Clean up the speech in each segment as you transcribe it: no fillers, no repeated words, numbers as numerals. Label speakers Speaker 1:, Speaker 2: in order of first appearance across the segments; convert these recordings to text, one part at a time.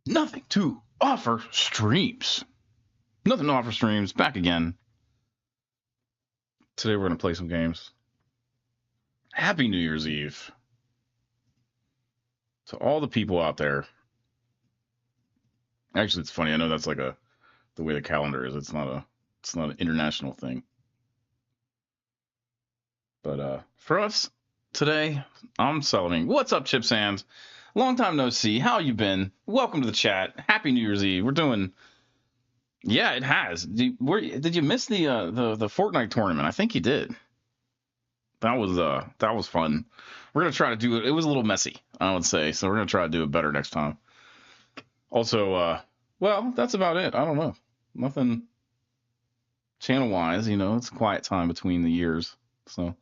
Speaker 1: Nothing to offer streams. Nothing to offer streams. Back again. Today we're going to play some games. Happy New Year's Eve to all the people out there. Actually, it's funny. I know that's like the way the calendar is. It's not an international thing. But for us today, I'm celebrating. What's up, Chip Sands? Long time no see. How you been? Welcome to the chat. Happy New Year's Eve. We're doing. Yeah, it has. Did you miss the Fortnite tournament? I think you did. That was fun. We're gonna try to do it. It was a little messy, I would say. So we're gonna try to do it better next time. Also, well, that's about it. I don't know. Nothing channel wise, it's a quiet time between the years. So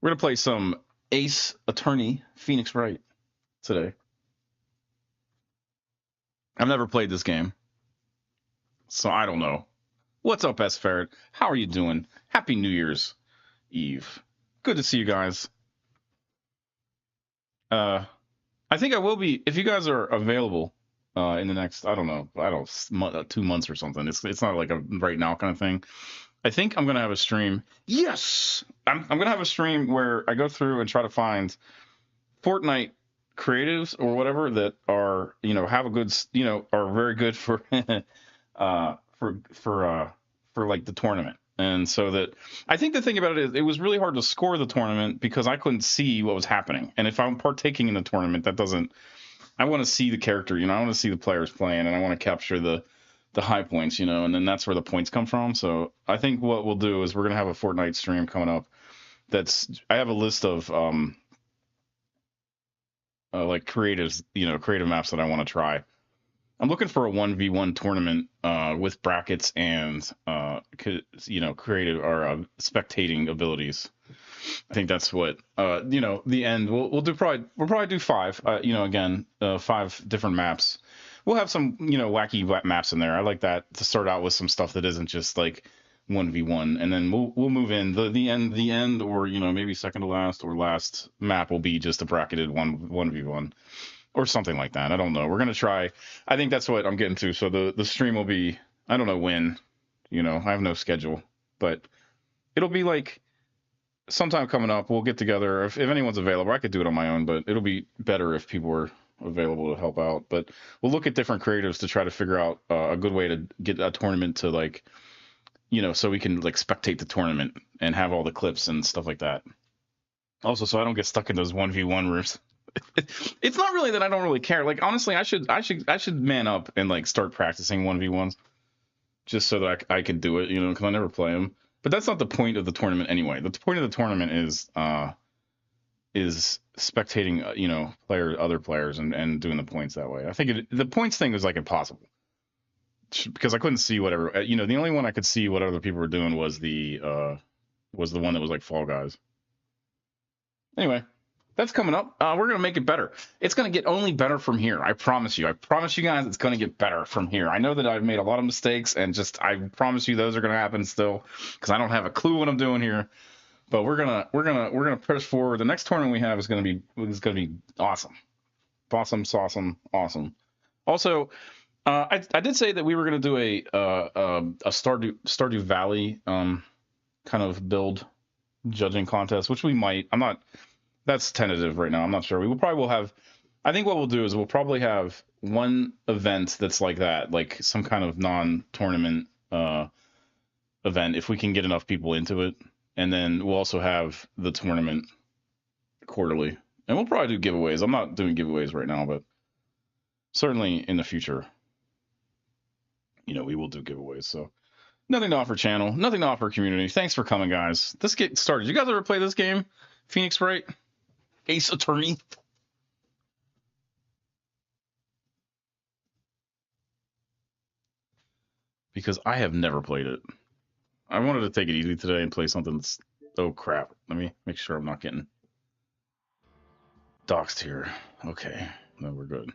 Speaker 1: we're gonna play some Ace Attorney Phoenix Wright today. I've never played this game, so I don't know. What's up, S. Ferret? How are you doing? Happy New Year's Eve. Good to see you guys. I think I will be, if you guys are available in the next, I don't know, 2 months or something. It's not like a right now kind of thing. I think I'm gonna have a stream. Yes, I'm gonna have a stream where I go through and try to find Fortnite creatives or whatever that are have a good are very good for for like the tournament. And so that I think the thing about it is it was really hard to score the tournament because I couldn't see what was happening. And if I'm partaking in the tournament, I want to see the character, I want to see the players playing, and I want to capture the high points, and then that's where the points come from. So I think what we'll do is we're going to have a Fortnite stream coming up. I have a list of like creative maps that I want to try. I'm looking for a 1v1 tournament with brackets and creative or spectating abilities. I think that's what the end. We'll probably do 5. Again, 5 different maps. We'll have some wacky maps in there. I like that to start out with some stuff that isn't just like 1v1, and then we'll move in the end, or maybe second to last or last map will be just a bracketed 1v1. Or something like that. I don't know. We're going to try. I think that's what I'm getting to. So the stream will be, I don't know when, I have no schedule, but it'll be like sometime coming up. We'll get together. If anyone's available, I could do it on my own, but it'll be better if people are available to help out. But we'll look at different creatives to try to figure out a good way to get a tournament to like, so we can like spectate the tournament and have all the clips and stuff like that. Also, so I don't get stuck in those 1v1 rooms. It's not really that I don't really care. Like, honestly, I should man up and like start practicing 1v1s just so that I can do it, because I never play them. But that's not the point of the tournament anyway. The point of the tournament is spectating, other players and doing the points that way. I think the points thing is like impossible because I couldn't see whatever. The only one I could see what other people were doing was the one that was like Fall Guys. Anyway. That's coming up. We're going to make it better. It's going to get only better from here. I promise you. I promise you guys it's going to get better from here. I know that I've made a lot of mistakes, and I promise you those are going to happen still because I don't have a clue what I'm doing here. But we're gonna push forward. The next tournament we have is going to be awesome. Awesome. Also, I did say that we were going to do a Stardew Valley kind of build judging contest, which we might. That's tentative right now. I'm not sure. We will probably have. I think what we'll do is we'll probably have one event that's like that, like some kind of non-tournament event, if we can get enough people into it. And then we'll also have the tournament quarterly. And we'll probably do giveaways. I'm not doing giveaways right now, but certainly in the future, we will do giveaways. So nothing to offer channel, nothing to offer community. Thanks for coming, guys. Let's get started. You guys ever play this game? Phoenix Wright? Ace Attorney. Because I have never played it. I wanted to take it easy today and play something that's... Oh, crap. Let me make sure I'm not getting doxed here. Okay. No, we're good.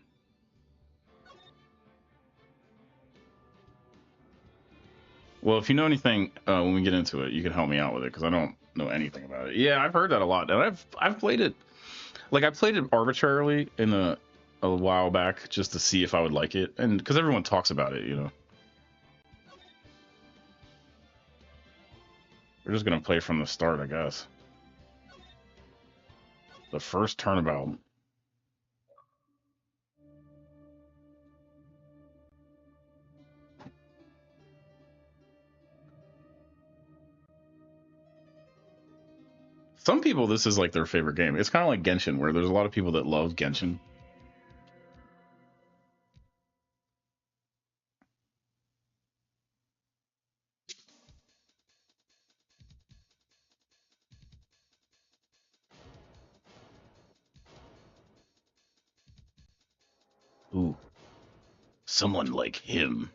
Speaker 1: Well, if you know anything, when we get into it, you can help me out with it, because I don't know anything about it. Yeah, I've heard that a lot. And I've played it. Like, I played it arbitrarily in the a while back just to see if I would like it, and because everyone talks about it, you know. We're just gonna play from the start, I guess. The first turnabout. Some people, this is like their favorite game. It's kind of like Genshin, where there's a lot of people that love Genshin. Ooh, someone like him.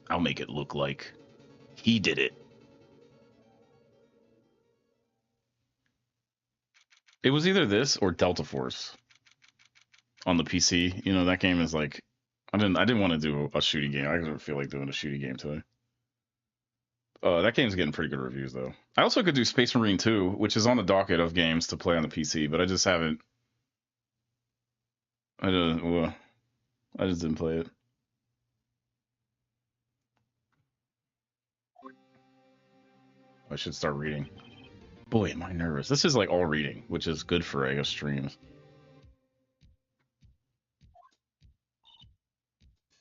Speaker 1: I'll make it look like he did it. It was either this or Delta Force on the PC. You know, that game is like, I didn't want to do a shooty game. I didn't feel like doing a shooty game today. That game's getting pretty good reviews though. I also could do Space Marine 2, which is on the docket of games to play on the PC, but I just haven't. I just didn't play it. I should start reading. Boy, am I nervous. This is like all reading, which is good for, I guess, streams.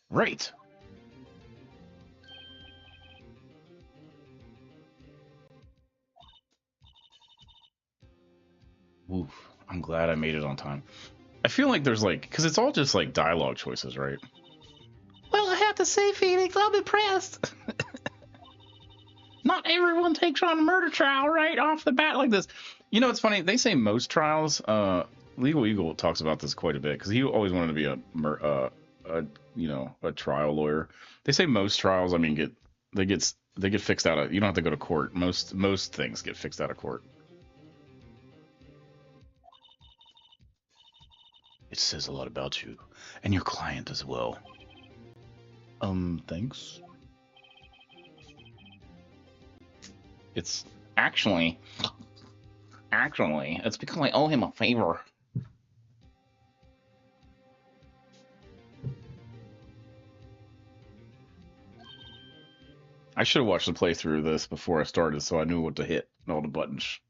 Speaker 1: Right. Oof. I'm glad I made it on time. I feel like there's like, because it's all just like dialogue choices, right? Well, I have to say, Phoenix, I'm impressed. Not everyone takes on a murder trial right off the bat like this. You know, it's funny. They say most trials. Legal Eagle talks about this quite a bit because he always wanted to be a trial lawyer. They say most trials. I mean, they get fixed out of. You don't have to go to court. Most things get fixed out of court. It says a lot about you and your client as well. Thanks. It's actually, it's because I owe him a favor. I should have watched the playthrough of this before I started so I knew what to hit and all the buttons.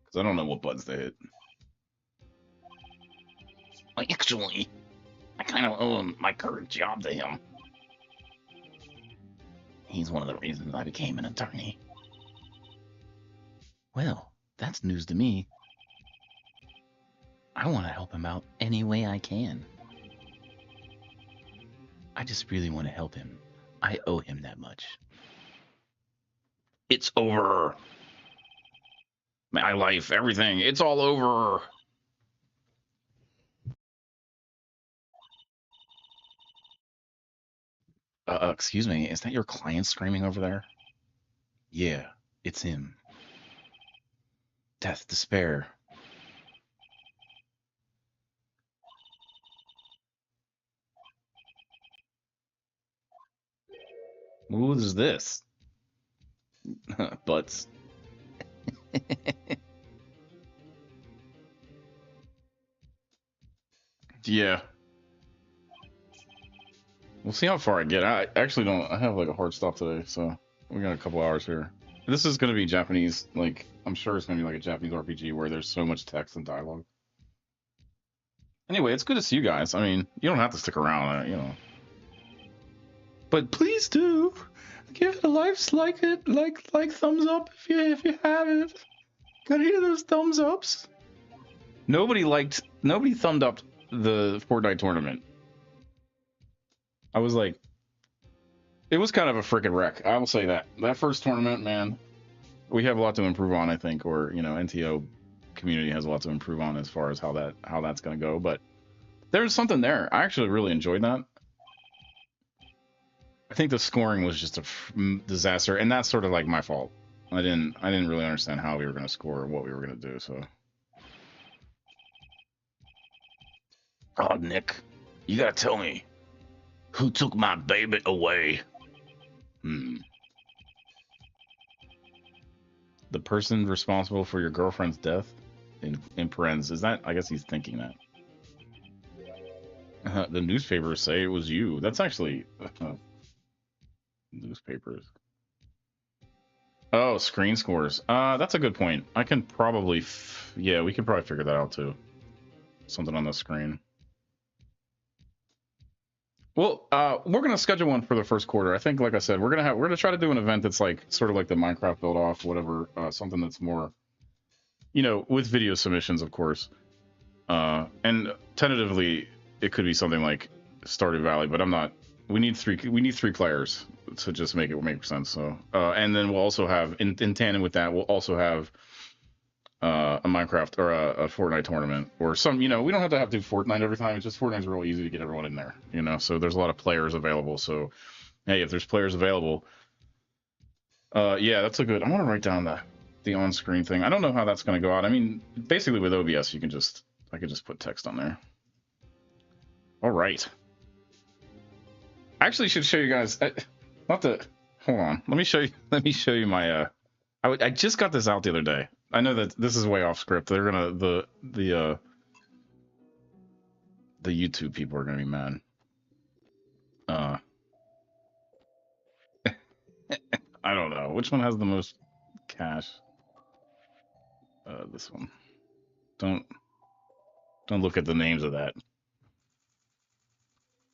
Speaker 1: Because I don't know what buttons to hit. Actually, I kind of owe my current job to him. He's one of the reasons I became an attorney. Well, that's news to me. I want to help him out any way I can. I just really want to help him. I owe him that much. It's over. My life, everything, it's all over. Excuse me, is that your client screaming over there? Yeah, it's him. Death, despair. What is this? Butts. Yeah. We'll see how far I get. I actually don't. I have like a hard stop today, so we got a couple hours here. This is going to be Japanese. Like, I'm sure it's going to be like a Japanese RPG where there's so much text and dialogue. Anyway, it's good to see you guys. I mean, you don't have to stick around, you know. But please do give it a like thumbs up if you haven't. Got any of those thumbs ups? Nobody thumbed up the Fortnite tournament. I was like, it was kind of a freaking wreck. I will say that. That first tournament, man, we have a lot to improve on, I think, or, you know, NTO community has a lot to improve on as far as how that's going to go. But there's something there. I actually really enjoyed that. I think the scoring was just a disaster, and that's sort of like my fault. I didn't really understand how we were going to score or what we were going to do, so. God, Nick, you gotta tell me, who took my baby away? The The person responsible for your girlfriend's death, in parens, is that? I guess he's thinking that. The newspapers say it was you. That's actually newspapers. Oh, screen scores. That's a good point. I can probably, yeah, we can probably figure that out too. Something on the screen. Well, we're gonna schedule one for the first quarter. I think, like I said, we're gonna try to do an event that's like sort of like the Minecraft build off, whatever, something that's more, with video submissions, of course. And tentatively, it could be something like Stardew Valley, but I'm not. We need three players to just make it make sense. So, and then we'll also have in tandem with that, we'll also have a Minecraft or a Fortnite tournament or some. We don't have to do Fortnite every time. It's just Fortnite's real easy to get everyone in there. So there's a lot of players available. So, hey, if there's players available, yeah, that's a good. I want to write down the on-screen thing. I don't know how that's going to go out. I mean, basically with OBS, I could just put text on there. All right. I actually should show you guys. Hold on. Let me show you. Let me show you my. I just got this out the other day. I know that this is way off script. They're gonna the YouTube people are gonna be mad. I don't know which one has the most cash. This one. Don't look at the names of that.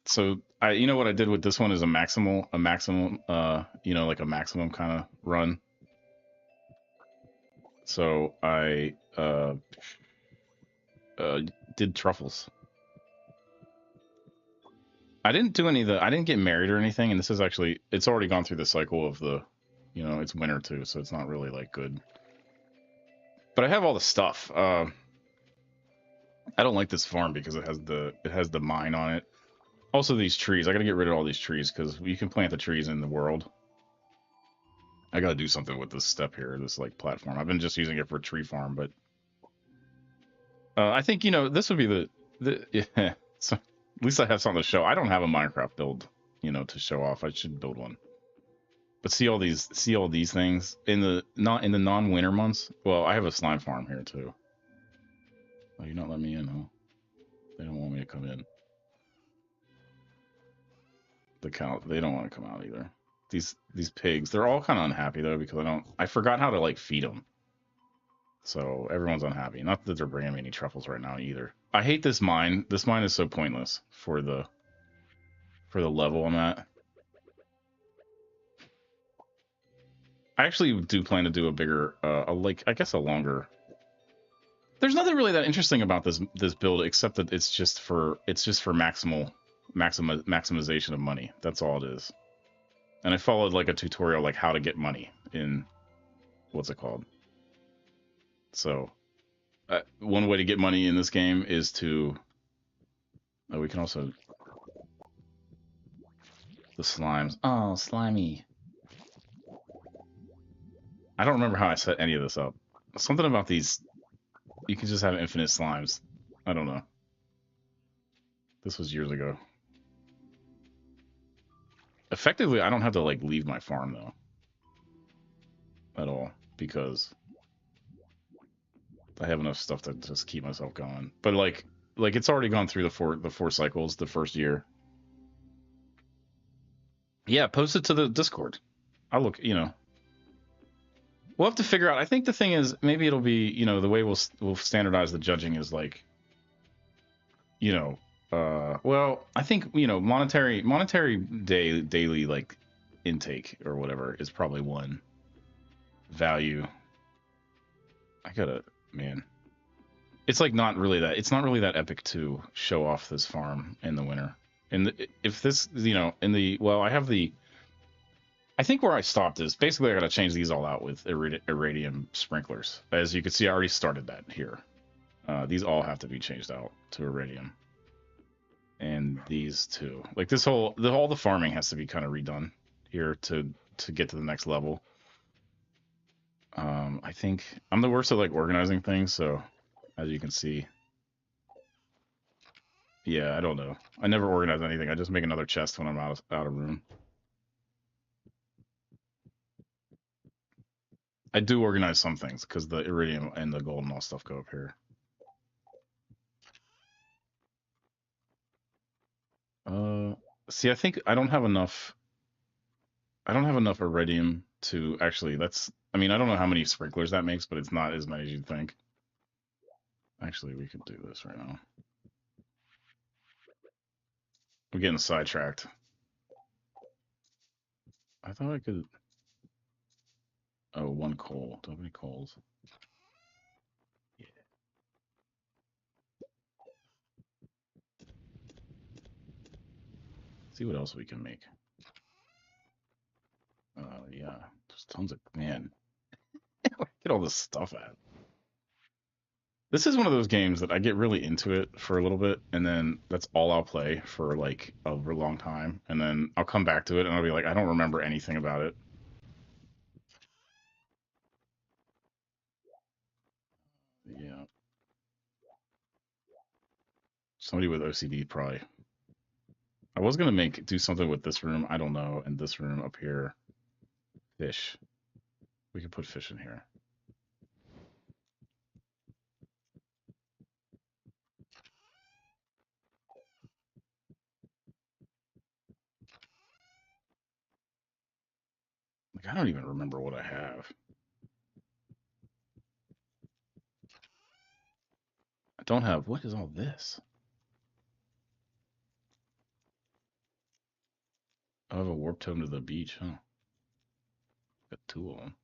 Speaker 1: So you know what I did with this one is a maximum, like a maximum kind of run. So I did truffles. I didn't do I didn't get married or anything, and this is actually, it's already gone through the cycle of the, it's winter too, so it's not really like good. But I have all the stuff. I don't like this farm because it has the mine on it. Also, these trees. I gotta get rid of all these trees because you can plant the trees in the world. I gotta do something with this step here, this like platform. I've been just using it for a tree farm, but I think this would be the yeah. So at least I have something to show. I don't have a Minecraft build, to show off. I should build one. But see all these things in the non-winter months. Well, I have a slime farm here too. Oh, you're not letting me in, huh? They don't want me to come in. The cow, they don't want to come out either. These pigs, they're all kind of unhappy though because I forgot how to like feed them. So everyone's unhappy. Not that they're bringing me any truffles right now either. I hate this mine. This mine is so pointless for the level I'm at. I actually do plan to do a bigger, I guess a longer. There's nothing really that interesting about this build except that it's just for maximization of money. That's all it is. And I followed like a tutorial like how to get money in what's it called. So one way to get money in this game is to we can also the slimes. Oh, slimy. I don't remember how I set any of this up. Something about these, you can just have infinite slimes. I don't know. This was years ago. Effectively, I don't have to like leave my farm though. At all, because I have enough stuff to just keep myself going. But like it's already gone through the four cycles the first year. Yeah, post it to the Discord. I'll look, We'll have to figure out. I think the thing is, maybe it'll be, the way we'll standardize the judging is like, well, I think, monetary daily like intake or whatever is probably one value. Man. It's like it's not really that epic to show off this farm in the winter. And if this, I think where I stopped is basically I got to change these all out with iridium sprinklers. As you can see, I already started that here. These all have to be changed out to iridium. And these too. Like this all the farming has to be kind of redone here to get to the next level. I think I'm the worst at like organizing things, so as you can see. Yeah, I don't know. I never organize anything. I just make another chest when I'm out of room. I do organize some things because the iridium and the gold and all stuff go up here. See, I think I don't have enough. I don't have enough iridium to actually. That's. I mean, I don't know how many sprinklers that makes, but it's not as many as you'd think. Actually, we could do this right now. I'm getting sidetracked. I thought I could. Oh, one coal. Do I have any coals? Yeah. See what else we can make. Yeah, there's tons of man. Get all this stuff at. This is one of those games that I get really into it for a little bit, and then that's all I'll play for like a long time, and then I'll come back to it, and I'll be like, I don't remember anything about it. Yeah, somebody with OCD probably. I was gonna do something with this room. I don't know, and this room up here, fish. We could put fish in here. Like I don't even remember what I have. I don't have. What is all this? I have a warp totem to the beach, huh? Got two of them.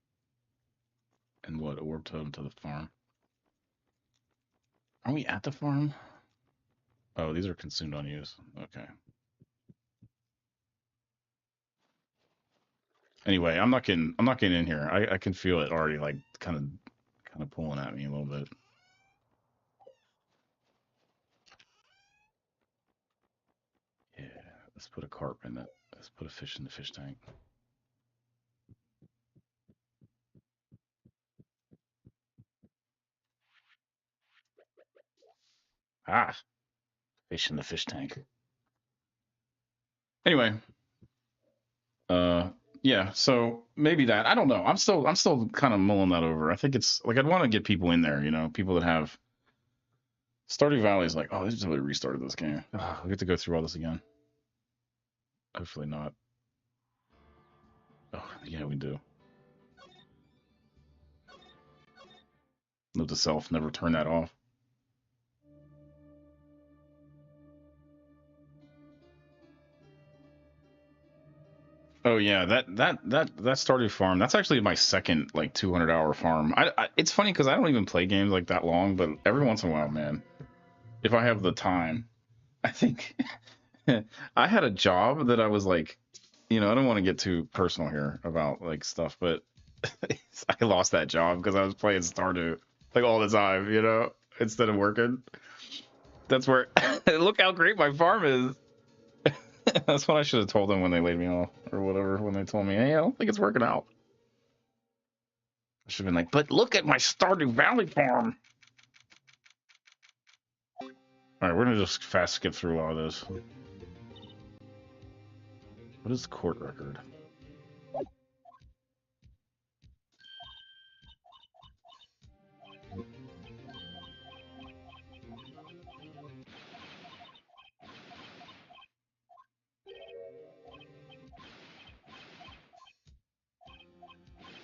Speaker 1: And what? A warp totem to the farm. Are we at the farm? Oh, these are consumed on use. Okay. Anyway, I'm not getting in here. I can feel it already like kind of pulling at me a little bit. Yeah, let's put a carp in it. Let's put a fish in the fish tank. Ah, fish in the fish tank. Anyway, uh yeah, so maybe that. I don't know. I'm still kind of mulling that over. I think it's like I'd want to get people in there, people that have Stardew Valley is like, oh, they just really restarted this game. Oh, we have to go through all this again. Hopefully not. Oh, yeah, we do. Note to self, never turn that off. Oh yeah, that Stardew Farm. That's actually my second like 200-hour farm. It's funny because I don't even play games like that long, but every once in a while, man, if I have the time, I think I had a job that I was like, I don't want to get too personal here about like stuff, but I lost that job because I was playing Stardew like all the time, instead of working. That's where look how great my farm is. That's what I should have told them when they laid me off or whatever. When they told me, hey, I don't think it's working out. I should have been like, but look at my Stardew Valley farm. All right, we're gonna just fast skip through all this. What is the court record?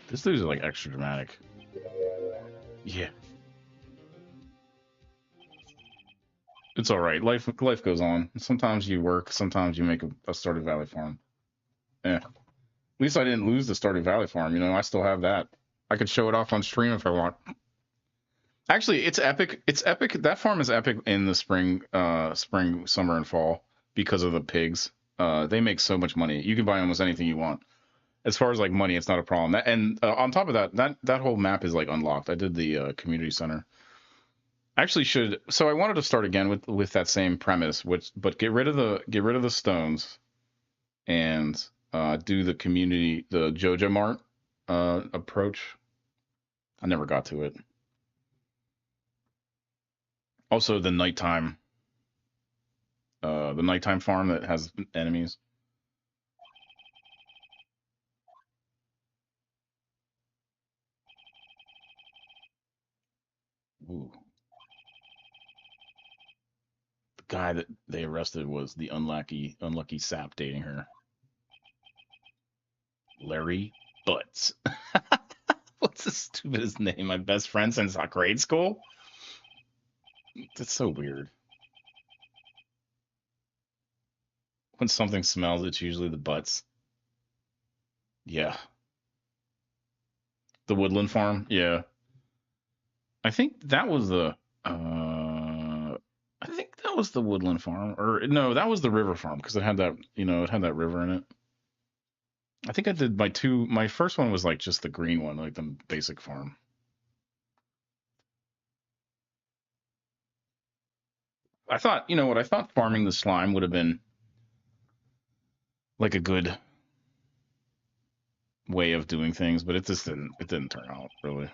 Speaker 1: This dude's like extra dramatic. Yeah, it's all right. Life goes on. Sometimes you work. Sometimes you make a Stardew Valley farm. Yeah. At least I didn't lose the Stardew Valley farm. I still have that. I could show it off on stream if I want. Actually, it's epic. It's epic. That farm is epic in the spring, summer, and fall because of the pigs. They make so much money. You can buy almost anything you want. As far as like money, it's not a problem. And on top of that whole map is like unlocked. I did the community center. Actually, should so I wanted to start again with that same premise, but get rid of the stones and do the Joja Mart approach. I never got to it. Also, the nighttime farm that has enemies. Ooh. The guy that they arrested was the unlucky sap dating her. Larry Butts. What's the stupidest name? My best friend since grade school? That's so weird. When something smells, it's usually the butts. Yeah. The Woodland Farm? Yeah. I think that was the I think that was the Woodland Farm. Or no, that was the River Farm because it had that, it had that river in it. I think I did my first one was like just the green one, like the basic farm. I thought, I thought farming the slime would have been like a good way of doing things, but it didn't turn out really.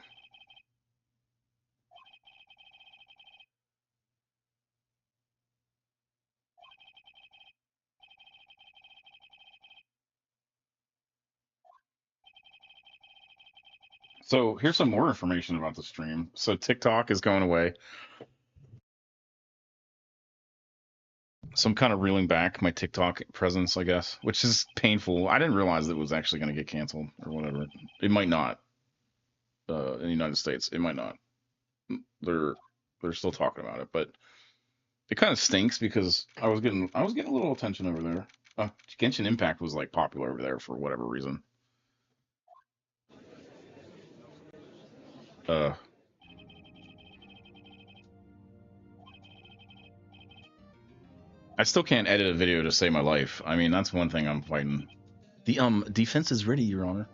Speaker 1: So here's some more information about the stream. So TikTok is going away. So I'm kind of reeling back my TikTok presence, I guess, which is painful. I didn't realize it was actually going to get canceled or whatever. It might not. In the United States, it might not. They're they're still talking about it, but it kind of stinks because I was getting a little attention over there. Genshin Impact was like popular over there for whatever reason. Uh, I still can't edit a video to save my life. I mean, that's one thing I'm fighting. The defense is ready, Your Honor.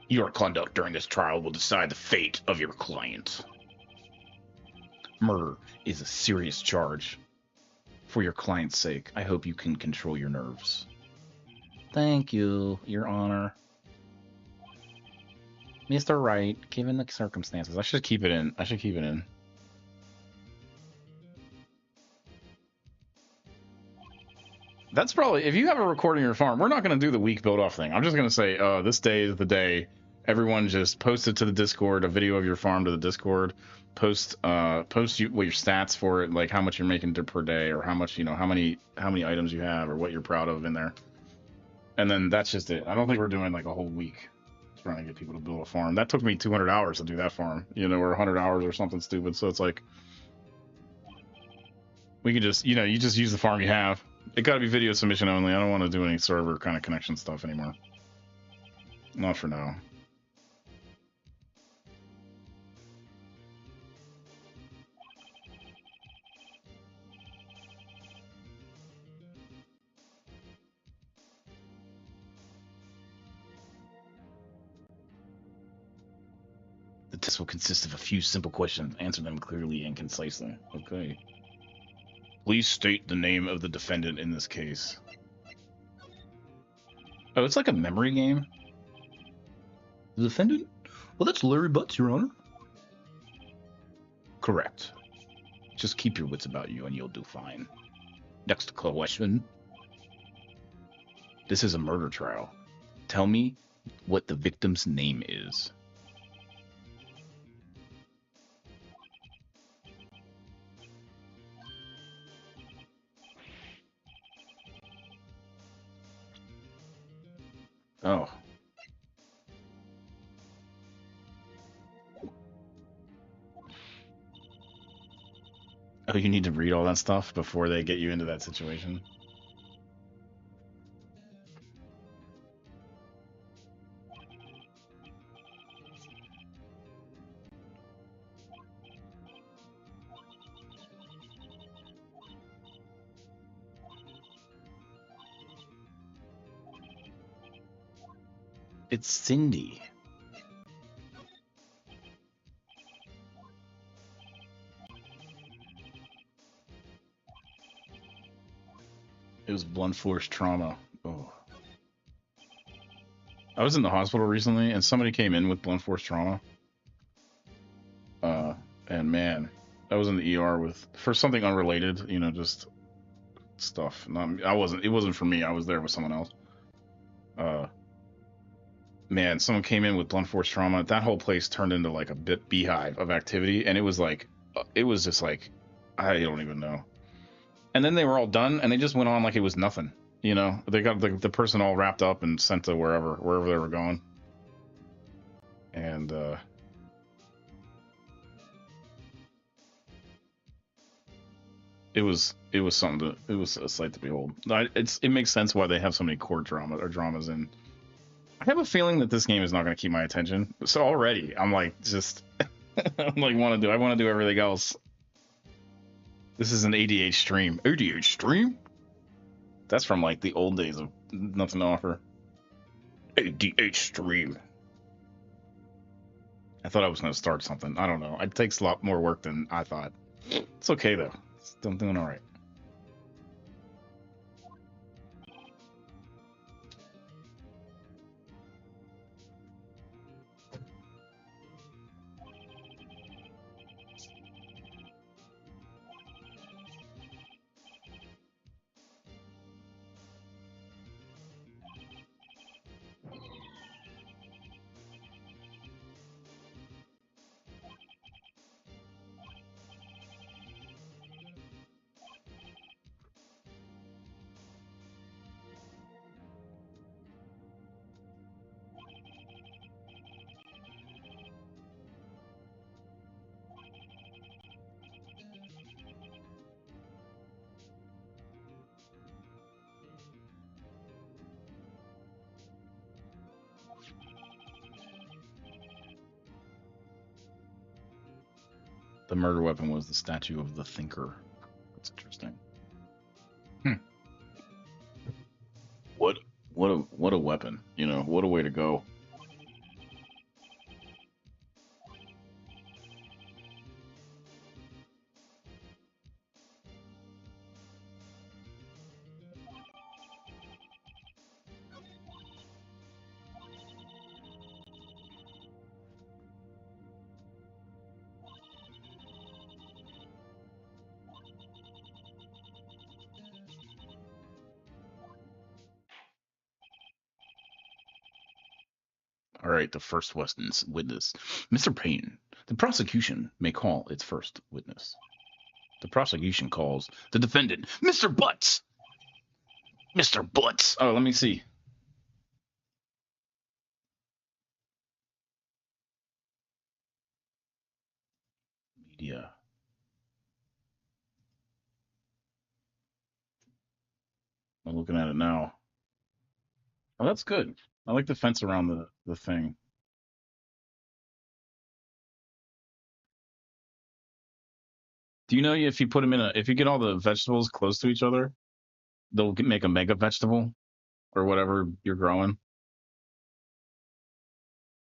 Speaker 1: Your conduct during this trial will decide the fate of your client. Murder is a serious charge. For your client's sake, I hope you can control your nerves. Thank you, Your Honor. Mr. Wright, given the circumstances, I should keep it in. I should keep it in. That's probably, if you have a recording of your farm, we're not going to do the week build off thing. I'm just going to say, this day is the day. Everyone just post it to the Discord, a video of your farm to the Discord. Post what your stats for it, like how much you're making per day, or how much, how many items you have, or what you're proud of in there. And then that's just it. I don't think we're doing like a whole week trying to get people to build a farm. That took me 200 hours to do that farm, or 100 hours or something stupid. So it's like, we could just, you just use the farm you have. It got to be video submission only. I don't want to do any server kind of connection stuff anymore. Not for now. The test will consist of a few simple questions. Answer them clearly and concisely. Okay. Please state the name of the defendant in this case. Oh, it's like a memory game? The defendant? Well, that's Larry Butts, Your Honor. Correct. Just keep your wits about you and you'll do fine. Next question. This is a murder trial. Tell me what the victim's name is. Oh. Oh, you need to read all that stuff before they get you into that situation? It's Cindy. It was blunt force trauma. Oh. I was in the hospital recently, and somebody came in with blunt force trauma. And man, I was in the ER for something unrelated, just stuff. I wasn't. It wasn't for me. I was there with someone else. Uh, Man, someone came in with blunt force trauma. That whole place turned into like a bit beehive of activity, and it was like, it was just like, I don't even know. And then they were all done, and they just went on like it was nothing. You know, they got the person all wrapped up and sent to wherever they were going. And it was something to, it was a sight to behold. It makes sense why they have so many court dramas in. I have a feeling that this game is not going to keep my attention. So already, I'm like, just, I'm like, I want to do everything else. This is an ADH stream. ADH stream? That's from like the old days of Nothing to Offer. ADH stream. I thought I was going to start something. I don't know. It takes a lot more work than I thought. It's okay though. Still doing all right. The murder weapon was the statue of the thinker. That's interesting. What what a weapon, you know, what a way to go. All right, the first witness. Mr. Payne. The prosecution may call its first witness. The prosecution calls the defendant, Mr. Butts. Mr. Butts. Oh, let me see. Media. I'm looking at it now. Oh, that's good. I like the fence around the thing. Do you know if you put them if you get all the vegetables close to each other, they'll make a mega vegetable or whatever you're growing?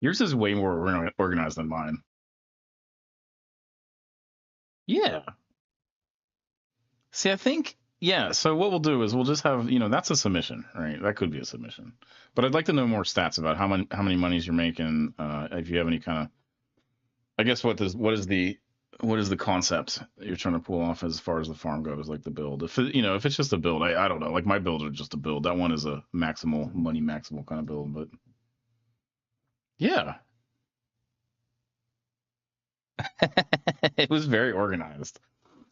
Speaker 1: Yours is way more organized than mine. Yeah. See, I think, yeah. So what we'll do is we'll just have, that's a submission, right? That could be a submission. But I'd like to know more stats about how many monies you're making. If you have any kind of, I guess what is the concept that you're trying to pull off as far as the farm goes, like the build. If it's just a build, I don't know. Like my build is just a build. That one is a maximal kind of build. But yeah, it was very organized.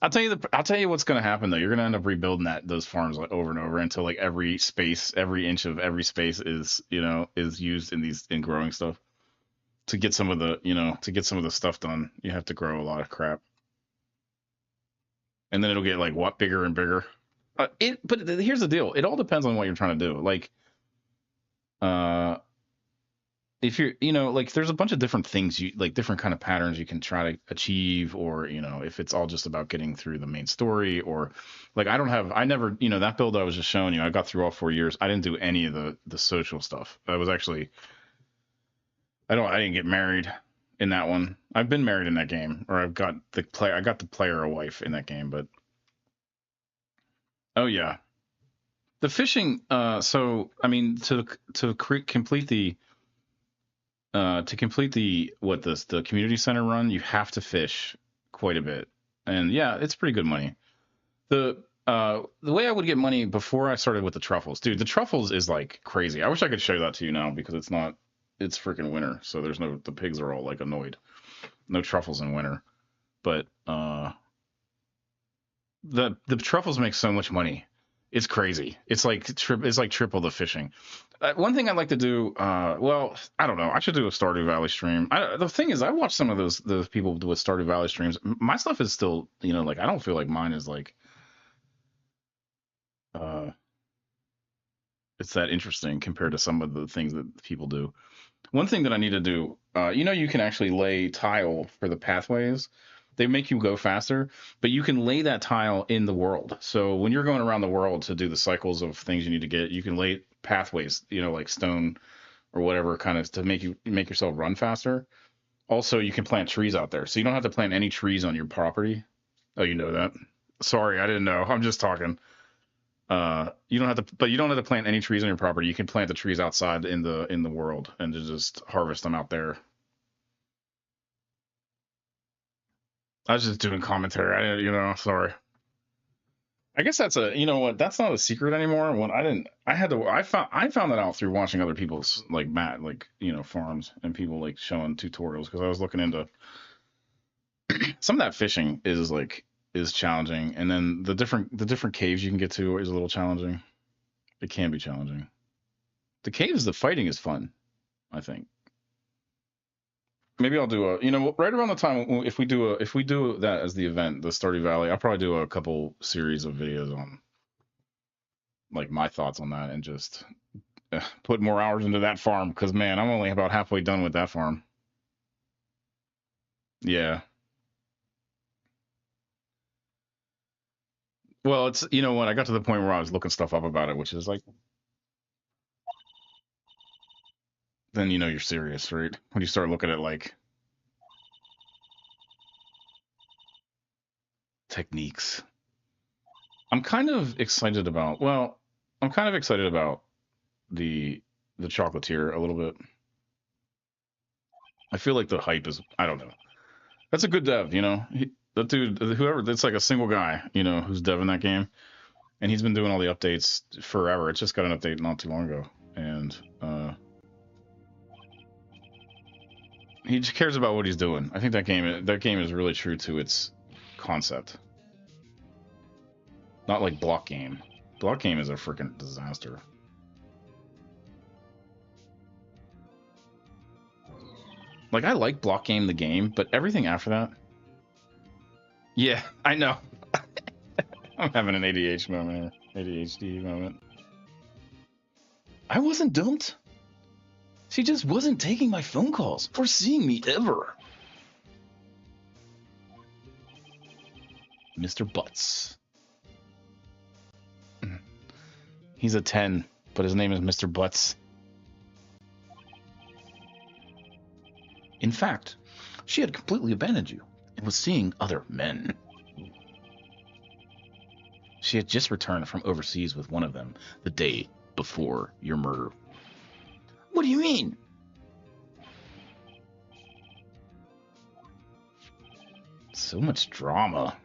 Speaker 1: I'll tell you what's going to happen though. You're going to end up rebuilding those farms like over and over until like every inch of every space is used in growing stuff. To get some of the stuff done, you have to grow a lot of crap, and then it'll get like what bigger and bigger. But here's the deal: it all depends on what you're trying to do. Like, if you're, like, there's a bunch of different things different kind of patterns you can try to achieve, or if it's all just about getting through the main story, or like I never, that build I was just showing you, I got through all 4 years. I didn't do any of the social stuff. I was actually, I didn't get married in that one. I've been married in that game, or I got the player a wife in that game, but oh yeah, the fishing. So I mean, complete the community center run, you have to fish quite a bit, and yeah, it's pretty good money. The way I would get money before I started with the truffles, dude, the truffles is like crazy. I wish I could show that to you now because it's not, it's freaking winter. So there's no, the pigs are all like annoyed. No truffles in winter. But the truffles make so much money. It's crazy. It's like it's like triple the fishing. One thing I'd like to do, well, I don't know. I should do a Stardew Valley stream. The thing is, I watch some of those people with Stardew Valley streams. My stuff is still, you know, like I don't feel like mine is like, uh, it's that interesting compared to some of the things that people do. One thing that I need to do, you know, you can actually lay tile for the pathways. They make you go faster, but you can lay that tile in the world. So when you're going around the world to do the cycles of things you need to get, you can lay pathways, you know, like stone or whatever, kind of to make yourself run faster. Also, you can plant trees out there, so you don't have to plant any trees on your property. Oh, you know that? Sorry, I didn't know. I'm just talking. You don't have to, but you don't have to plant any trees on your property. You can plant the trees outside in the world and just harvest them out there. I was just doing commentary. I didn't, you know, sorry. I guess that's a, you know what, that's not a secret anymore. When I didn't, I found that out through watching other people's like like, you know, farms and people like showing tutorials because I was looking into some of that fishing is like is challenging, and then the different caves you can get to is a little challenging. It can be challenging. The caves, the fighting is fun, I think. Maybe I'll do a, you know, right around the time if we do that as the event, the Stardew Valley, I'll probably do a couple series of videos on like my thoughts on that and just put more hours into that farm because man, I'm only about halfway done with that farm. Yeah. Well, it's, you know what, I got to the point where I was looking stuff up about it, which is like, then you know you're serious, right? When you start looking at like techniques. I'm kind of excited about, well, I'm kind of excited about the the chocolatier a little bit. I feel like the hype is, I don't know. That's a good dev, you know. That dude, whoever, that's like a single guy, you know, who's deving that game, and he's been doing all the updates forever. It just got an update not too long ago, and he just cares about what he's doing. I think that game is really true to its concept. Not like block game. Block game is a freaking disaster. Like I like block game the game, but everything after that. Yeah, I know. I'm having an ADHD moment here. ADHD moment. I wasn't dumped. She just wasn't taking my phone calls or seeing me ever. Mr. Butts. He's a 10, but his name is Mr. Butts. In fact, she had completely abandoned you and was seeing other men. She had just returned from overseas with one of them the day before your murder. What do you mean? So much drama.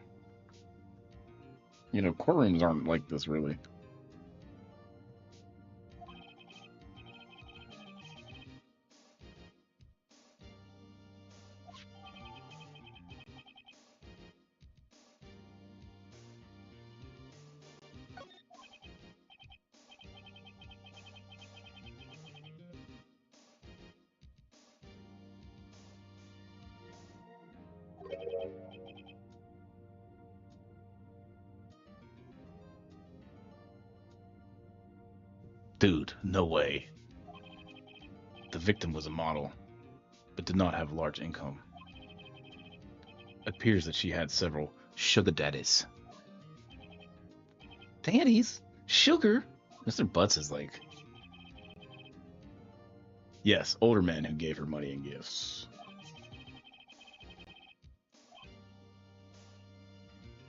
Speaker 1: You know, courtrooms aren't like this, really. Dude, no way. The victim was a model, but did not have a large income. It appears that she had several sugar daddies. Daddies? Sugar? Mr. Butts is like... Yes, older men who gave her money and gifts.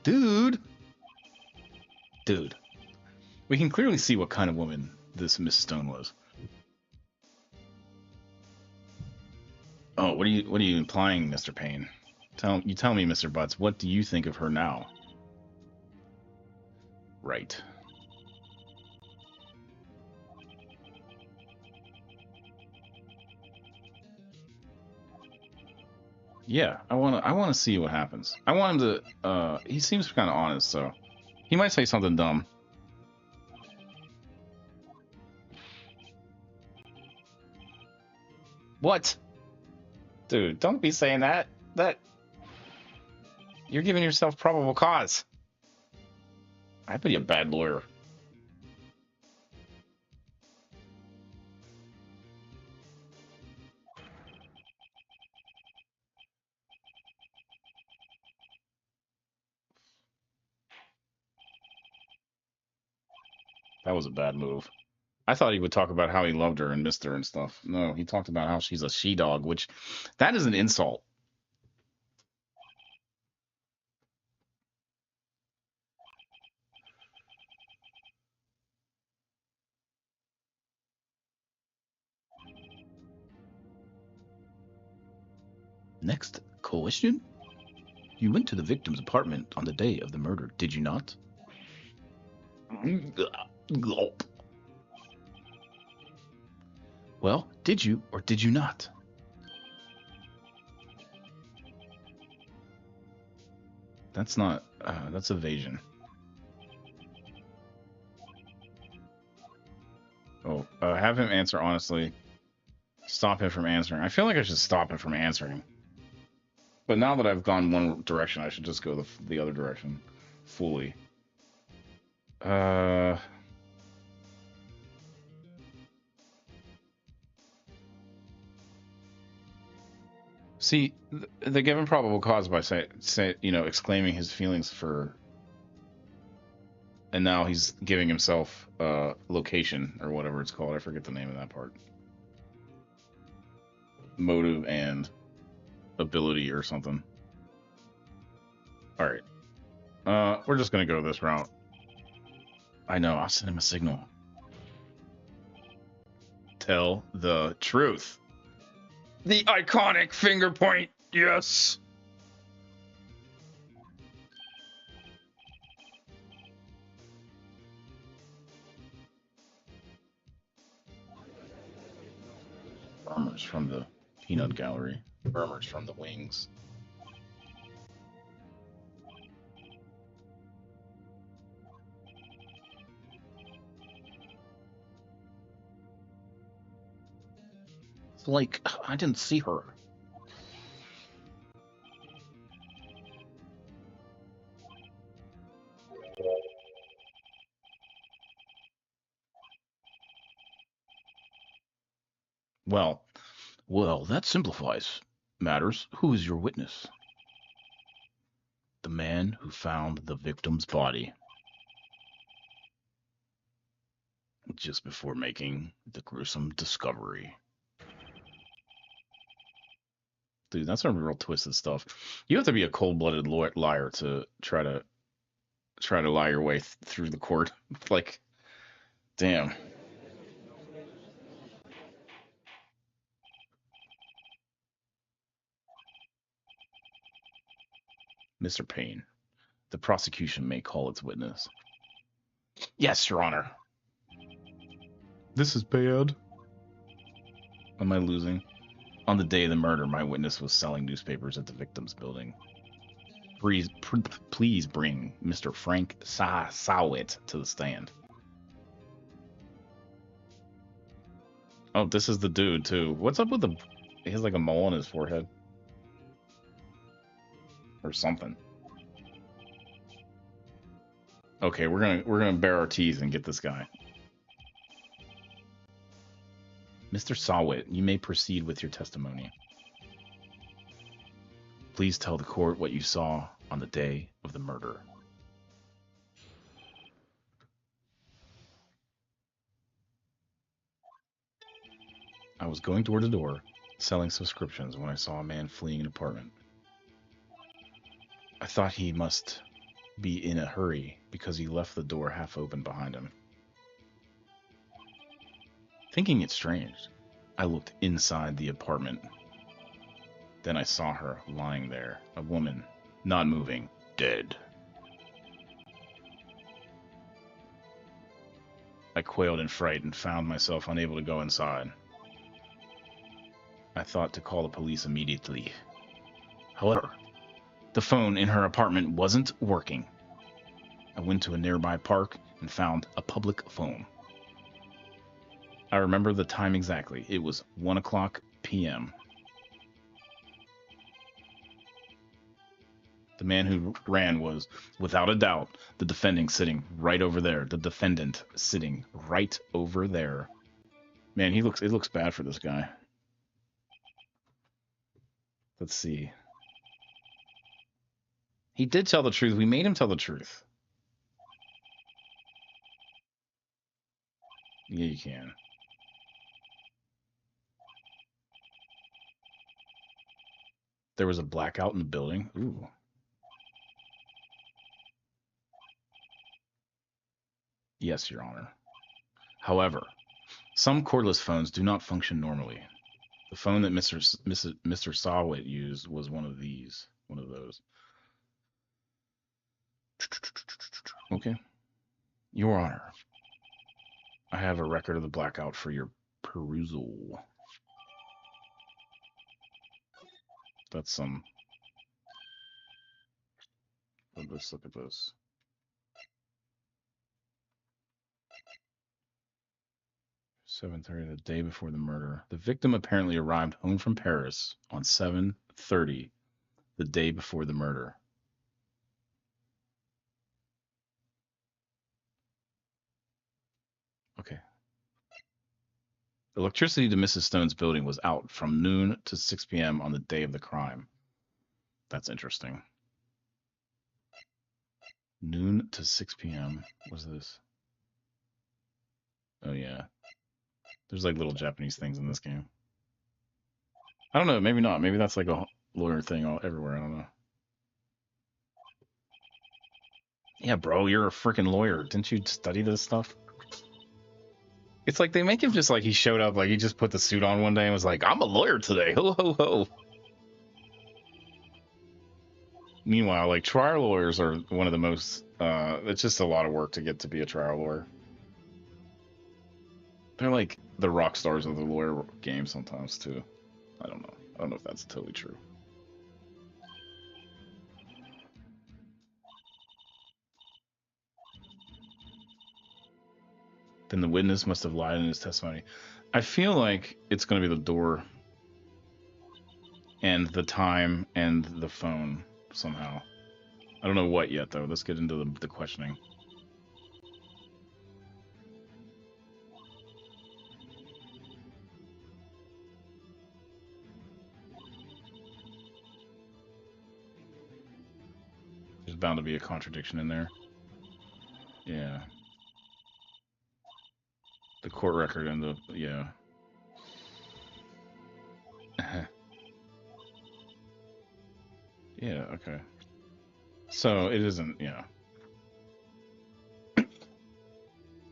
Speaker 1: Dude! Dude. We can clearly see what kind of woman this Miss Stone was. Oh, what are you implying, Mr. Payne? Tell me, Mr. Butts, what do you think of her now? Right. Yeah, I wanna see what happens. I want him to he seems kind of honest, so he might say something dumb. What? Dude, don't be saying that. That you're giving yourself probable cause. I'd be a bad lawyer. That was a bad move. I thought he would talk about how he loved her and missed her and stuff. No, he talked about how she's a she dog, which that is an insult. Next question. You went to the victim's apartment on the day of the murder, did you not? Gulp. Well, did you or did you not? That's not, that's evasion. Oh, have him answer honestly. Stop him from answering. I feel like I should stop him from answering. But now that I've gone one direction, I should just go the other direction fully. Uh, See, they give him probable cause by exclaiming his feelings for, and now he's giving himself location or whatever it's called. I forget the name of that part. Motive and ability or something. All right. We're just gonna go this route. I know. I'll send him a signal. Tell the truth. The iconic finger point. Yes. Murmurs from the peanut gallery. Murmurs from the wings. It's like I didn't see her. Well, that simplifies matters. Who is your witness? The man who found the victim's body just before making the gruesome discovery. Dude, that's some real twisted stuff. You have to be a cold-blooded liar to try to lie your way through the court. Like, damn. Mr. Payne, the prosecution may call its witness. Yes, Your Honor. This is bad. Am I losing? On the day of the murder, my witness was selling newspapers at the victim's building. Please bring Mr. Frank Sawit to the stand. Oh, this is the dude too. What's up with the? He has like a mole on his forehead, or something. Okay, we're gonna bare our teeth and get this guy. Mr. Sawit, you may proceed with your testimony. Please tell the court what you saw on the day of the murder. I was going door to door, selling subscriptions when I saw a man fleeing an apartment. I thought he must be in a hurry because he left the door half open behind him. Thinking it strange, I looked inside the apartment. Then I saw her lying there, a woman, not moving, dead. I quailed in fright and found myself unable to go inside. I thought to call the police immediately. However, the phone in her apartment wasn't working. I went to a nearby park and found a public phone. I remember the time exactly. It was 1:00 p.m. The man who ran was, without a doubt, the defendant sitting right over there. The defendant sitting right over there. Man, it looks bad for this guy. Let's see. He did tell the truth. We made him tell the truth. Yeah, you can. There was a blackout in the building. Ooh. Yes, Your Honor. However, some cordless phones do not function normally. The phone that Mr. Sawit used was one of those. Okay. Your Honor, I have a record of the blackout for your perusal. That's some. Let's look at this. 7:30, the day before the murder. The victim apparently arrived home from Paris on 7:30, the day before the murder. Okay. Electricity to Mrs. Stone's building was out from noon to 6 p.m. on the day of the crime. That's interesting. Noon to 6 p.m. What's this? Oh, yeah. There's like little Japanese things in this game. I don't know. Maybe not. Maybe that's like a lawyer thing everywhere. I don't know. Yeah, bro, you're a freaking lawyer. Didn't you study this stuff? It's like they make him just like he showed up, like he just put the suit on one day and was like, I'm a lawyer today. Ho, ho, ho. Meanwhile, like trial lawyers are one of the most, it's just a lot of work to get to be a trial lawyer. They're like the rock stars of the lawyer game sometimes too. I don't know. I don't know if that's totally true. Then the witness must have lied in his testimony. I feel like it's going to be the door and the time and the phone somehow. I don't know what yet, though. Let's get into the questioning. There's bound to be a contradiction in there. Yeah. The court record and the, yeah. Yeah, okay. So it isn't, yeah.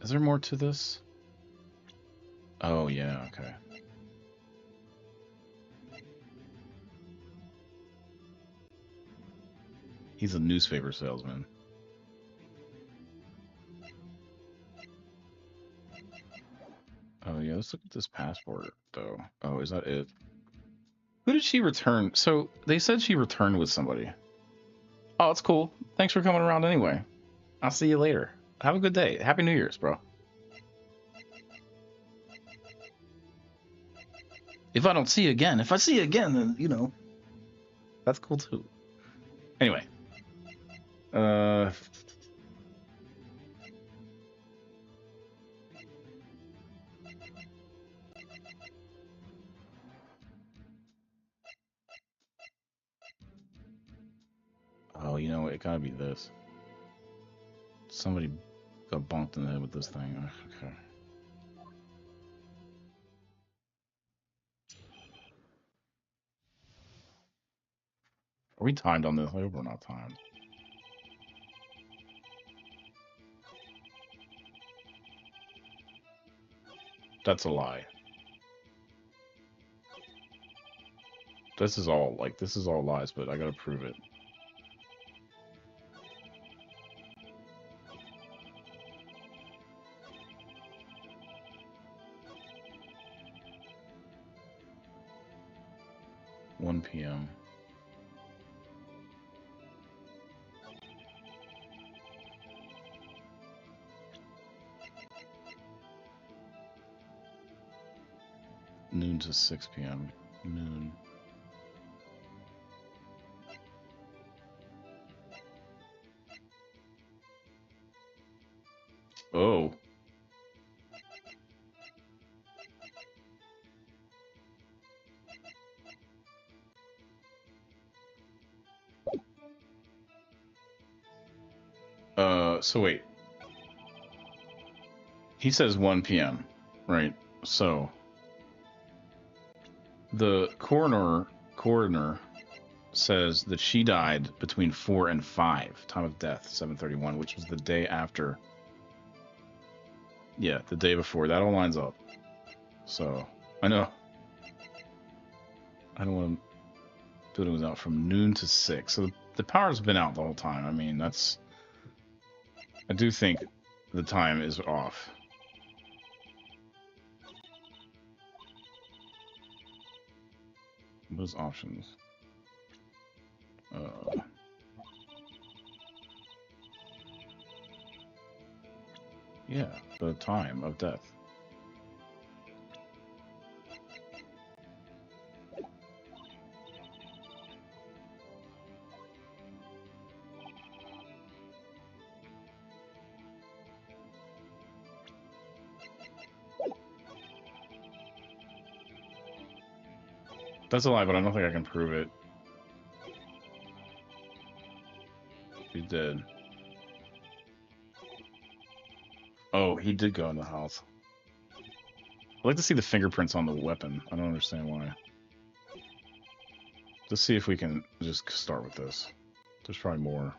Speaker 1: Is there more to this? Oh, yeah, okay. He's a newspaper salesman. Oh, yeah, let's look at this passport, though. Oh, is that it? Who did she return? So, they said she returned with somebody. Oh, it's cool. Thanks for coming around anyway. I'll see you later. Have a good day. Happy New Year's, bro. If I don't see you again, if I see you again, then, you know, that's cool too. Anyway. Oh, you know, it gotta be this. Somebody got bonked in the head with this thing. Okay. Are we timed on this? I hope we're not timed. That's a lie. This is all lies, but I gotta prove it. 1 p.m. Noon to 6 p.m. Noon. Oh. So wait. He says 1 p.m., right? So the coroner says that she died between 4 and 5, time of death 7:31, which was the day after. Yeah, the day before. That all lines up. So I know. I don't want to do it was out from noon to 6. So the power's been out the whole time. I mean, that's. I do think the time is off. Those options. Yeah, the time of death. That's a lie, but I don't think I can prove it. He did. Oh, he did go in the house. I'd like to see the fingerprints on the weapon. I don't understand why. Let's see if we can just start with this. There's probably more.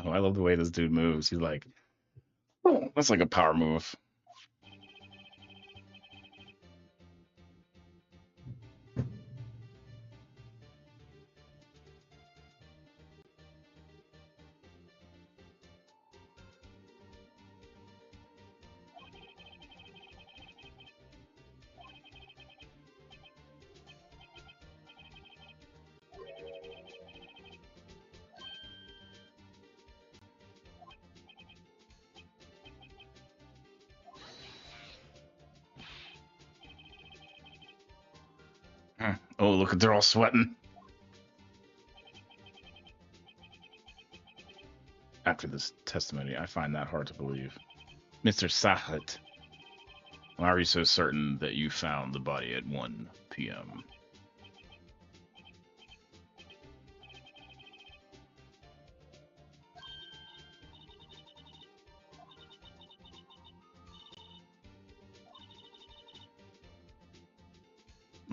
Speaker 1: Oh, I love the way this dude moves. He's like, oh, that's like a power move. Oh, look, they're all sweating. After this testimony, I find that hard to believe. Mr. Sahat, why are you so certain that you found the body at 1 p.m.?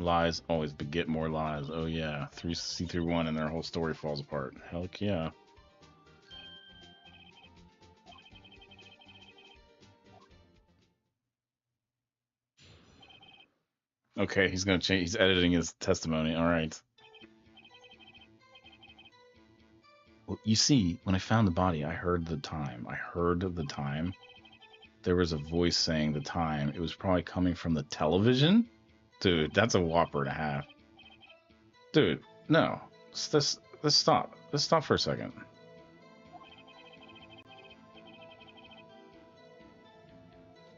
Speaker 1: Lies always beget more lies. Oh yeah, 3 through 1 and their whole story falls apart. Heck yeah. Okay, he's gonna change. He's editing his testimony. All right. Well, you see, when I found the body, I heard the time. I heard the time. There was a voice saying the time. It was probably coming from the television. Dude, that's a whopper and a half. Dude, no. Let's stop. Let's stop for a second.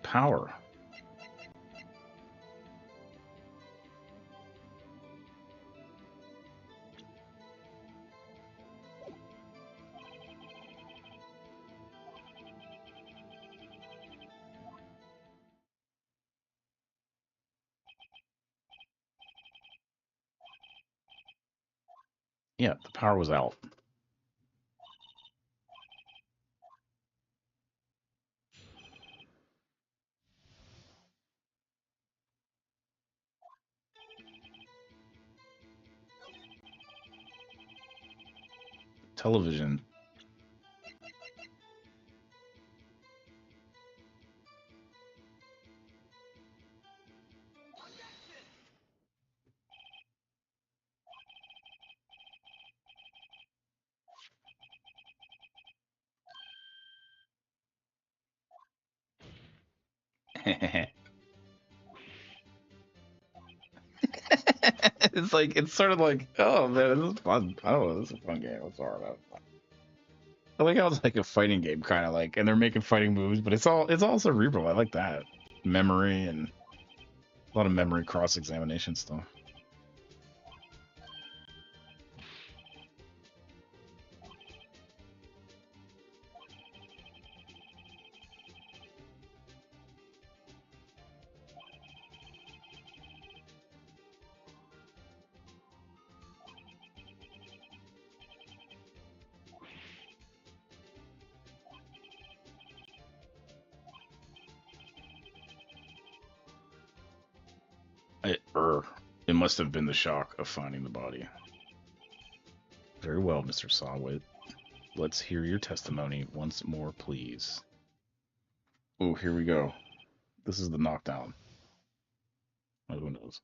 Speaker 1: Power. Yeah, the power was out. Television. It's like it's sort of like, oh man, this is fun. I don't know, this is a fun game. What's all about? I like how it's like a fighting game, kind of like, and they're making fighting moves, but it's all cerebral. I like that memory and a lot of memory cross examination stuff. It must have been the shock of finding the body. Very well, Mr. Sawwit. Let's hear your testimony once more, please. Oh, here we go. This is the knockdown. Oh, who knows?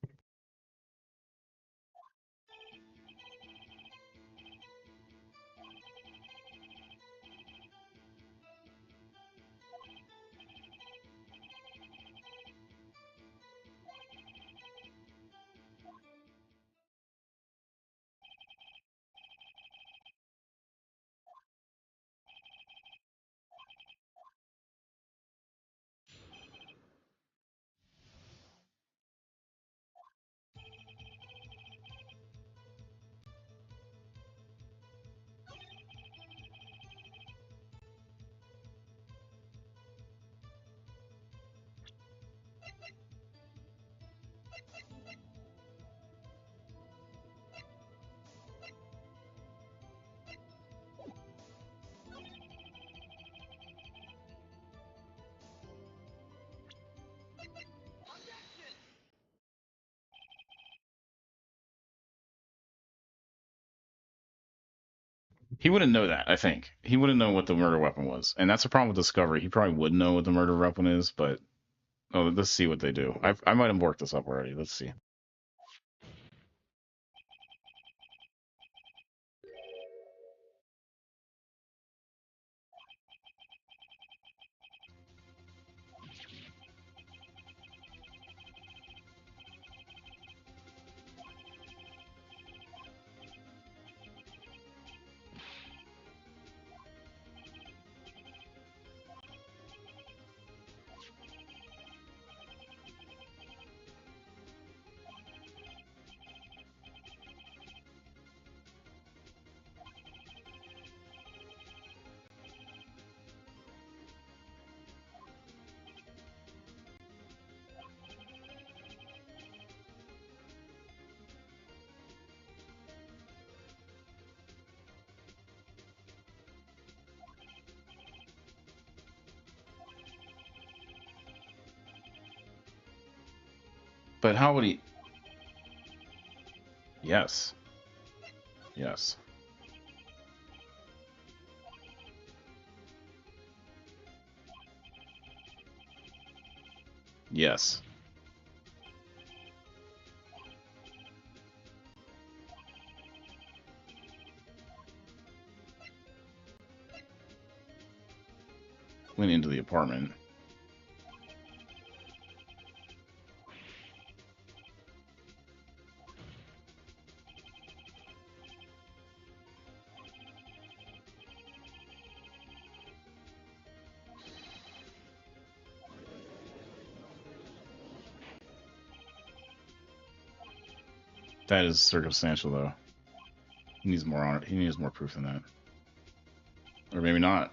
Speaker 1: He wouldn't know that, I think. He wouldn't know what the murder weapon was. And that's the problem with Discovery. He probably would know what the murder weapon is, but oh, let's see what they do. I might have worked this up already. Let's see. But how would he? Yes. Yes. Yes. Went into the apartment. That is circumstantial, though. He needs more on it. He needs more proof than that. Or maybe not.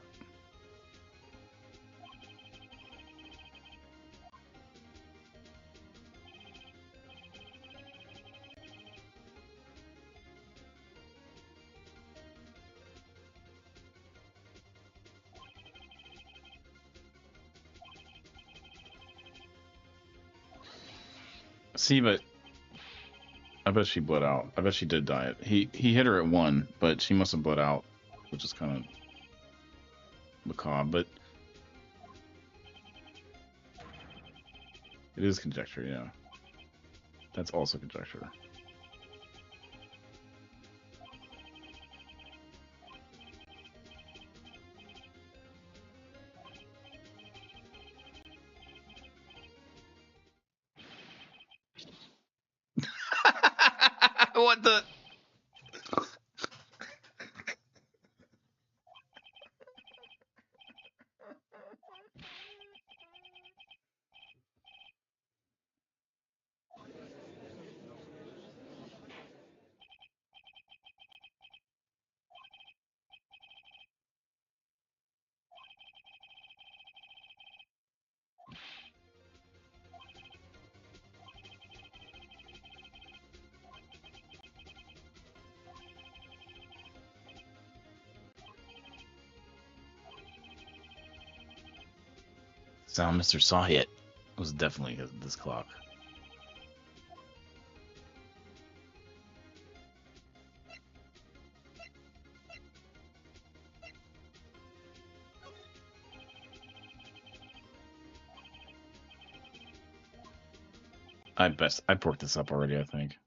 Speaker 1: See, but I bet she bled out. I bet she did die. He hit her at 1, but she must have bled out, which is kind of macabre. But it is conjecture, yeah. That's also conjecture. What the? Sound Mr. Saw hit was definitely this clock. I porked this up already, I think.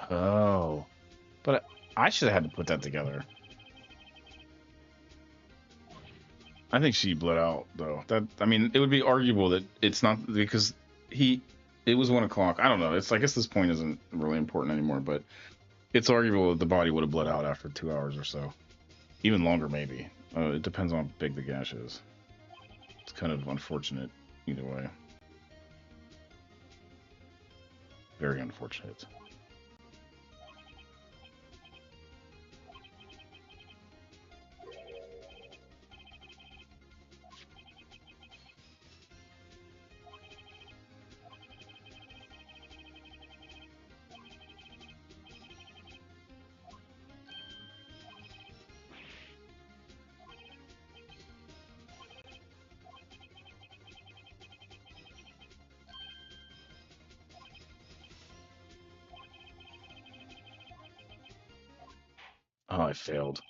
Speaker 1: Oh, but I should have had to put that together. I think she bled out though. I mean, it would be arguable that it's not because it was 1 o'clock. I don't know. I guess this point isn't really important anymore, but it's arguable that the body would have bled out after 2 hours or so, even longer maybe. It depends on how big the gash is. It's kind of unfortunate either way. Very unfortunate. Oh, I failed.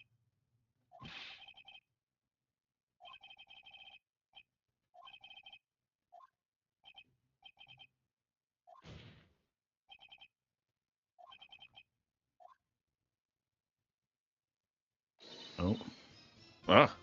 Speaker 1: Oh. Ah.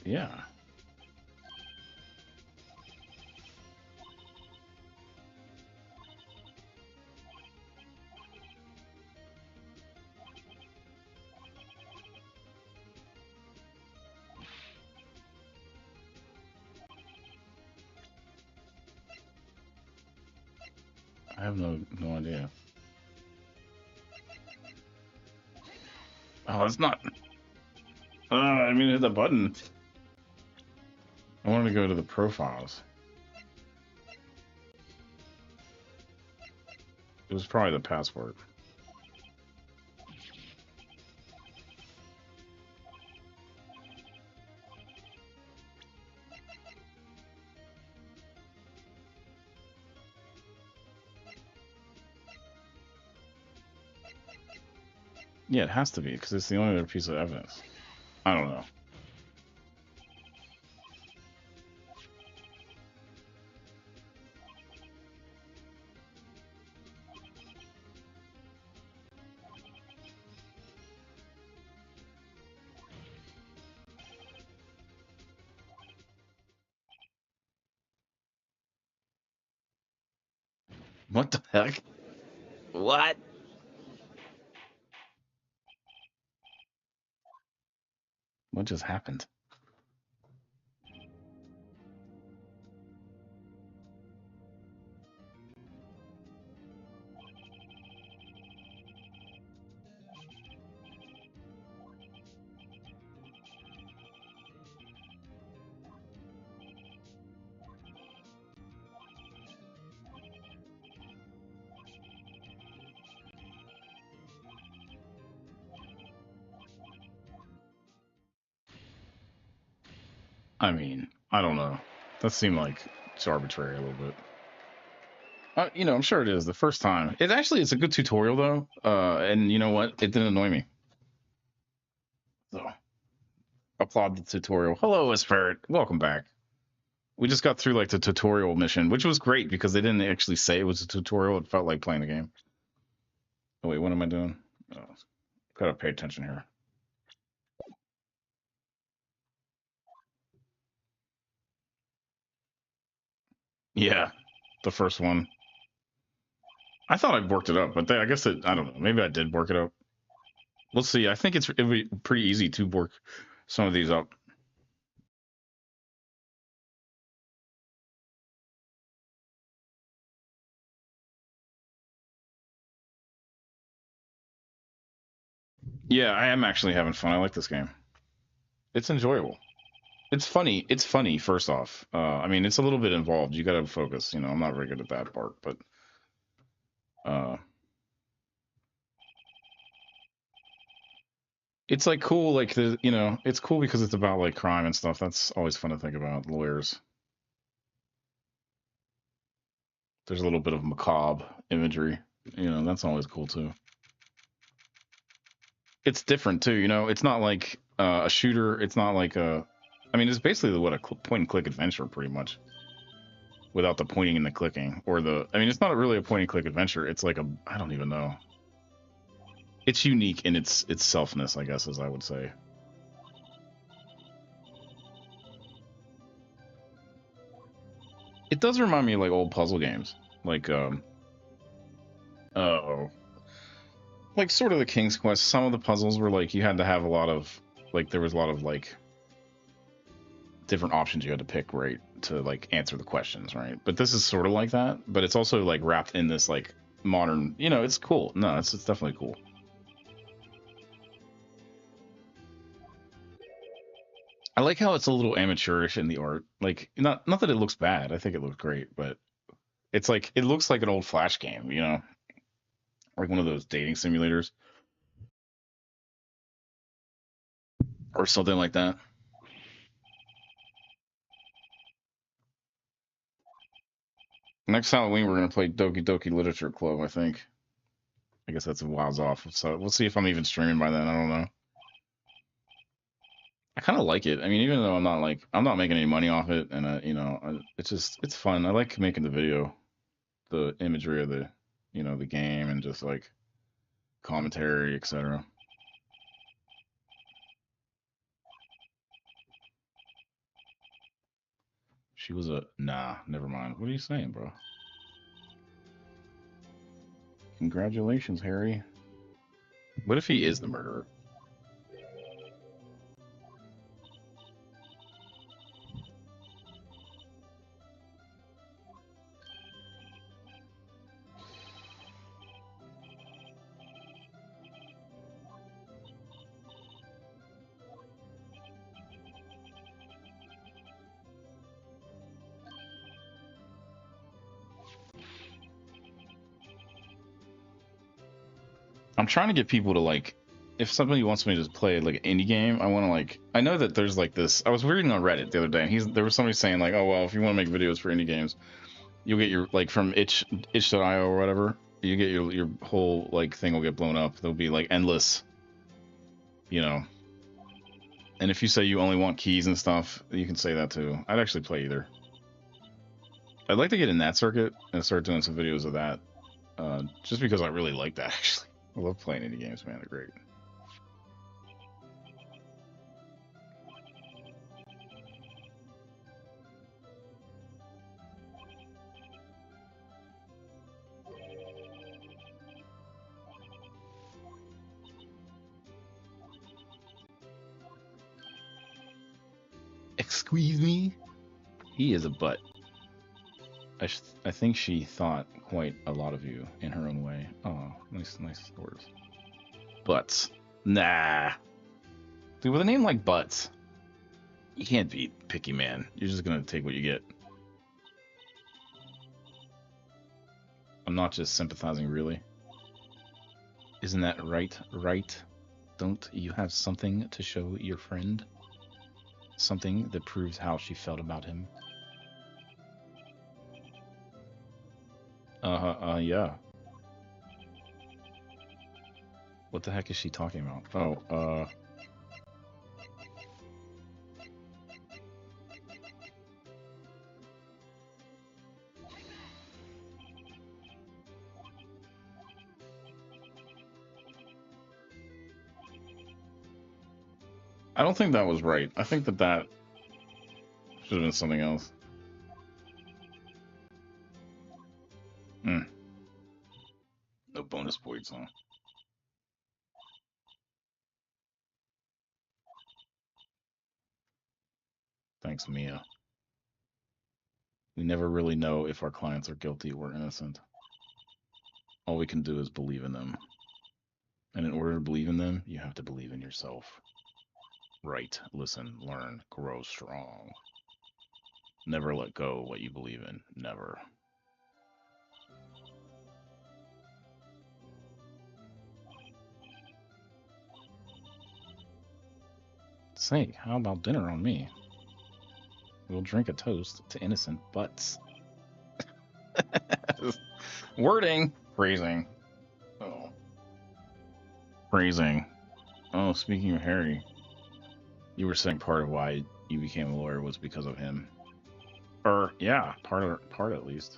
Speaker 1: Yeah. I have no idea. Oh, it's not. I mean, hit the button. I wanted to go to the profiles. It was probably the password. Yeah, it has to be because it's the only other piece of evidence. I don't know. What the heck? What? What just happened? I mean, I don't know. That seemed like it's arbitrary a little bit. You know, I'm sure it is the first time. It actually it's a good tutorial though. And you know what? It didn't annoy me. So applaud the tutorial. Hello, Spirit. Welcome back. We just got through like the tutorial mission, which was great because they didn't actually say it was a tutorial. It felt like playing the game. Oh wait, what am I doing? Oh, gotta pay attention here. Yeah, the first one. I thought I'd worked it up, but I guess I don't know. Maybe I did work it up. We'll see. I think it'll be pretty easy to work some of these up. Yeah, I am actually having fun. I like this game. It's enjoyable. It's funny. It's funny. First off, I mean, it's a little bit involved. You got to focus. You know, I'm not very good at that part, but uh, it's like cool. Like you know, it's cool because it's about like crime and stuff. That's always fun to think about. Lawyers. There's a little bit of macabre imagery. You know, that's always cool too. It's different too. You know, it's not like a shooter. It's not like a. I mean, it's basically what a point and click adventure, pretty much, without the pointing and the clicking or the. I mean, it's not really a point and click adventure. It's like a. I don't even know. It's unique in its selfness, I guess, as I would say. It does remind me of like old puzzle games, like oh, like sort of the King's Quest. Some of the puzzles were like you had to have a lot of like there was a lot of like different options you had to pick, right, to like answer the questions, right? But this is sort of like that, but it's also like wrapped in this like modern, you know, it's cool. No, it's definitely cool. I like how it's a little amateurish in the art. Like not that it looks bad. I think it looks great, but it's like it looks like an old Flash game, you know, like one of those dating simulators or something like that. Next Halloween we're gonna play Doki Doki Literature Club. I think. I guess that's a whiles off. So we'll see if I'm even streaming by then. I don't know. I kind of like it. I mean, even though I'm not making any money off it, and you know, it's just it's fun. I like making the video, the imagery of the, you know, the game, and just like commentary, etc. She was a nah. Never mind. What are you saying, bro? Congratulations, Harry. What if he is the murderer? I'm trying to get people to like, if somebody wants me to play like an indie game, I want to like, I know that there's like this. I was reading on Reddit the other day, and there was somebody saying like, oh well, if you want to make videos for indie games, you'll get your like from itch.io or whatever. You get your whole like thing will get blown up. There'll be like endless, you know. And if you say you only want keys and stuff, you can say that too. I'd actually play either. I'd like to get in that circuit and start doing some videos of that, just because I really like that. Actually, I love playing indie games, man. They're great. Excuse me. He is a butt. I think she thought quite a lot of you in her own way. Oh, nice words. Butts. Nah. Dude, with a name like Butts, you can't be picky, man. You're just gonna take what you get. I'm not just sympathizing, really. Isn't that right? Right? Don't you have something to show your friend? Something that proves how she felt about him. Yeah. What the heck is she talking about? Oh, I don't think that was right. I think that should have been something else. Hmm. No bonus points, huh? Thanks, Mia. We never really know if our clients are guilty or innocent. All we can do is believe in them. And in order to believe in them, you have to believe in yourself. Write, listen, learn, grow strong. Never let go what you believe in. Never. Say, how about dinner on me? We'll drink a toast to innocent butts. Wording. Phrasing. Oh. Phrasing. Oh, speaking of Harry, you were saying part of why you became a lawyer was because of him. Or, yeah, part at least.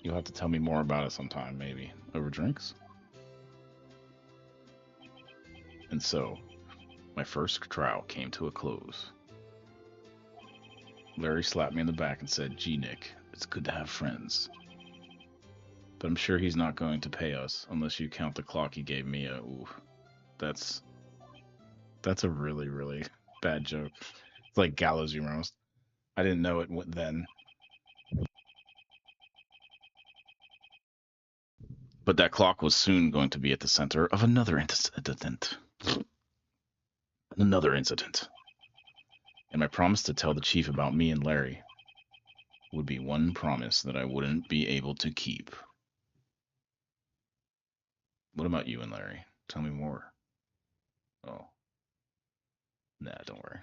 Speaker 1: You'll have to tell me more about it sometime, maybe. Over drinks? And so, my first trial came to a close. Larry slapped me in the back and said, "Gee, Nick, it's good to have friends. But I'm sure he's not going to pay us unless you count the clock he gave me." Ooh, that's a really, really bad joke. It's like gallows humorist. I didn't know it then. But that clock was soon going to be at the center of another incident. Another incident. And my promise to tell the chief about me and Larry would be one promise that I wouldn't be able to keep. What about you and Larry? Tell me more. Oh. Nah, don't worry.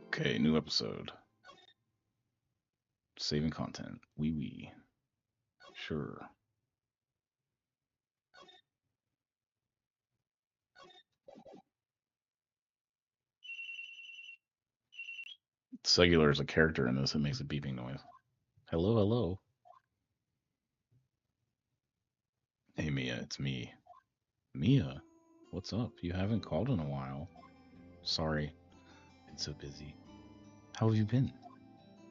Speaker 1: Okay, new episode. Saving content. Wee wee. Sure. Cellular is a character in this. It makes a beeping noise. Hello, hello. Hey, Mia, it's me. Mia? What's up? You haven't called in a while. Sorry. Been so busy. How have you been?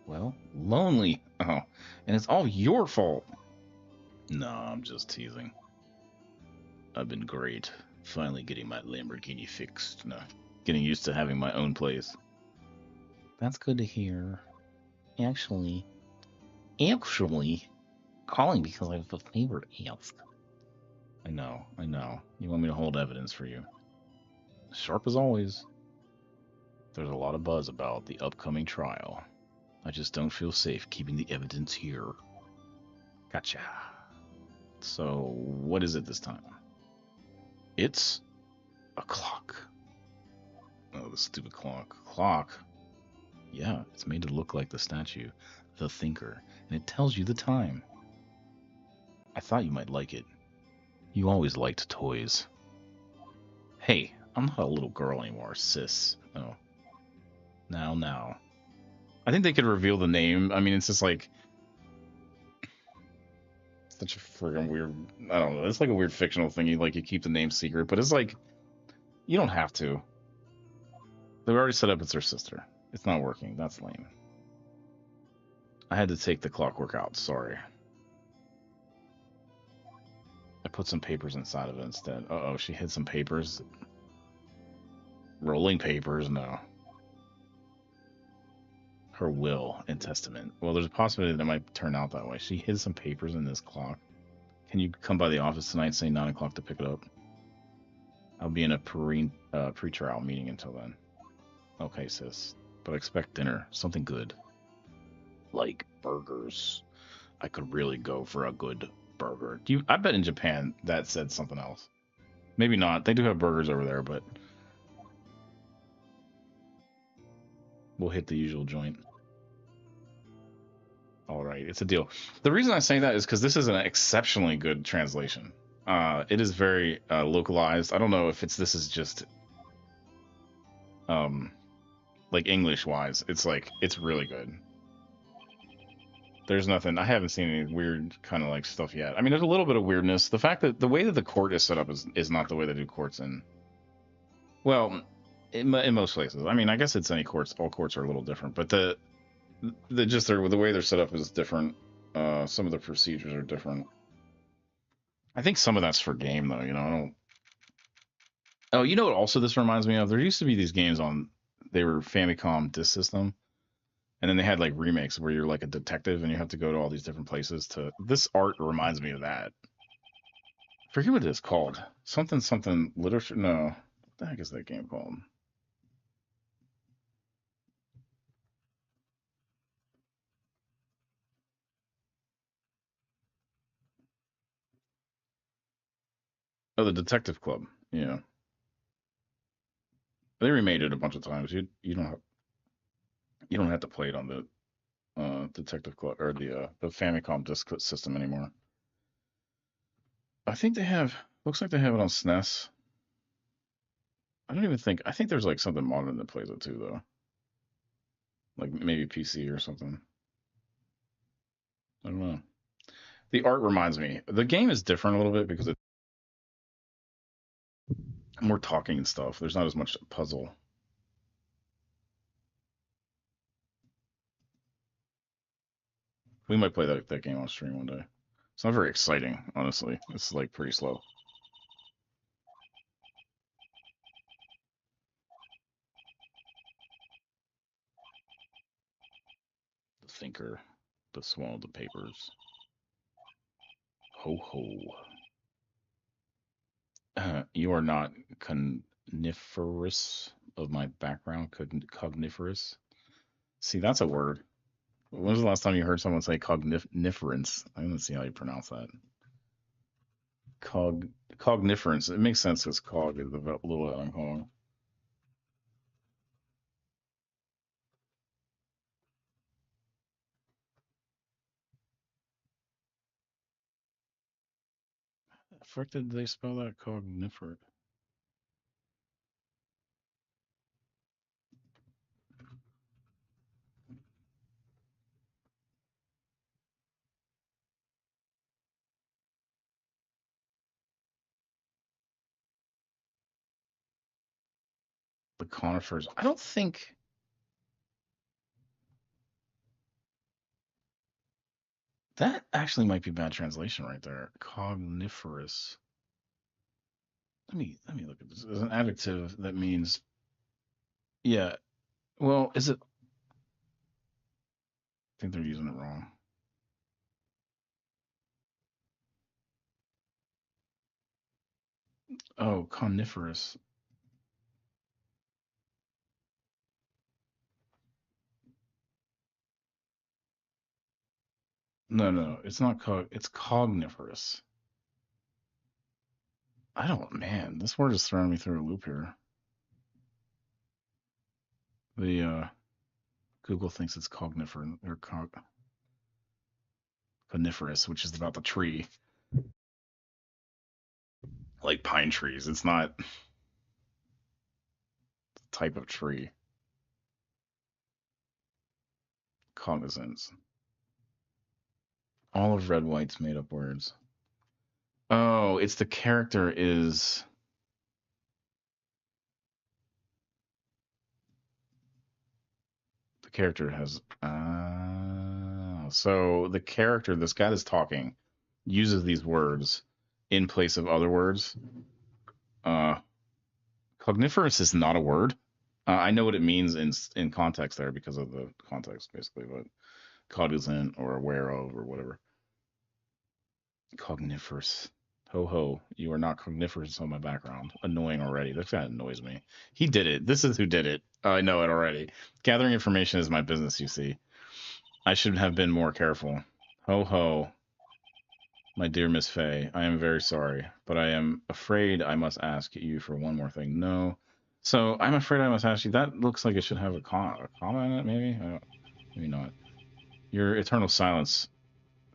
Speaker 1: Well, lonely. Oh, and it's all your fault. No, I'm just teasing. I've been great. Finally getting my Lamborghini fixed. No, getting used to having my own place. That's good to hear. Actually, calling because I have a favor to ask. I know, I know. You want me to hold evidence for you. Sharp as always. There's a lot of buzz about the upcoming trial. I just don't feel safe keeping the evidence here. Gotcha. So, what is it this time? It's a clock. Oh, the stupid clock. Clock? Yeah, it's made to look like the statue, the thinker, and it tells you the time. I thought you might like it. You always liked toys. Hey, I'm not a little girl anymore, sis. Oh. Now. I think they could reveal the name. I mean, it's just like such a friggin' weird. I don't know. It's like a weird fictional thing. You keep the name secret, but it's like you don't have to. They've already set up it's her sister. It's not working. That's lame. I had to take the clockwork out. Sorry. I put some papers inside of it instead. Uh-oh, she hid some papers. Rolling papers? No. Her will and testament. Well, there's a possibility that it might turn out that way. She hid some papers in this clock. Can you come by the office tonight, say 9 o'clock to pick it up? I'll be in a pre-trial meeting until then. Okay, sis. But expect dinner. Something good. Like burgers. I could really go for a good burger. I bet in Japan that said something else. Maybe not. They do have burgers over there, but We'll hit the usual joint. All right, it's a deal. The reason I say that is because this is an exceptionally good translation. It is very localized. I don't know if this is just um like English wise. It's really good. There's nothing. I haven't seen any weird kind of like stuff yet. I mean, there's a little bit of weirdness. The fact that the way that the court is set up is not the way they do courts in. Well, in most places. I mean, I guess it's any courts. All courts are a little different, but the way they're set up is different. Some of the procedures are different. I think some of that's for game though. I don't. Oh, you know what? Also, this reminds me of. There used to be these games on. They were Famicom disk system, and then they had like remakes where you're like a detective and you have to go to all these different places to. This art reminds me of that. I forget what it is called. Something literature. No, what the heck is that game called? Oh, the Detective Club. Yeah, they remade it a bunch of times. You don't have to play it on the Detective Club or the Famicom disk system anymore. I think they have. Looks like they have it on SNES. I don't even think. I think there's like something modern that plays it too, though. Like maybe PC or something. I don't know. The art reminds me. The game is different a little bit because it's more talking and stuff. There's not as much puzzle. We might play that game on stream one day. It's not very exciting, honestly. It's like pretty slow. The thinker, the swallow the papers. Ho ho. You are not coniferous of my background. Cogniferous. See, that's a word. When was the last time you heard someone say cogniference? I'm gonna see how you pronounce that. Cogniference. It makes sense because cog is the little Hong Kong. The frick did they spell that cogniferous? The conifers. I don't think that actually might be bad translation right there. Cogniferous. Let me look at this. There's an adjective that means yeah. Well, is it? I think they're using it wrong. Oh, coniferous. No, no, it's not cog. It's cogniferous. I don't. Man, this word is throwing me through a loop here. The Google thinks it's cogniferous or coniferous, which is about the tree, like pine trees. It's not the type of tree. Cognizance. All of Red White's made up words. Oh, it's the character is. The character has. So the character, this guy that's talking, uses these words in place of other words. Uh, Cogniferous is not a word. I know what it means in context there because of the context, basically, but cognizant or aware of or whatever. Cogniferous. Ho ho, you are not cogniferous on my background. Annoying already. That guy annoys me. He did it. This is who did it. I know it already. Gathering information is my business, you see. I should have been more careful. Ho ho, my dear Miss Fay. I am very sorry, but I am afraid I must ask you for one more thing. No. So I'm afraid I must ask you. That looks like it should have a comma in it, maybe. Maybe not. Your eternal silence.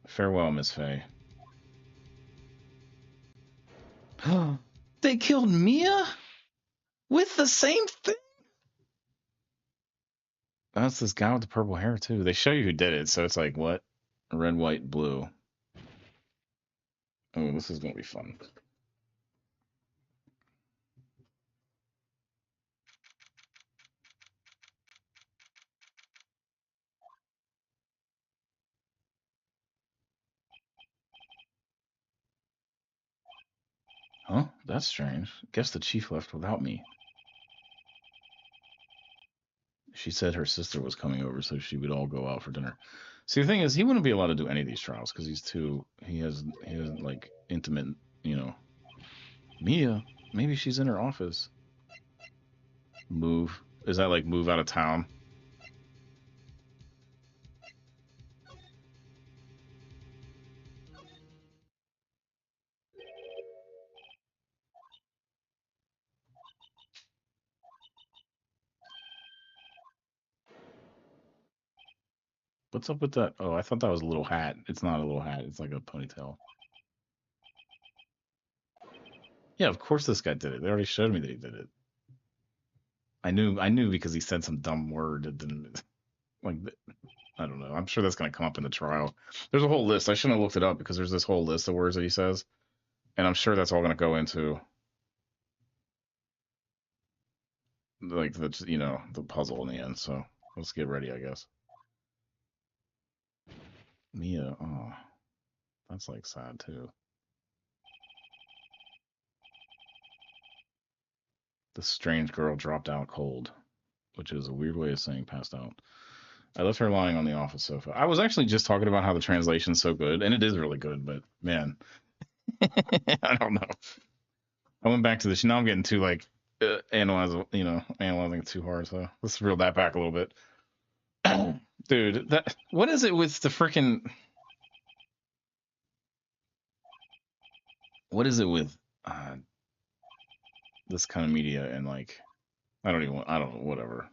Speaker 1: Farewell, Miss Faye. They killed Mia with the same thing. That's this guy with the purple hair too. They show you who did it, so it's like what? Red, white, blue. Oh, this is gonna be fun. Huh? That's strange. Guess the chief left without me. She said her sister was coming over, so she would all go out for dinner. See, the thing is, he wouldn't be allowed to do any of these trials because he's too. He has like intimate. You know, Mia. Maybe she's in her office. Move. Is that like move out of town? What's up with that? Oh, I thought that was a little hat. It's not a little hat. It's like a ponytail. Yeah, of course this guy did it. They already showed me that he did it. I knew because he said some dumb word that didn't like. I don't know. I'm sure that's gonna come up in the trial. There's a whole list. I shouldn't have looked it up because there's this whole list of words that he says, and I'm sure that's all gonna go into like the puzzle in the end. So let's get ready, I guess. Mia, oh, that's like sad too. The strange girl dropped out cold, which is a weird way of saying passed out. I left her lying on the office sofa. I was actually just talking about how the translation's so good, and it is really good, but man, I don't know. I went back to this. Now I'm getting too like analyzing it too hard. So let's reel that back a little bit. Dude, that what is it with the freaking? What is it with this kind of media and like I don't even I don't know whatever.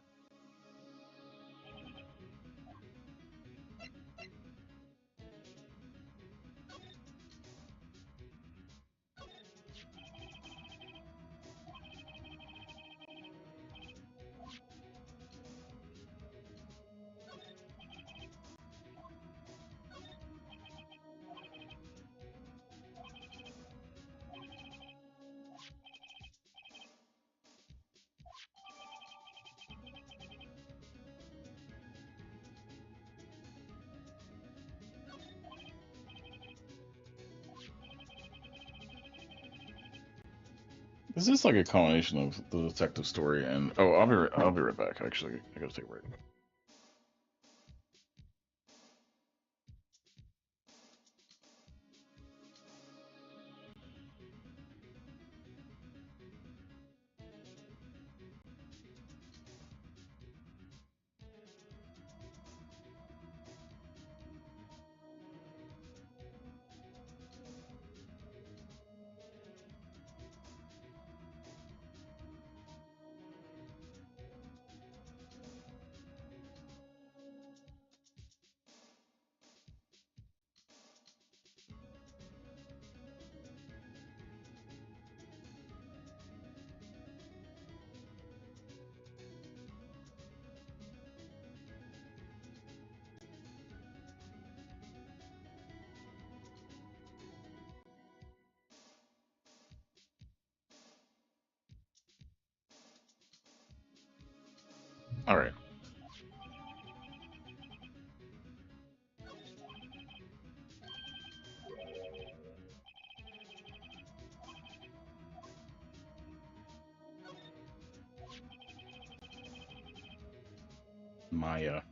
Speaker 1: This is like a combination of the detective story and oh I'll be right back. Actually, I gotta take a break. All right. Maya.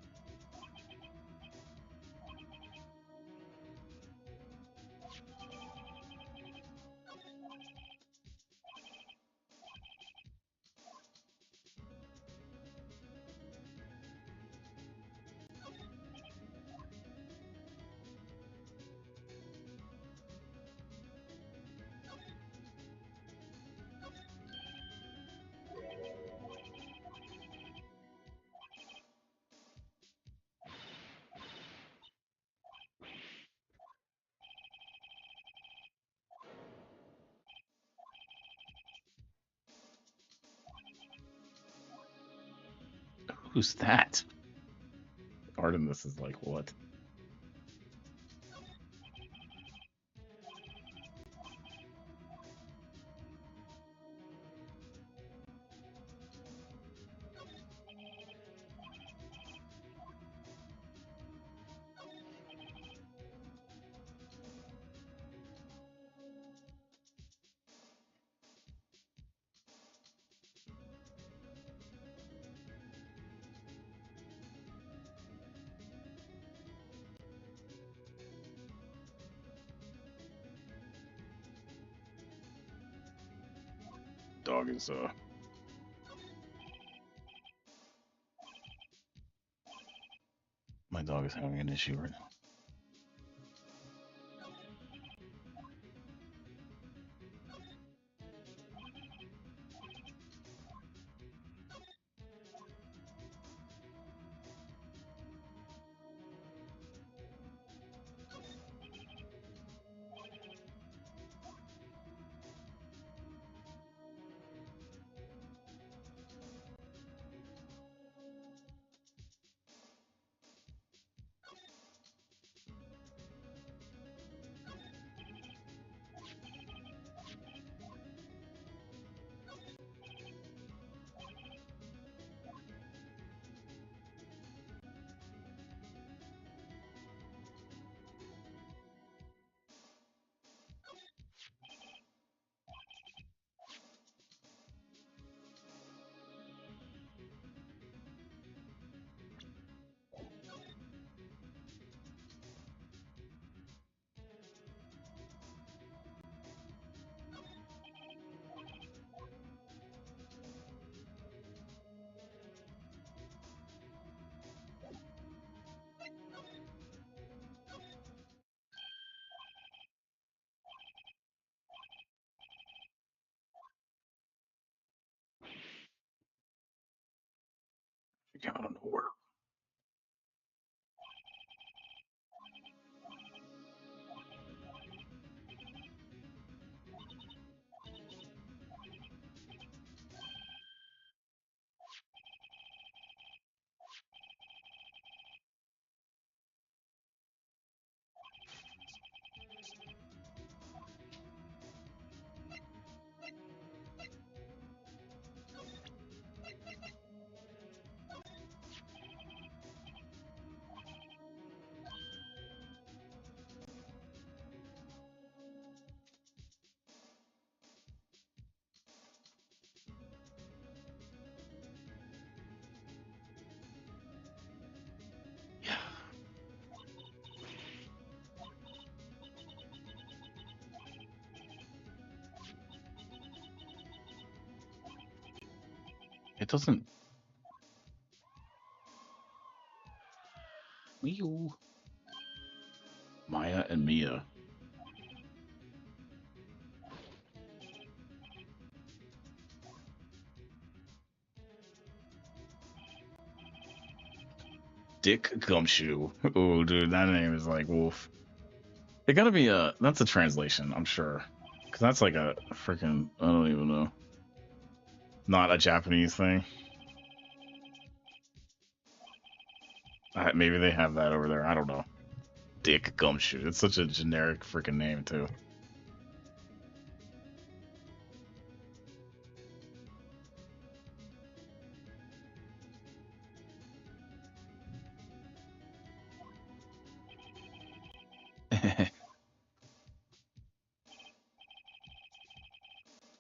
Speaker 1: Who's that? Artemis is like, what? Dog is my dog is having an issue right now. She came out of nowhere. Yeah. It doesn't. Mew. Maya and Mia. Dick Gumshoe. Oh, dude, that name is like wolf. It gotta be a. That's a translation, I'm sure. Because that's like a freaking. I don't even know. Not a Japanese thing. Maybe they have that over there. I don't know. Dick Gumshoe. It's such a generic freaking name, too.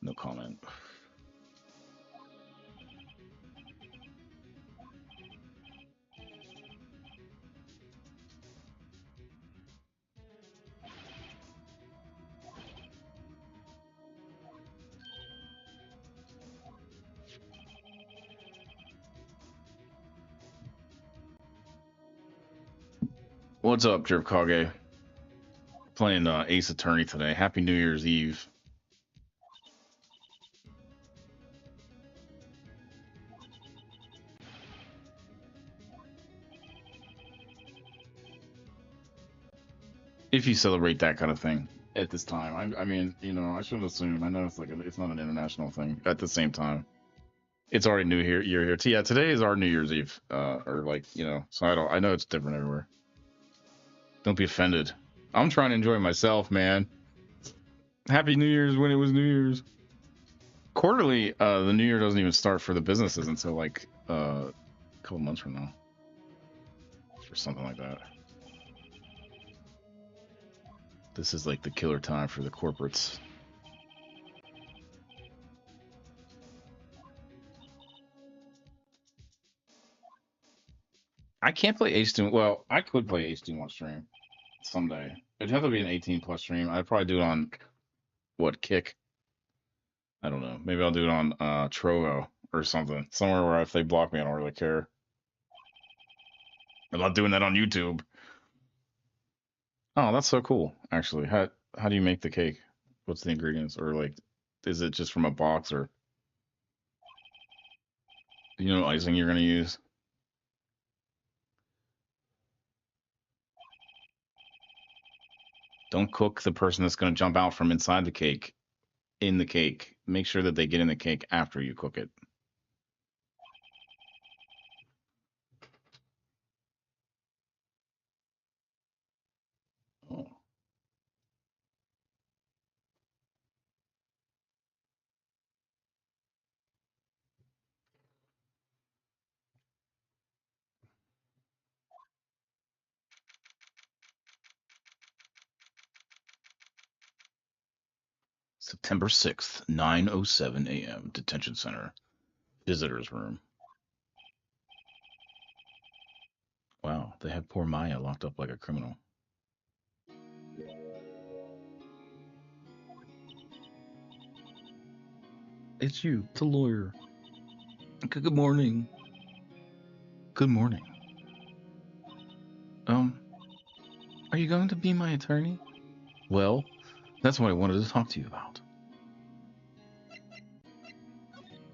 Speaker 1: No comment. What's up, Drip Kage? Playing Ace Attorney today. Happy New Year's Eve. If you celebrate that kind of thing at this time, I mean, I shouldn't assume. I know it's like it's not an international thing. At the same time, It's already New Year here. Yeah, today is our New Year's Eve. Or like, so I know it's different everywhere. Don't be offended. I'm trying to enjoy myself, man. Happy New Year's when it was New Year's. Quarterly, the New Year doesn't even start for the businesses until like a couple months from now, or something like that. This is like the killer time for the corporates. I can't play Ace Doom. Well, I could play Ace Doom on stream someday. It'd have to be an 18 plus stream. I'd probably do it on what Kick. I don't know. Maybe I'll do it on Trovo or something. Somewhere where if they block me, I don't really care. I'm not doing that on YouTube. Oh, that's so cool. Actually, how do you make the cake? What's the ingredients, or like, is it just from a box, or icing you're gonna use? Don't cook the person that's gonna jump out from inside the cake in the cake. Make sure that they get in the cake after you cook it. Oh. September 6th, 9:07 a.m. Detention Center, visitors room. Wow, they have poor Maya locked up like a criminal. It's you, the lawyer. Good morning. Good morning. Are you going to be my attorney? Well, that's what I wanted to talk to you about.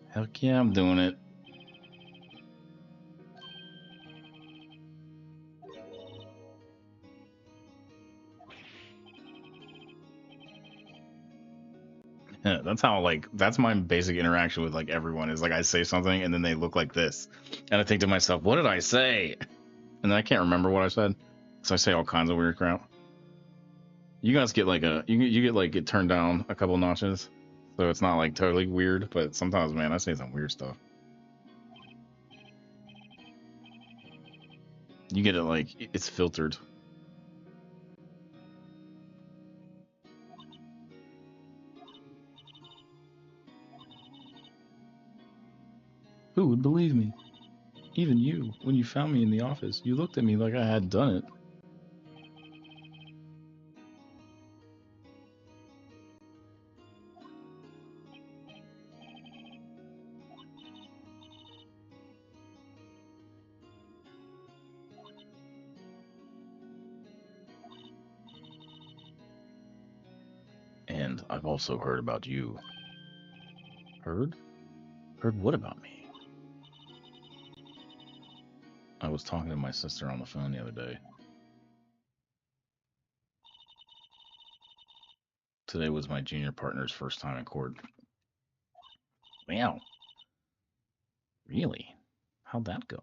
Speaker 1: Heck yeah, I'm doing it. Yeah, that's my basic interaction with like everyone is like I say something and then they look like this. And I think to myself, what did I say? And then I can't remember what I said. So I say all kinds of weird crap. You guys get like you get like it turned down a couple notches. So it's not like totally weird, but sometimes man, I say some weird stuff. You get it like it's filtered. Who would believe me? Even you, when you found me in the office, you looked at me like I had done it. And I've also heard about you. Heard? Heard what about me? I was talking to my sister on the phone the other day. Today was my junior partner's first time in court. Wow. Really? How'd that go?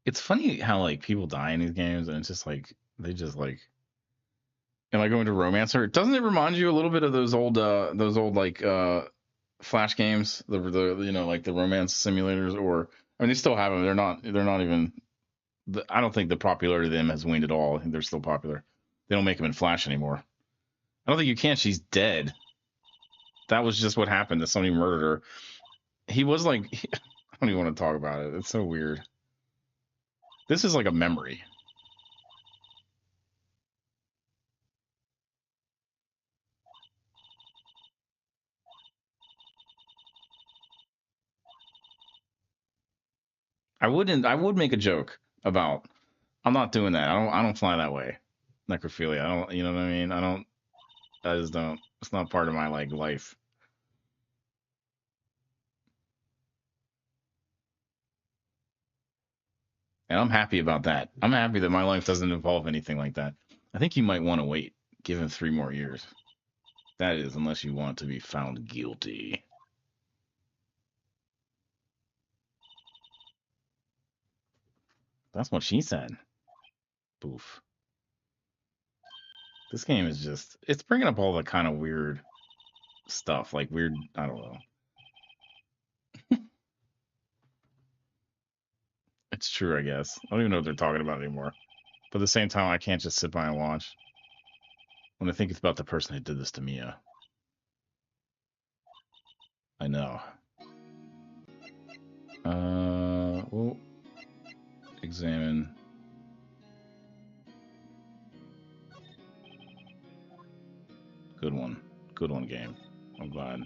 Speaker 1: It's funny how like people die in these games and it's just like they just like am I going to Romancer? Doesn't it remind you a little bit of those old like Flash games, the like the romance simulators, or I mean they still have them. They're not even. I don't think the popularity of them has waned at all. I think they're still popular. They don't make them in Flash anymore. I don't think you can. She's dead. That was just what happened. That somebody murdered her. He was like, I don't even want to talk about it. It's so weird. This is like a memory. I wouldn't. I would make a joke about. I'm not doing that. I don't fly that way. Necrophilia. I don't. You know what I mean? I don't. I just don't. It's not part of my like life. And I'm happy about that. I'm happy that my life doesn't involve anything like that. I think you might want to wait. Give him 3 more years. That is, unless you want to be found guilty. That's what she said. Boof. This game is just, it's bringing up all the kind of weird stuff, like weird, I don't know. It's true, I guess. I don't even know what they're talking about anymore. But at the same time, I can't just sit by and watch. When I think it's about the person who did this to Mia. I know. We'll examine. Good one. Good one, game. I'm glad.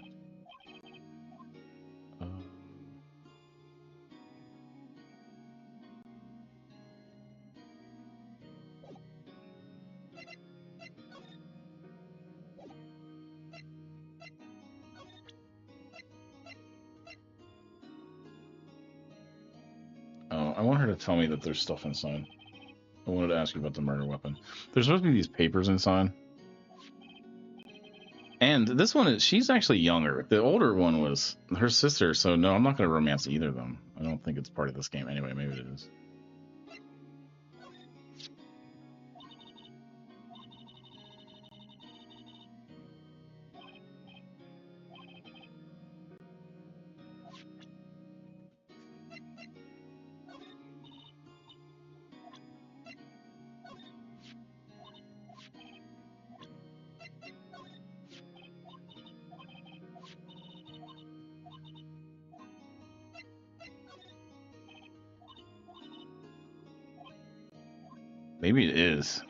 Speaker 1: Oh, I want her to tell me that there's stuff inside. I wanted to ask you about the murder weapon. There's supposed to be these papers inside. And this one is, she's actually younger. The older one was her sister, so no, I'm not going to romance either of them. I don't think it's part of this game. Anyway, maybe it is. Maybe it is.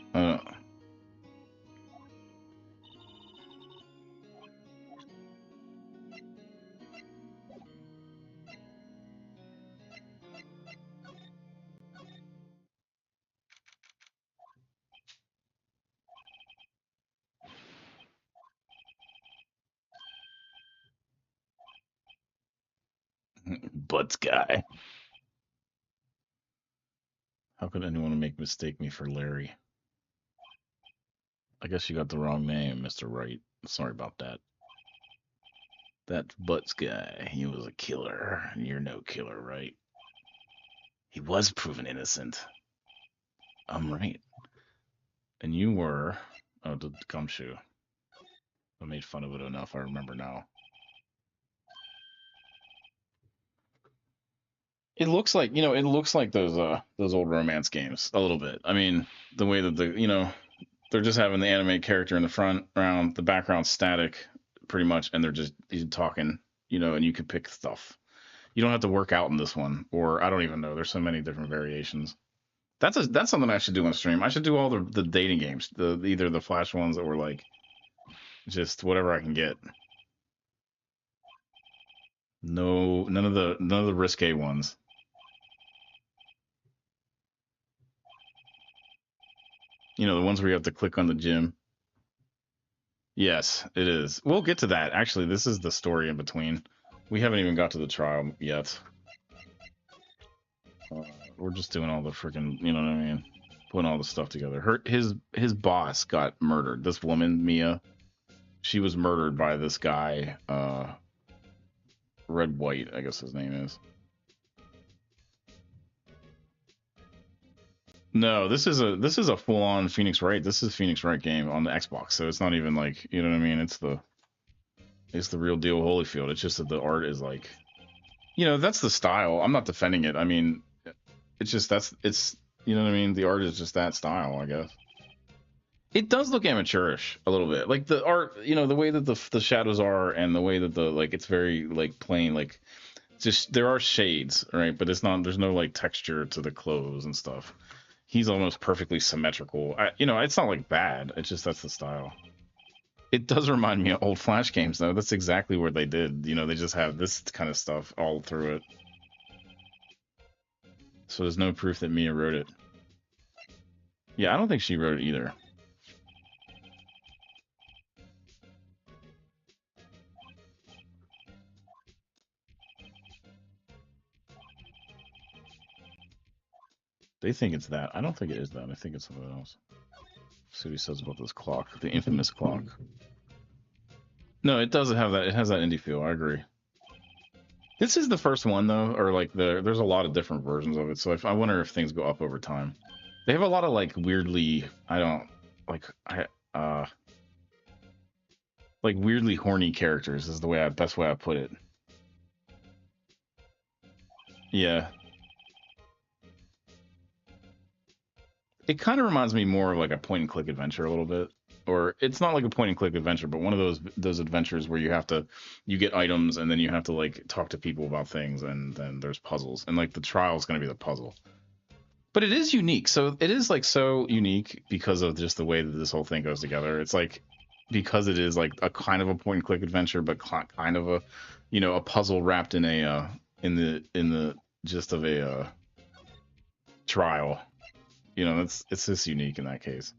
Speaker 1: Butts guy. How could anyone mistake me for Larry? I guess you got the wrong name, Mr. Wright. Sorry about that. That Butts guy, he was a killer. You're no killer, right? He was proven innocent. I'm right. And you were... Oh, the gumshoe. I made fun of it enough, I remember now. It looks like, it looks like those old romance games a little bit. I mean, the way that they're just having the anime character in the front round, the background static pretty much, and they're just talking, and you can pick stuff. You don't have to work out in this one, or I don't even know. There's so many different variations. That's something I should do on stream. I should do all the dating games, either the Flash ones or like just whatever I can get. No, none of the risque ones. The ones where you have to click on the gym. Yes, it is. We'll get to that. Actually, this is the story in between. We haven't even got to the trial yet. We're just doing all the freaking, you know what I mean? Putting all the stuff together. His boss got murdered. This woman, Mia, she was murdered by this guy, Red White, I guess his name is. No, this is a full on Phoenix Wright. This is Phoenix Wright game on the Xbox, so it's not even like, you know what I mean? It's the real deal Holyfield. It's just that the art is like, that's the style. I'm not defending it. I mean, it's just it's you know what I mean? The art is just that style, I guess. It does look amateurish a little bit. Like the art, the way that the shadows are and the way that it's very like plain, like just there are shades, right? But there's no like texture to the clothes and stuff. He's almost perfectly symmetrical. It's not like bad. It's just that's the style. It does remind me of old Flash games, though. That's exactly what they did. They just have this kind of stuff all through it. So there's no proof that Mia wrote it. Yeah, I don't think she wrote it either. They think it's that. I don't think it is that. I think it's something else. See what he says about this clock, the infamous clock. No, it doesn't have that. It has that indie feel. I agree. This is the first one though, or like there's a lot of different versions of it. So I wonder if things go up over time. They have a lot of like weirdly, I don't like like weirdly horny characters is the way best way I put it. Yeah, it kind of reminds me more of like a point and click adventure a little bit. Or it's not like a point and click adventure, but one of those adventures where you get items and then you have to like talk to people about things and then there's puzzles and like the trial is going to be the puzzle. But it is unique. So it is like so unique because of just the way that this whole thing goes together. It's like because it is like a kind of a point and click adventure, but kind of a a puzzle wrapped in a in the gist of a trial. It's just unique in that case.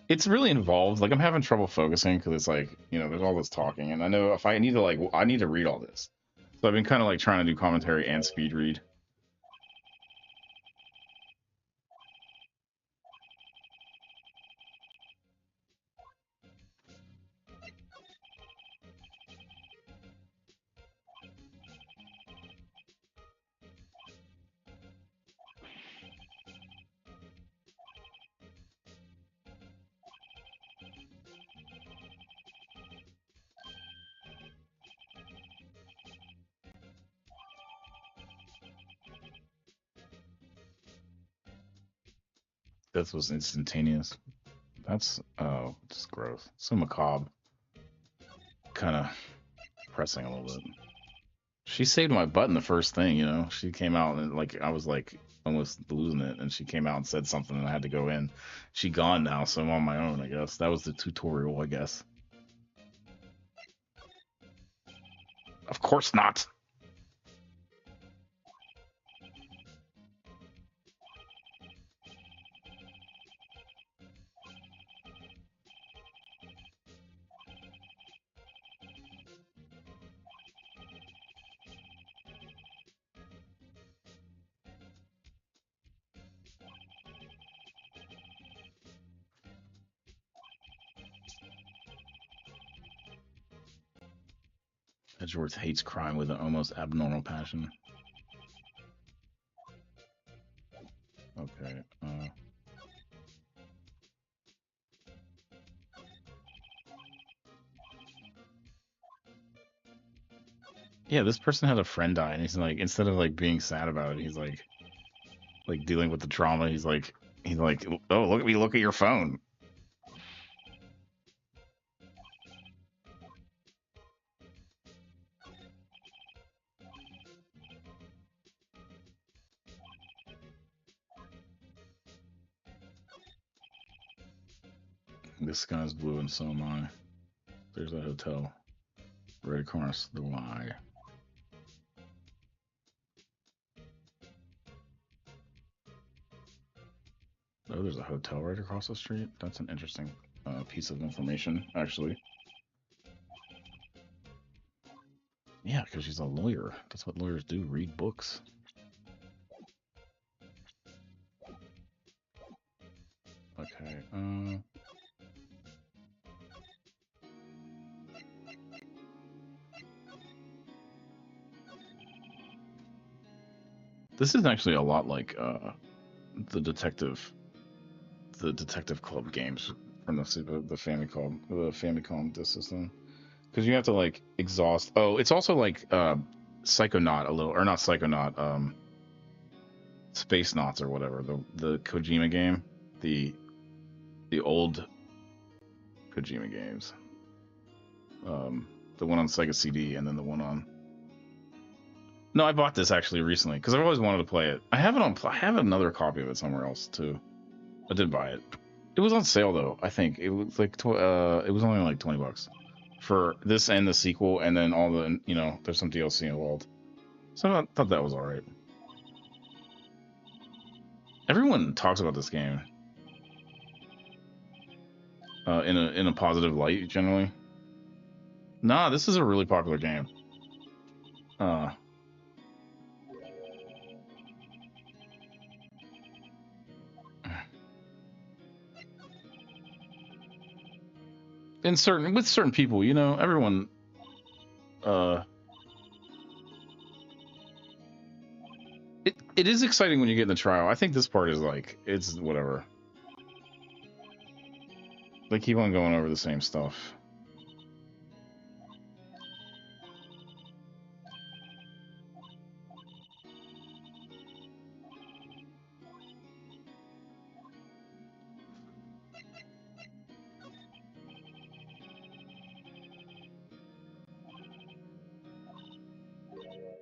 Speaker 1: It's really involved. Like I'm having trouble focusing because it's like there's all this talking, and I know if I need to I need to read all this. So I've been kind of like trying to do commentary and speed read. That was instantaneous. That's just gross. So macabre. Kind of pressing a little bit. She saved my butt in the first thing. She came out and like I was like almost losing it, and she came out and said something, and I had to go in. She gone now, so I'm on my own. I guess that was the tutorial. I guess. Of course not. Edgeworth hates crime with an almost abnormal passion. Okay. Yeah, this person had a friend die, and he's like, instead of like being sad about it, he's like dealing with the trauma. He's like, oh, look at me, look at your phone. This sky's blue, and so am I. There's a hotel right across the Y. Oh, there's a hotel right across the street. That's an interesting piece of information, actually. Yeah, because she's a lawyer. That's what lawyers do, read books. Okay. This is actually a lot like the detective the Detective Club games from the Famicom disc system, because you have to like exhaust. Oh, it's also like Psychonaut a little, or not Psychonaut, Space Knots or whatever, the Kojima game, the old Kojima games, the one on Sega CD and then the one on. No, I bought this actually recently because I've always wanted to play it. I have it on. I have another copy of it somewhere else too. I did buy it. It was on sale though. I think it was like it was only like $20 for this and the sequel, and then all the there's some DLC involved. So I thought that was all right. Everyone talks about this game in a positive light generally. Nah, this is a really popular game. Uh, with certain people, everyone. Uh, It is exciting when you get in the trial. I think this part is like, it's whatever. They keep on going over the same stuff.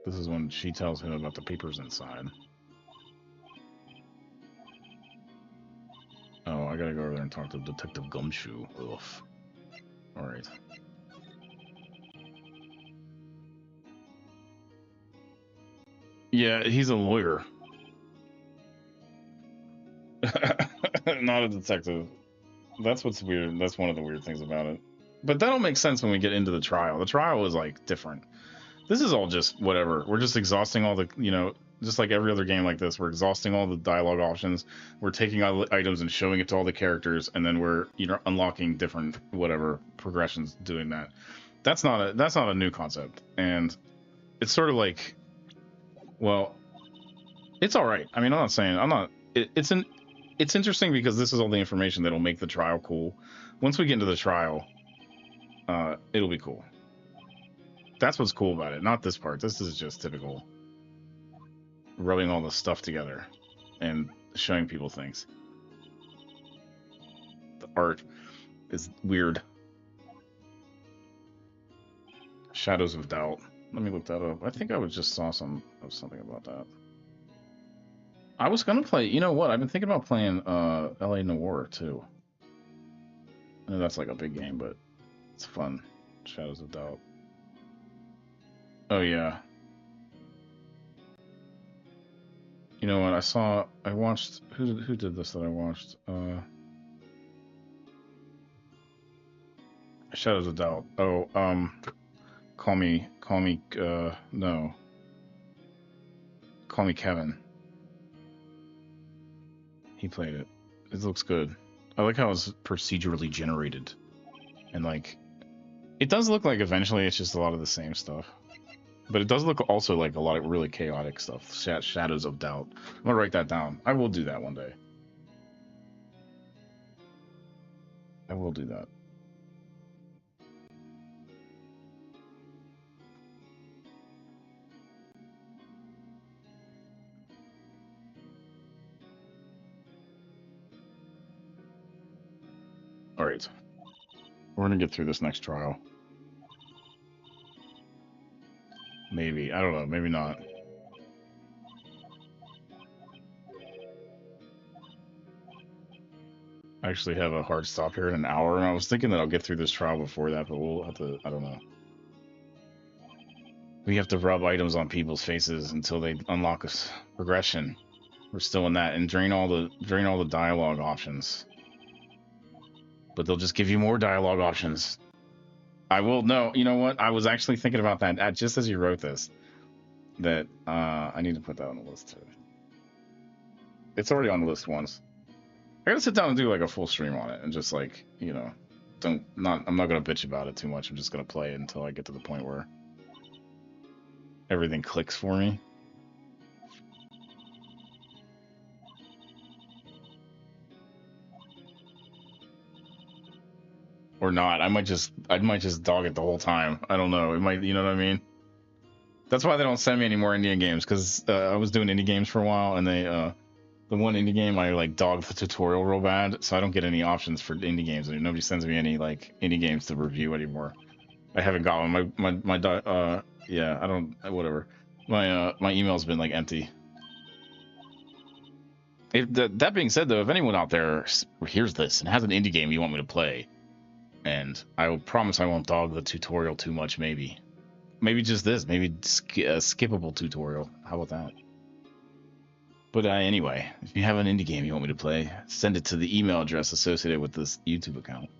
Speaker 1: This is when she tells him about the papers inside. Oh, I gotta go over there and talk to Detective Gumshoe. Ugh. Alright. Yeah, he's a lawyer. Not a detective. That's what's weird. That's one of the weird things about it. But that'll make sense when we get into the trial. The trial is like different. This is all just whatever. We're just exhausting all the, you know, just like every other game like this, we're exhausting all the dialogue options. We're taking all the items and showing it to all the characters, and then we're, you know, unlocking different whatever progressions doing that. That's not a new concept. And it's sort of like, well, it's all right. I mean, I'm not saying it's interesting because this is all the information that'll make the trial cool. Once we get into the trial, it'll be cool. That's what's cool about it, not this part. This is just typical rubbing all the stuff together and showing people things. The art is weird. Shadows of Doubt. Let me look that up. I think I just saw something about that. I was gonna play. You know what? I've been thinking about playing LA Noire too. I know that's like a big game, but it's fun. Shadows of Doubt. Oh yeah. You know what? I watched. Who did this that I watched? Shadows of Doubt. Oh, call me. No. Call Me Kevin. He played it. It looks good. I like how it's procedurally generated, and like, it does look like eventually it's just a lot of the same stuff. But it does look also like a lot of really chaotic stuff. Shadows of Doubt. I'm gonna write that down. I will do that one day. I will do that. All right. We're gonna get through this next trial. Maybe. I don't know. Maybe not. I actually have a hard stop here in an hour, and I was thinking that I'll get through this trial before that, but we'll have to. I don't know. We have to rub items on people's faces until they unlock a progression. We're still in that, and drain all the dialogue options. But they'll just give you more dialogue options. I will know. You know what? I was actually thinking about that just as you wrote this. That I need to put that on the list too. It's already on the list once. I gotta sit down and do like a full stream on it, and just like, you know, I'm not gonna bitch about it too much. I'm just gonna play it until I get to the point where everything clicks for me. Or not. I might just dog it the whole time. I don't know. It might, you know what I mean? That's why they don't send me any more Indian games, because I was doing indie games for a while, and they the one indie game I like dogged the tutorial real bad, so I don't get any options for indie games. And nobody sends me any like indie games to review anymore. I haven't got one. Yeah, I don't. Whatever. My email's been like empty. That being said, though, if anyone out there hears this and has an indie game you want me to play, and I will promise I won't dog the tutorial too much, maybe just this, maybe a skippable tutorial. How about that? But anyway, if you have an indie game you want me to play, send it to the email address associated with this YouTube account,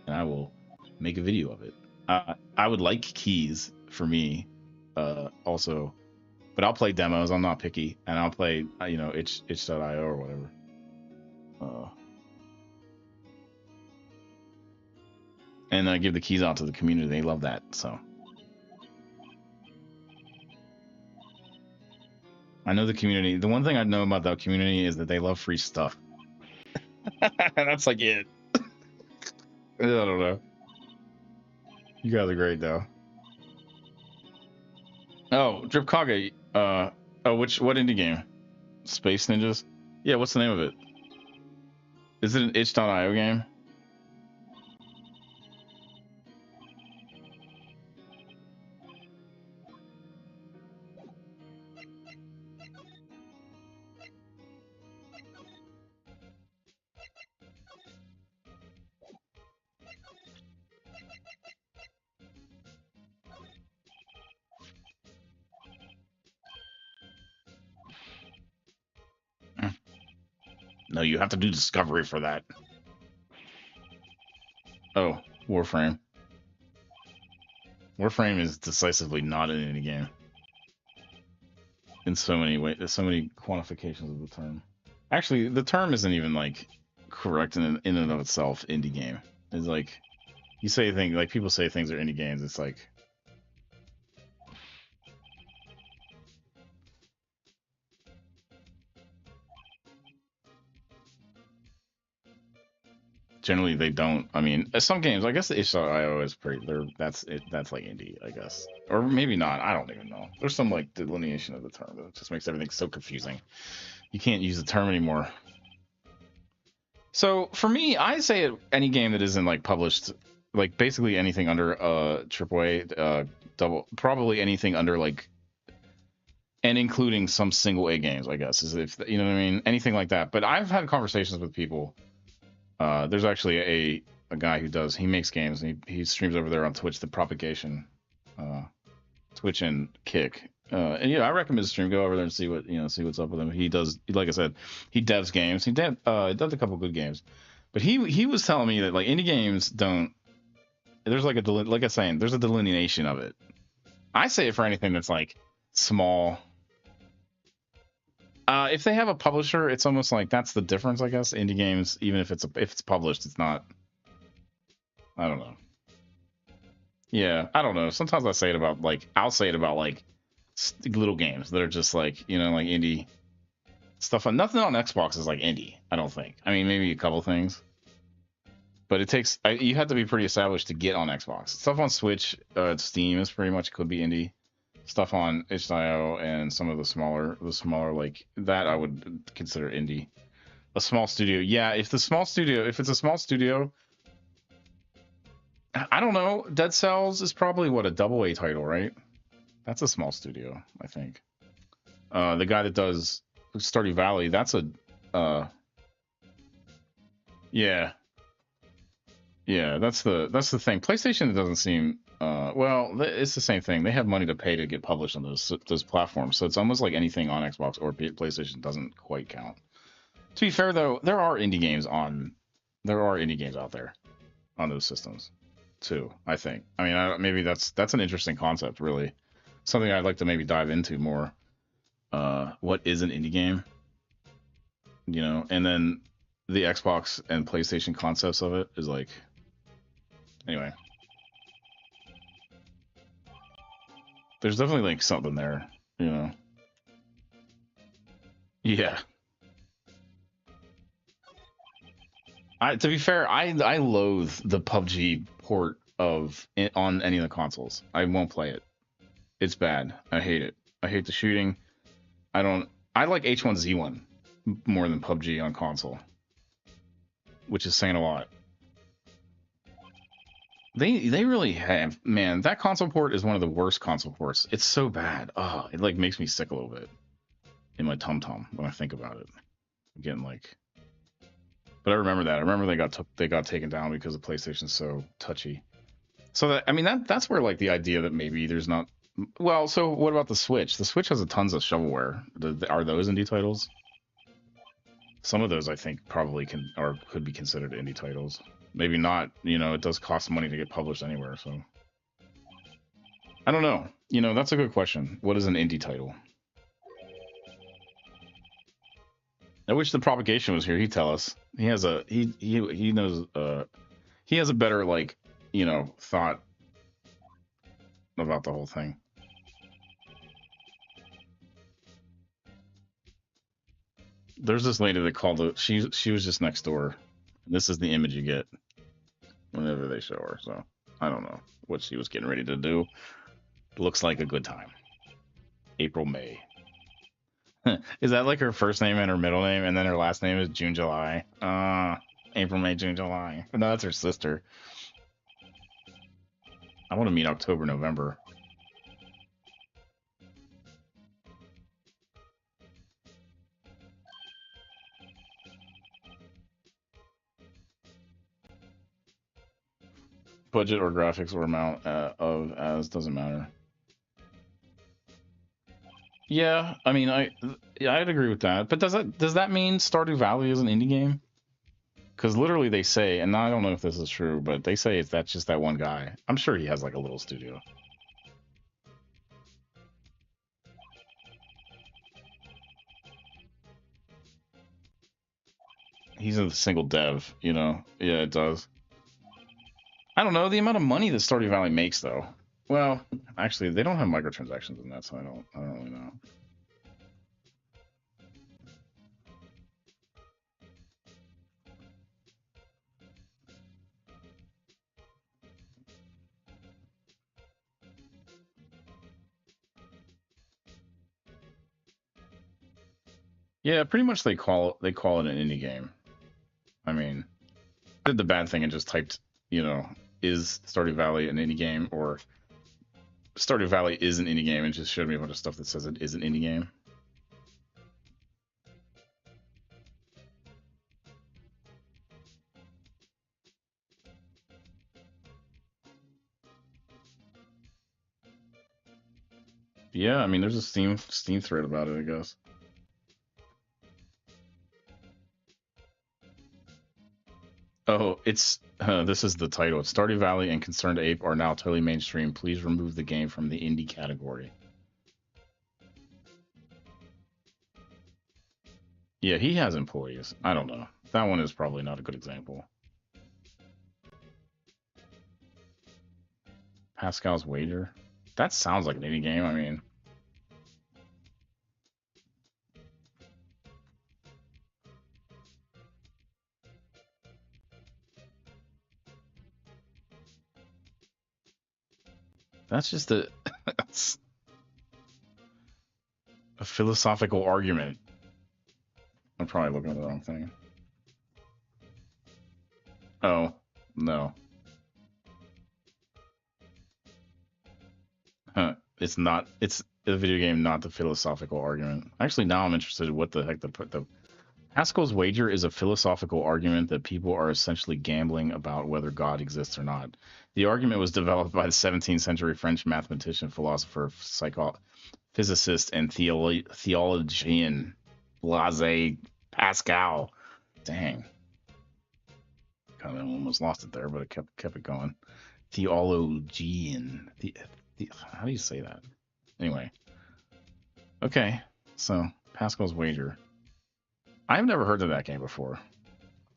Speaker 1: and I will make a video of it. I would like keys for me, also, but I'll play demos. I'm not picky, and I'll play, you know, itch.io or whatever. And I give the keys out to the community. They love that, so. I know the community. The one thing I know about that community is that they love free stuff. That's like it. I don't know. You guys are great though. Oh, Drip Kage. Oh, what indie game? Space Ninjas? Yeah, what's the name of it? Is it an itch.io game? No, you have to do discovery for that. Oh, Warframe. Warframe is decisively not an indie game. In so many ways, there's so many quantifications of the term. Actually, the term isn't even like correct in and of itself. Indie game is like you say things like people say things are indie games. It's like generally they don't. I mean, some games. I guess the itch.io is pretty. That's it. That's like indie, I guess, or maybe not. I don't even know. There's some like delineation of the term that just makes everything so confusing. You can't use the term anymore. So for me, I say any game that isn't like published, like basically anything under AAA, double, probably anything under like, and including some single A games, I guess, is if you know what I mean, anything like that. But I've had conversations with people. There's actually a guy who makes games and he streams over there on Twitch, the Propagation, Twitch and Kick. And I recommend his stream. Go over there and see what's up with him. He does, like I said, he devs games. He does a couple good games, but he was telling me that like indie games don't. There's like like I was saying, there's a delineation of it. I say it for anything that's like small. If they have a publisher, it's almost like that's the difference, I guess. Indie games, even if it's published, it's not. I don't know. Yeah, I don't know. Sometimes I'll say it about like little games that are just like like indie stuff. Nothing on Xbox is like indie. I don't think. I mean, maybe a couple things, but it takes you have to be pretty established to get on Xbox. Stuff on Switch, Steam is pretty much could be indie. Stuff on itch.io and some of the smaller like that I would consider indie. A small studio, yeah. If it's a small studio. I don't know. Dead Cells is probably a double A title, right? That's a small studio, I think. The guy that does Stardew Valley, that's a yeah. Yeah, that's the thing. PlayStation doesn't seem well, it's the same thing. They have money to pay to get published on those platforms. So it's almost like anything on Xbox or PlayStation doesn't quite count. To be fair though, there are indie games out there on those systems too, I think. I mean, maybe that's an interesting concept, really. Something I'd like to maybe dive into more. What is an indie game? And then the Xbox and PlayStation concepts of it is like. Anyway, there's definitely like something there, Yeah. To be fair, I loathe the PUBG port on any of the consoles. I won't play it. It's bad. I hate it. I hate the shooting. I like H1Z1 more than PUBG on console, which is saying a lot. They really have, man. That console port is one of the worst console ports. It's so bad. Oh, it like makes me sick a little bit in my tum-tum when I think about it. I'm getting like, but I remember that. I remember they got taken down because the PlayStation's so touchy. So that's where like the idea that maybe there's not. Well, so what about the Switch? The Switch has tons of shovelware. Are those indie titles? Some of those I think probably could be considered indie titles. Maybe not. It does cost money to get published anywhere, so I don't know. That's a good question. What is an indie title? I wish the Propagation was here. He'd tell us. He has he knows he has a better like thought about the whole thing. There's this lady that called it. She was just next door. This is the image you get whenever they show her. So I don't know what she was getting ready to do. Looks like a good time. April May. Is that like her first name and her middle name, and then her last name is June July? April May June July. No, that's her sister. I want to meet October November. Budget or graphics or amount of as doesn't matter. Yeah, I mean, I'd agree with that. But does that mean Stardew Valley is an indie game? Because literally they say, and I don't know if this is true, but they say that's just that one guy. I'm sure he has like a little studio. He's a single dev, you know. Yeah, it does. I don't know the amount of money that Stardew Valley makes though. Well, actually, they don't have microtransactions in that, so I don't really know. Yeah, pretty much they call it an indie game. I mean, I did the bad thing and just typed, you know, is Stardew Valley an indie game, or Stardew Valley is an indie game, and just showed me a bunch of stuff that says it is an indie game. Yeah, I mean, there's a Steam thread about it, I guess. Oh, it's this is the title. Stardew Valley and Concerned Ape are now totally mainstream. Please remove the game from the indie category. Yeah, he has employees. I don't know. That one is probably not a good example. Pascal's Wager. That sounds like an indie game. I mean, that's just that's a philosophical argument. I'm probably looking at the wrong thing. Oh, no. Huh. It's not. It's a video game, not the philosophical argument. Actually, now I'm interested in what the heck the Pascal's Wager is a philosophical argument that people are essentially gambling about whether God exists or not. The argument was developed by the 17th century French mathematician, philosopher, physicist, and theologian Blaise Pascal. Dang, kind of almost lost it there, but it kept it going. Theologian. How do you say that? Anyway, okay. So Pascal's Wager. I've never heard of that game before.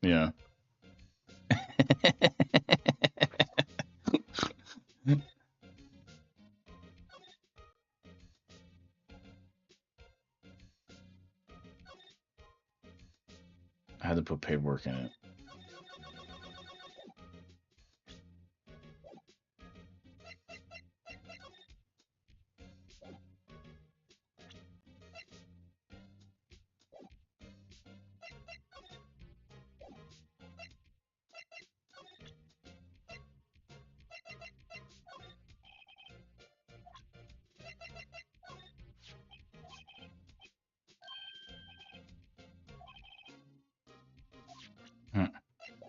Speaker 1: Yeah. I had to put paperwork in it.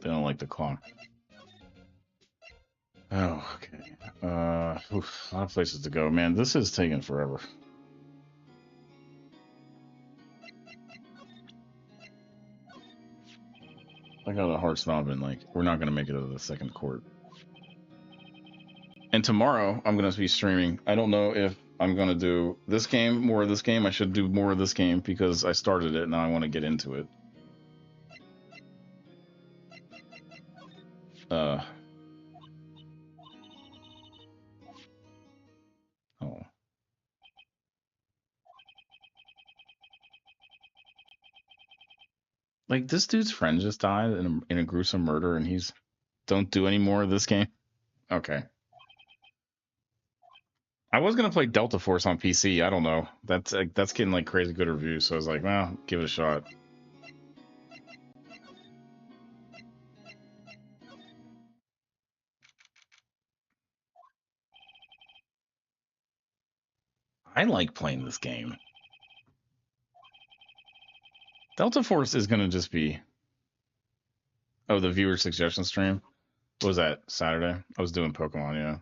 Speaker 1: They don't like the clock. Oh, okay. A lot of places to go, man. This is taking forever. I got a hard stop and like we're not gonna make it to the second court. And tomorrow I'm gonna be streaming. I don't know if I'm gonna do this game, more of this game. I should do more of this game because I started it and now I want to get into it. Uh oh. Like this dude's friend just died in a gruesome murder, and he's don't do any more of this game. Okay. I was gonna play Delta Force on PC. I don't know. That's getting like crazy good reviews, so I was like, well, give it a shot. I like playing this game. Delta Force is gonna just be the viewer suggestion stream. What was that, Saturday? I was doing Pokemon, yeah.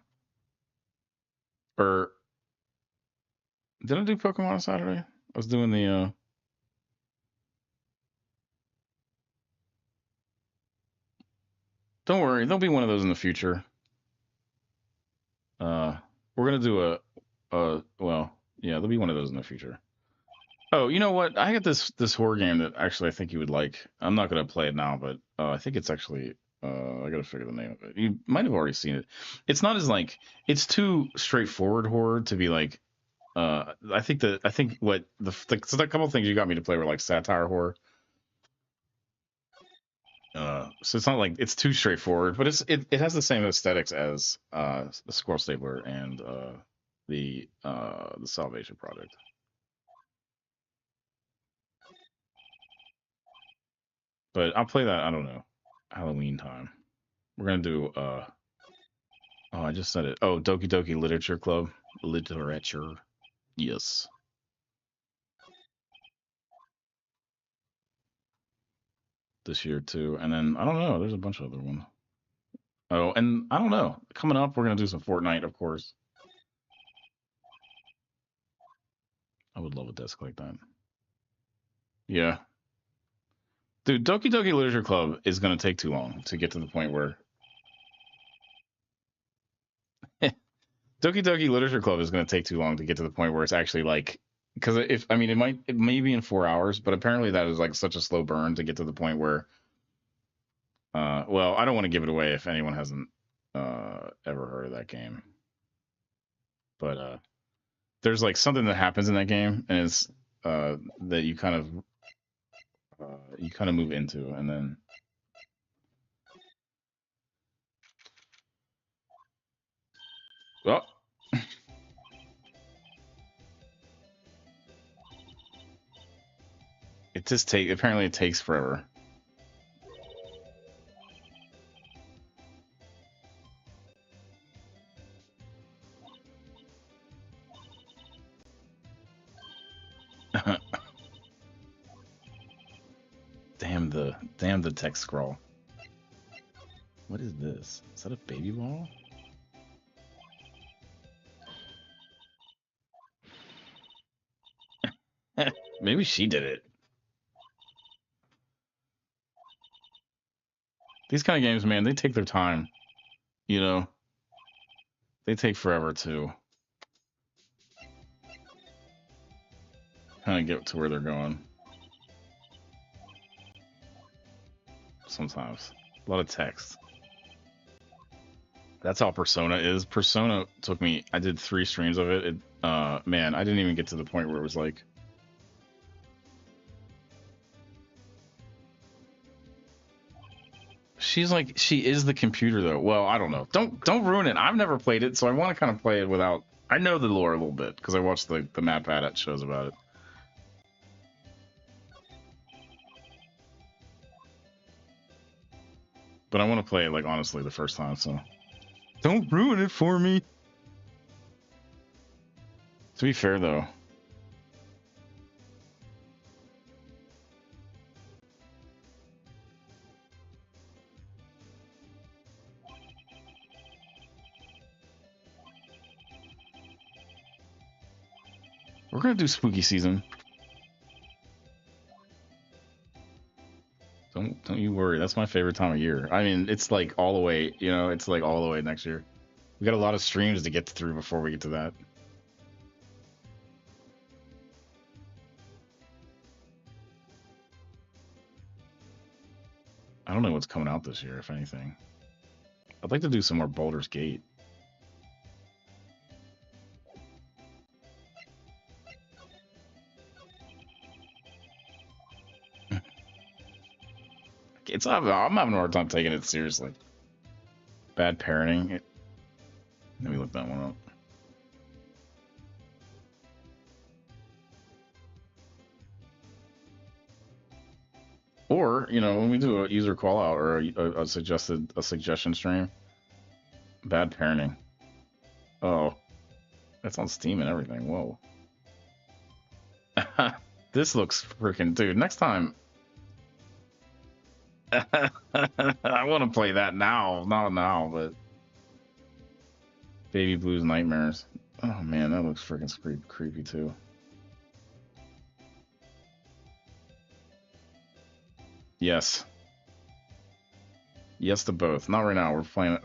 Speaker 1: Or did I do Pokemon on Saturday? I was doing the don't worry, there'll be one of those in the future. We're gonna do well, yeah, there'll be one of those in the future. Oh, you know what? I got this horror game that actually I think you would like. I'm not gonna play it now, but I think it's actually I gotta figure the name of it. You might have already seen it. It's not as like it's too straightforward horror to be like. I think what so a couple of things you got me to play were like satire horror. So it's not like it's too straightforward, but it has the same aesthetics as the Squirrel Stapler and the Salvation Project. But I'll play that. I don't know, Halloween time. We're gonna do. Oh, I just said it. Oh, Doki Doki Literature Club. Literature. Yes. This year too, and then I don't know. There's a bunch of other ones. Oh, and I don't know. Coming up, we're gonna do some Fortnite, of course. I would love a desk like that. Yeah, dude. Doki Doki Literature Club is gonna take too long to get to the point where Doki Doki Literature Club is gonna take too long to get to the point where it's actually like because if I mean it may be in 4 hours, but apparently that is like such a slow burn to get to the point where well, I don't want to give it away if anyone hasn't ever heard of that game. But there's like something that happens in that game, and it's that you kind of move into, and then well, apparently it takes forever. Damn the text scroll. What is this? Is that a baby ball? Maybe she did it. These kind of games, man, they take their time. You know, they take forever to kind of get to where they're going. Sometimes a lot of text. That's how Persona is. Persona took me. I did 3 streams of it. Man, I didn't even get to the point where it was like. She's like she is the computer though. Well, I don't know. Don't ruin it. I've never played it, so I want to kind of play it without. I know the lore a little bit because I watched the Matt Paddock shows about it. But I want to play it like honestly the first time, so don't ruin it for me. To be fair though, we're gonna do spooky season. Don't you worry. That's my favorite time of year. I mean, it's like all the way. You know, it's like all the way next year. We got a lot of streams to get through before we get to that. I don't know what's coming out this year, if anything. I'd like to do some more Baldur's Gate. I'm having a hard time taking it seriously. Bad parenting. Let me look that one up. Or, when we do a user call out or a suggestion stream, bad parenting. Oh, that's on Steam and everything. Whoa. This looks freaking, dude. Next time, I want to play that now. Not now, but Baby Blues Nightmares. Oh man, that looks freaking creepy too. Yes. Yes to both. Not right now. We're playing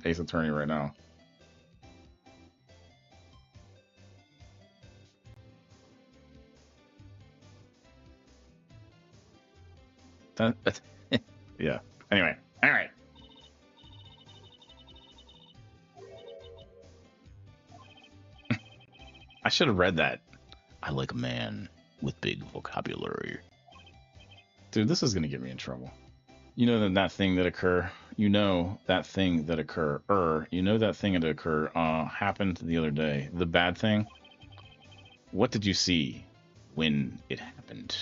Speaker 1: Ace Attorney right now. Yeah. Anyway. All right. I should have read that. I like a man with big vocabulary. Dude, this is gonna get me in trouble. You know that thing that occur. You know that thing that occur. You know that thing that occur. Happened the other day. The bad thing. What did you see when it happened?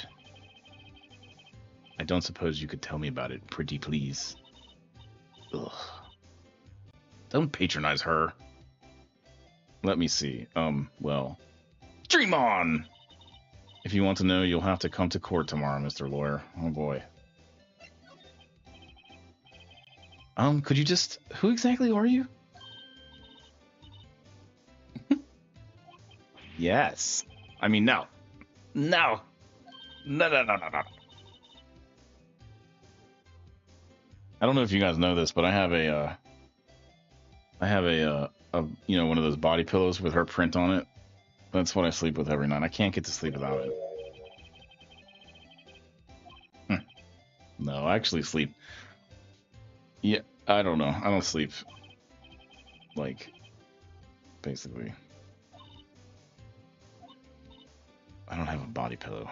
Speaker 1: I don't suppose you could tell me about it, pretty please. Ugh. Don't patronize her. Let me see. Well, dream on! If you want to know, you'll have to come to court tomorrow, Mr. Lawyer. Oh boy. Could you just... Who exactly are you? Yes. I mean, no. No. No. I don't know if you guys know this, but I have one of those body pillows with her print on it. That's what I sleep with every night. I can't get to sleep without it. No, I actually sleep. Yeah, I don't know. I don't sleep. Like, basically. I don't have a body pillow.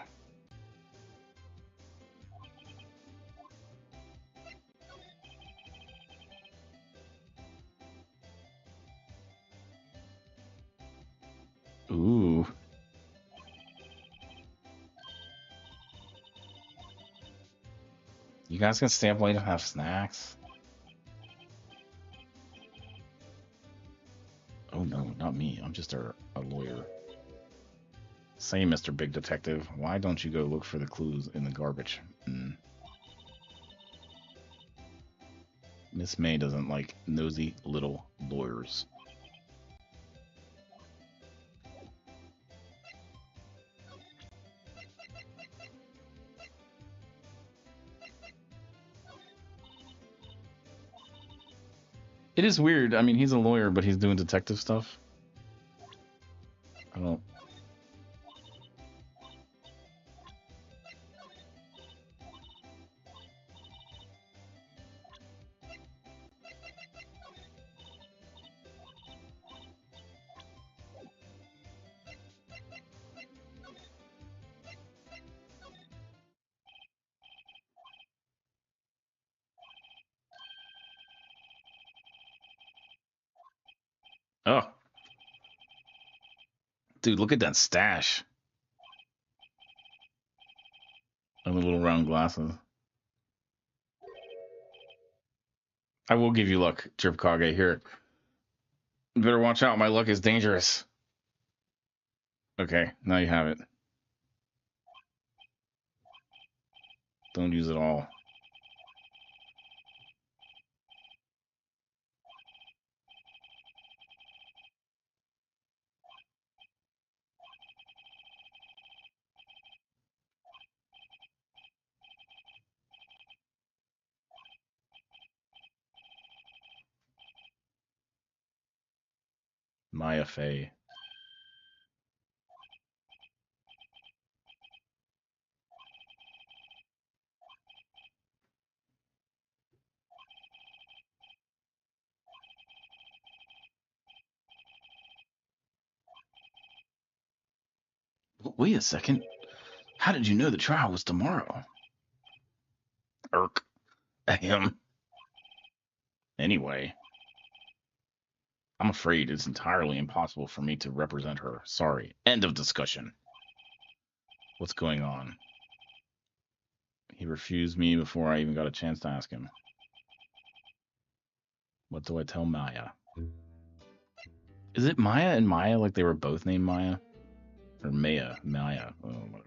Speaker 1: Ooh. You guys can stay up late and have snacks? Oh no, not me. I'm just a lawyer. Say, Mr. Big Detective, why don't you go look for the clues in the garbage? Miss May doesn't like nosy little lawyers. It is weird. I mean, he's a lawyer, but he's doing detective stuff. I don't... Oh. Dude, look at that stash. And the little round glasses. I will give you luck, Trip Kage. Here. You better watch out. My luck is dangerous. Okay, now you have it. Don't use it all. Maya Fey. Wait a second. How did you know the trial was tomorrow? Irk. Ahem. Anyway, I'm afraid it's entirely impossible for me to represent her. Sorry. End of discussion. What's going on? He refused me before I even got a chance to ask him. What do I tell Maya? Is it Maya and Maya like they were both named Maya? Or Maya? Maya. Oh, whatever.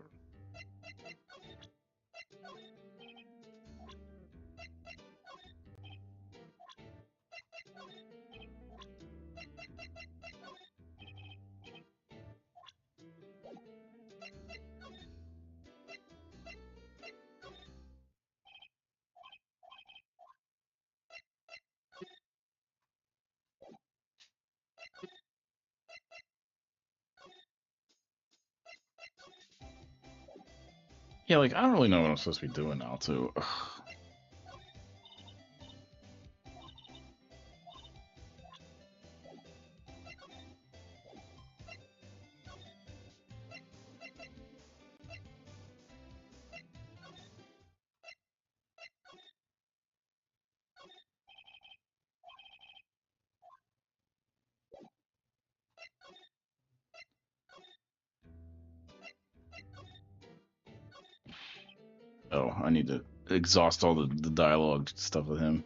Speaker 1: Yeah, like, I don't really know what I'm supposed to be doing now, too. Ugh. Oh, I need to exhaust all the dialogue stuff with him.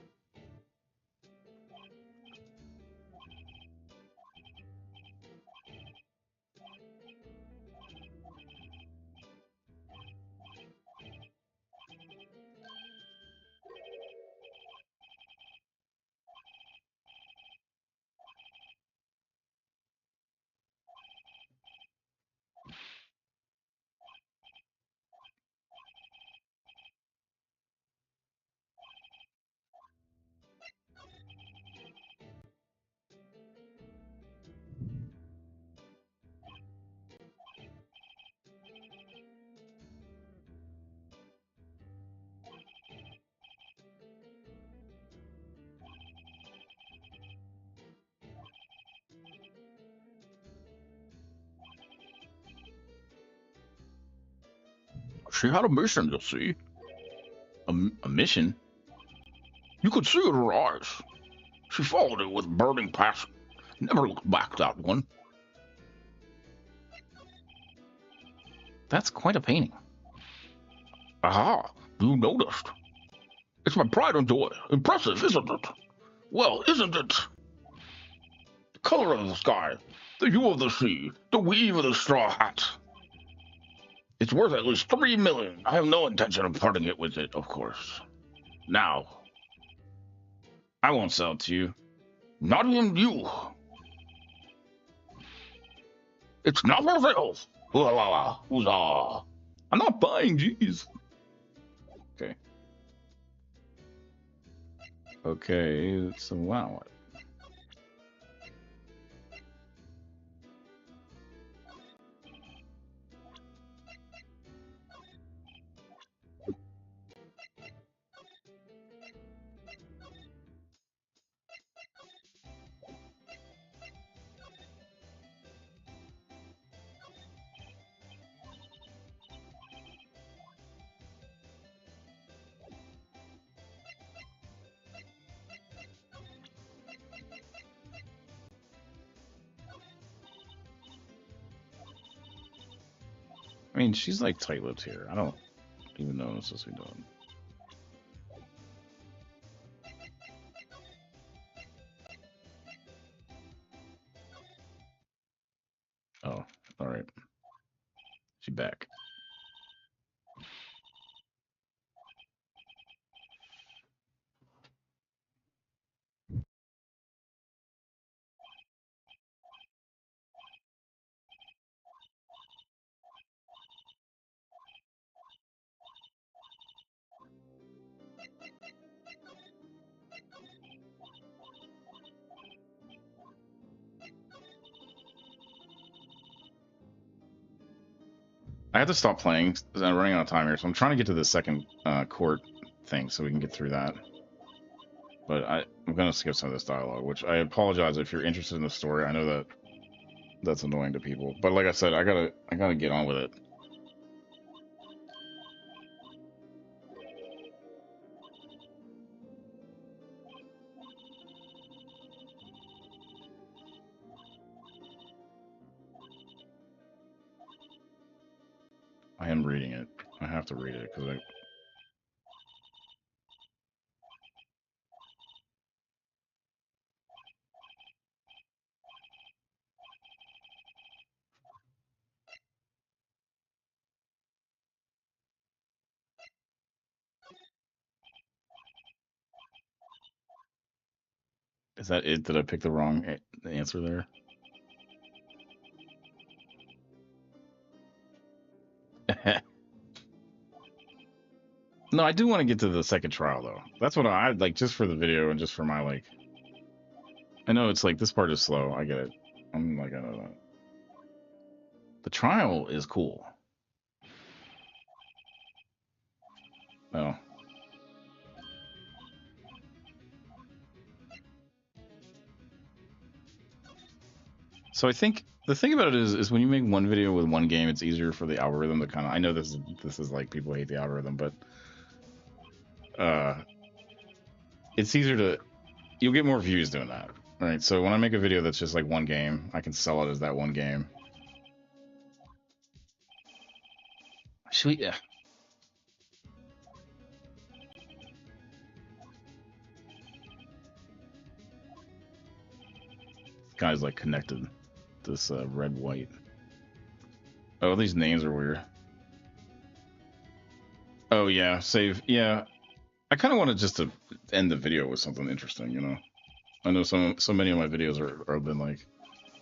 Speaker 1: She had a mission, you see. A mission? You could see it in her eyes. She followed it with burning passion. Never looked back, that one. That's quite a painting. Aha, you noticed. It's my pride and joy. Impressive, isn't it? Well, isn't it? The color of the sky, the hue of the sea, the weave of the straw hat. It's worth at least 3 million. I have no intention of parting it with it, of course. Now, I won't sell it to you. Not even you. It's not for sale. La la la. Huzzah. I'm not buying, jeez. Okay. Okay, so wow. I mean, she's like tight-lipped here. I don't even know what I'm supposed to be doing. Oh, all right. She's back. I have to stop playing because I'm running out of time here, so I'm trying to get to the second court thing so we can get through that. But I'm gonna skip some of this dialogue, which I apologize if you're interested in the story. I know that that's annoying to people, but like I said, I gotta get on with it. him reading it. I have to read it because I. Is that it? Did I pick the wrong answer there? No, I do want to get to the second trial though. That's what I like, just for the video and just for my like. I know it's like this part is slow. I get it. I'm like, I don't know. The trial is cool. Oh. So I think the thing about it is when you make one video with one game, it's easier for the algorithm to kind of. I know this is like people hate the algorithm, but it's easier to. You'll get more views doing that, right? So when I make a video that's just like one game, I can sell it as that one game. Sweet, yeah. This guy's like connected. This red white. Oh, these names are weird. Oh yeah, save. Yeah, I kind of wanted just to end the video with something interesting, you know. I know so many of my videos are been like,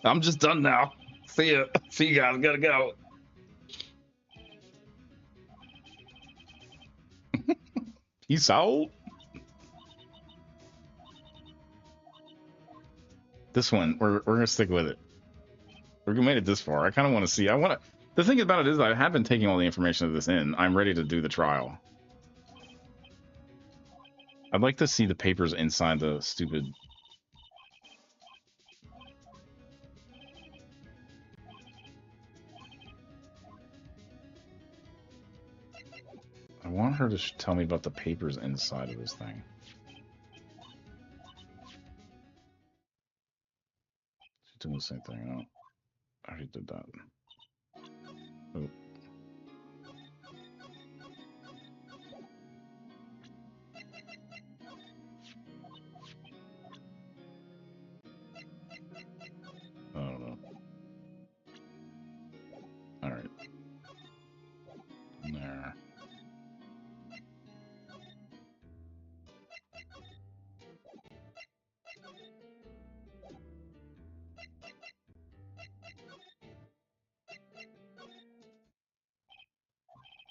Speaker 1: I'm just done now. See ya. See you guys. Gotta go. Peace out. This one, we're gonna stick with it. We're made it this far. I kind of want to see. I want to. The thing about it is, I have been taking all the information of this in. I'm ready to do the trial. I'd like to see the papers inside the stupid. I want her to tell me about the papers inside of this thing. She's doing the same thing. Oh, I already did that. Oh. I don't know. All right. There.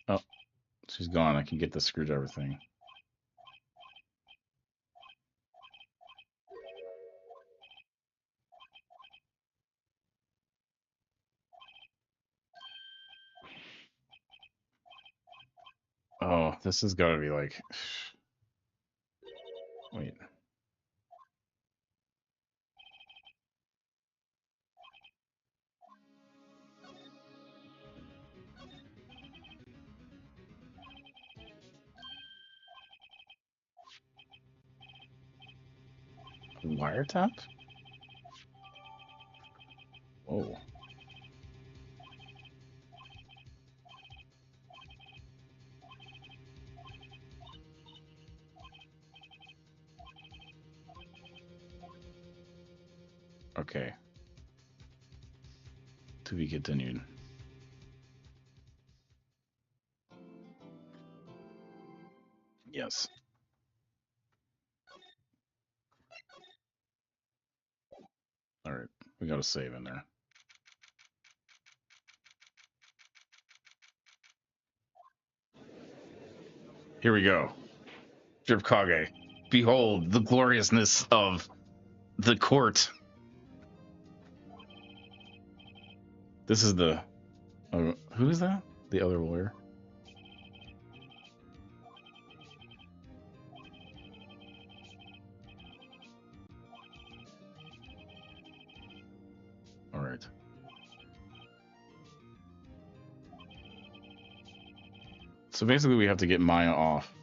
Speaker 1: Oh, she's gone. I can get the screwdriver thing. Oh, this has got to be like. Wait. Wiretap? Whoa. Okay. To be continued. Yes. All right. We got a save in there. Here we go. Drip Kage. Behold the gloriousness of the court. This is the. Who is that? The other lawyer. All right. So basically, we have to get Maya off.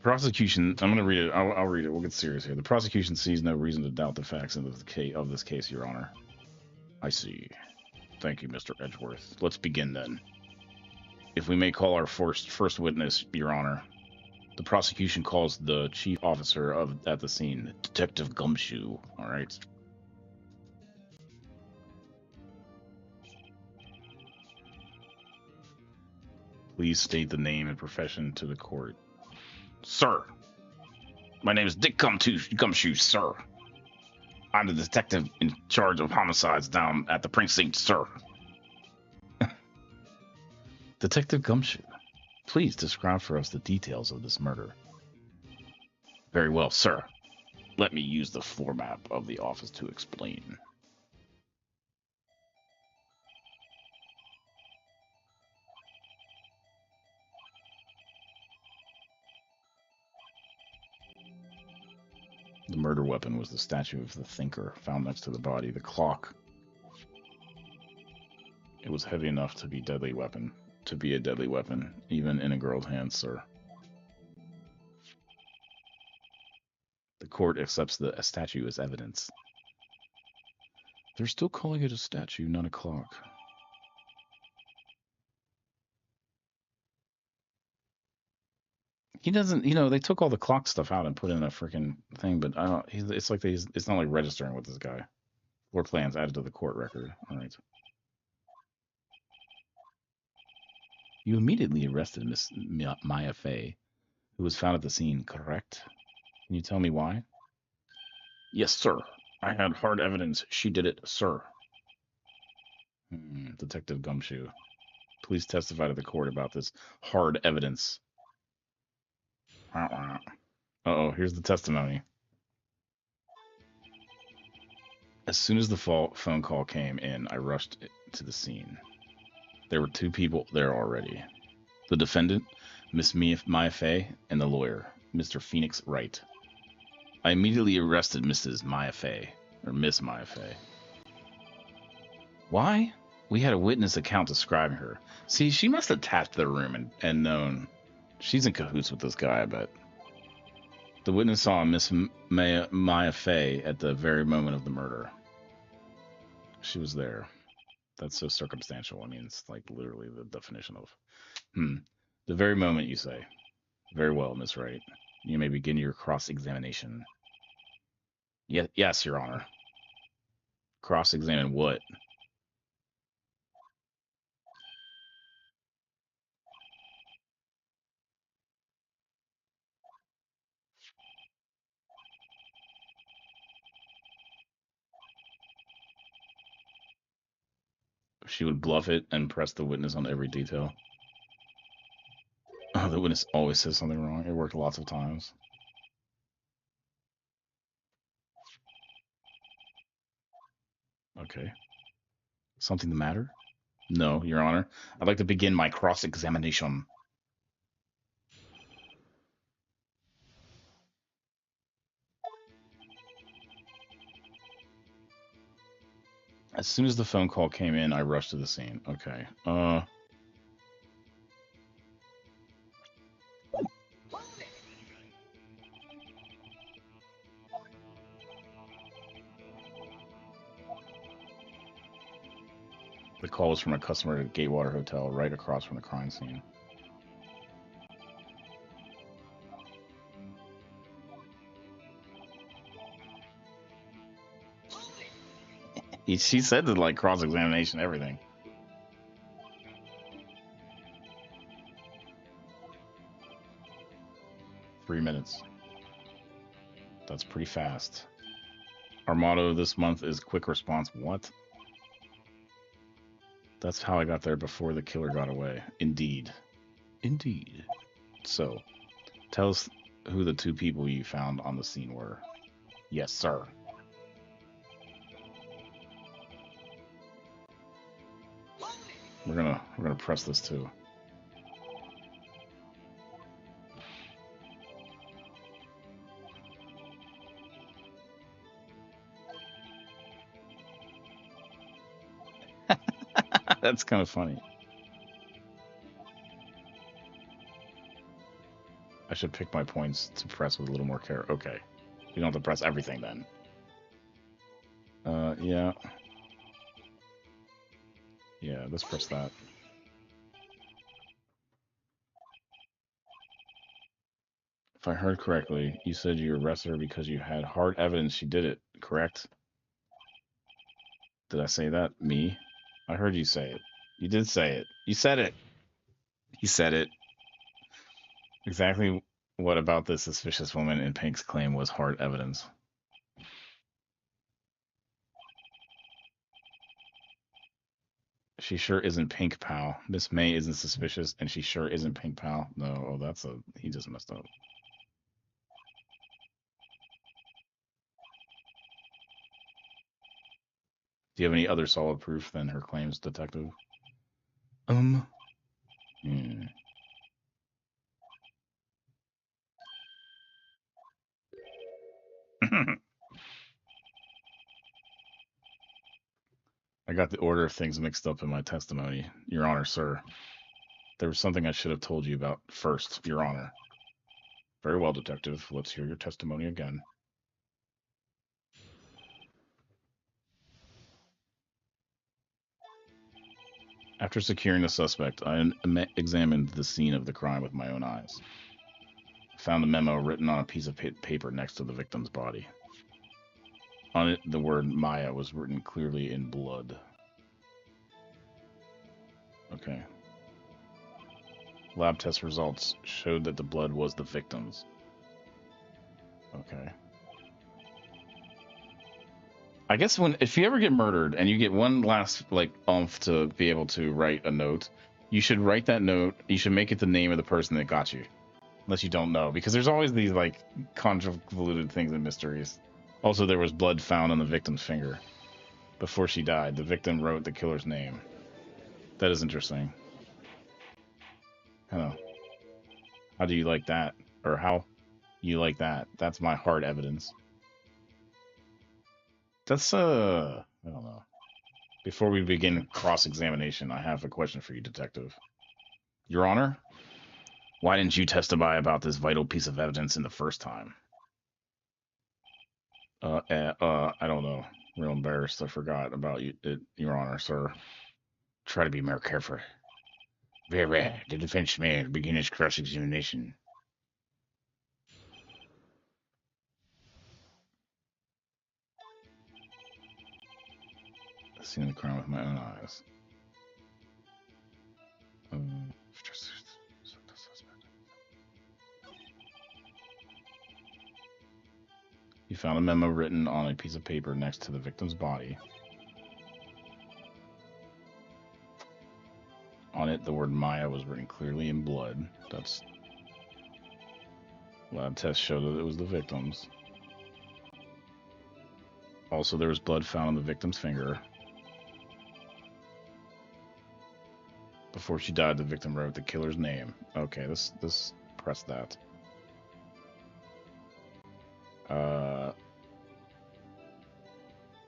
Speaker 1: Prosecution. I'm going to read it. I'll read it. We'll get serious here. The prosecution sees no reason to doubt the facts of this case, Your Honor. I see. Thank you, Mr. Edgeworth. Let's begin then. If we may call our first witness, Your Honor. The prosecution calls the chief officer at the scene, Detective Gumshoe. All right. Please state the name and profession to the court. Sir, my name is Dick Gumshoe, sir. I'm the detective in charge of homicides down at the precinct, sir. Detective Gumshoe, please describe for us the details of this murder. Very well, sir. Let me use the floor map of the office to explain. The murder weapon was the statue of the thinker found next to the body. The clock. It was heavy enough to be a deadly weapon, even in a girl's hands, sir. The court accepts the statue as evidence. They're still calling it a statue, not a clock. He doesn't, they took all the clock stuff out and put in a freaking thing, but I don't, it's like it's not like registering with this guy. Floor plans added to the court record. All right. You immediately arrested Miss Maya Fey, who was found at the scene, correct? Can you tell me why? Yes, sir. I had hard evidence she did it, sir. Detective Gumshoe, please testify to the court about this hard evidence. Uh-oh, here's the testimony. As soon as the phone call came in, I rushed to the scene. There were two people there already. The defendant, Miss Maya Fey, and the lawyer, Mr. Phoenix Wright. I immediately arrested Mrs. Maya Fey, or Miss Maya Fey. Why? We had a witness account describing her. See, she must have tapped the room and known. She's in cahoots with this guy, I bet. The witness saw Miss Maya Fey at the very moment of the murder. She was there. That's so circumstantial. I mean, it's like literally the definition of... The very moment, you say. Very well, Miss Wright. You may begin your cross-examination. Yes, Your Honor. Cross-examine what? She would bluff it and press the witness on every detail. Oh, the witness always says something wrong. It worked lots of times. Okay. Something the matter? No, Your Honor. I'd like to begin my cross-examination. As soon as the phone call came in, I rushed to the scene. Okay. The call was from a customer at Gatewater Hotel, right across from the crime scene. She said to like cross-examination, everything. Three minutes. That's pretty fast. Our motto this month is quick response. What? That's how I got there before the killer got away. Indeed. Indeed. So, tell us who the two people you found on the scene were. Yes, sir. We're gonna press this too. That's kind of funny. I should pick my points to press with a little more care. Okay. You don't have to press everything then. Yeah. Yeah, let's press that. If I heard correctly, you said you arrested her because you had hard evidence she did it, correct? Did I say that? Me? I heard you say it. You did say it. You said it. You said it. Exactly what about this suspicious woman in Pink's claim was hard evidence? She sure isn't Pink, pal. Miss May isn't suspicious, and she sure isn't Pink, pal. No, oh, that's a... He just messed up. Do you have any other solid proof than her claims, detective? Hmm. I got the order of things mixed up in my testimony, Your Honor, sir. There was something I should have told you about first, Your Honor. Very well, detective. Let's hear your testimony again. After securing the suspect, I examined the scene of the crime with my own eyes. I found a memo written on a piece of paper next to the victim's body. On it, the word Maya was written clearly in blood. Okay. Lab test results showed that the blood was the victim's. Okay. I guess if you ever get murdered and you get one last like oomph to be able to write a note, you should write that note. You should make it the name of the person that got you, unless you don't know, because there's always these like convoluted things and mysteries. Also, there was blood found on the victim's finger. Before she died, the victim wrote the killer's name. That is interesting. Huh. How do you like that? Or how you like that? That's my hard evidence. That's I don't know. Before we begin cross-examination, I have a question for you, detective. Your Honor, why didn't you testify about this vital piece of evidence in the first time? I don't know. Real embarrassed. I forgot about you, Your Honor, sir. Try to be more careful. Very rare. The defense may begin its cross-examination. I've seen the crime with my own eyes. Um, he found a memo written on a piece of paper next to the victim's body. On it, the word Maya was written clearly in blood. That's... Lab tests showed that it was the victim's. Also, there was blood found on the victim's finger. Before she died, the victim wrote the killer's name. Okay, this press that.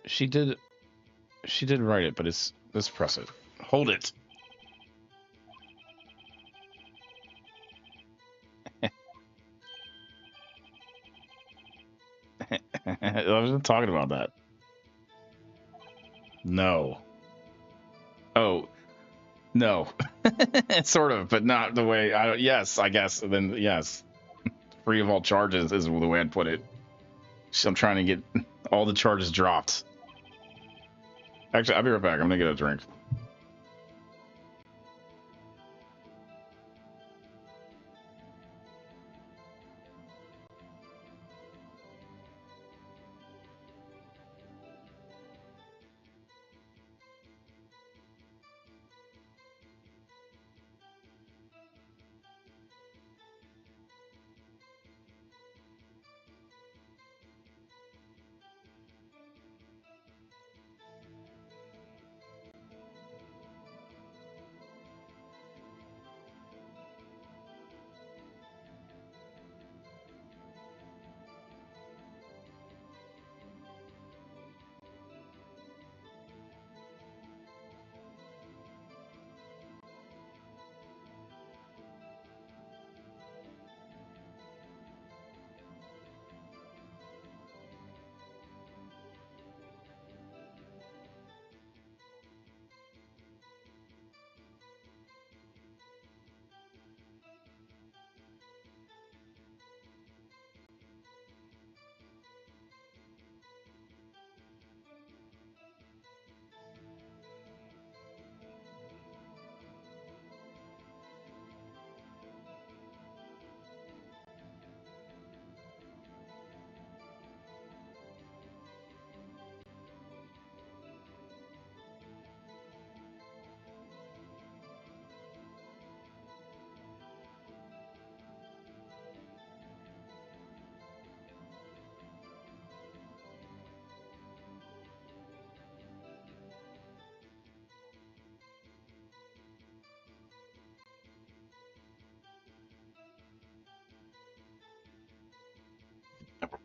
Speaker 1: She did write it, but let's press it. Hold it. I wasn't talking about that. No. Oh, no. Sort of, but not the way I don't. Yes, I guess. Then yes, free of all charges is the way I'd put it. So I'm trying to get all the charges dropped. Actually, I'll be right back. I'm gonna get a drink.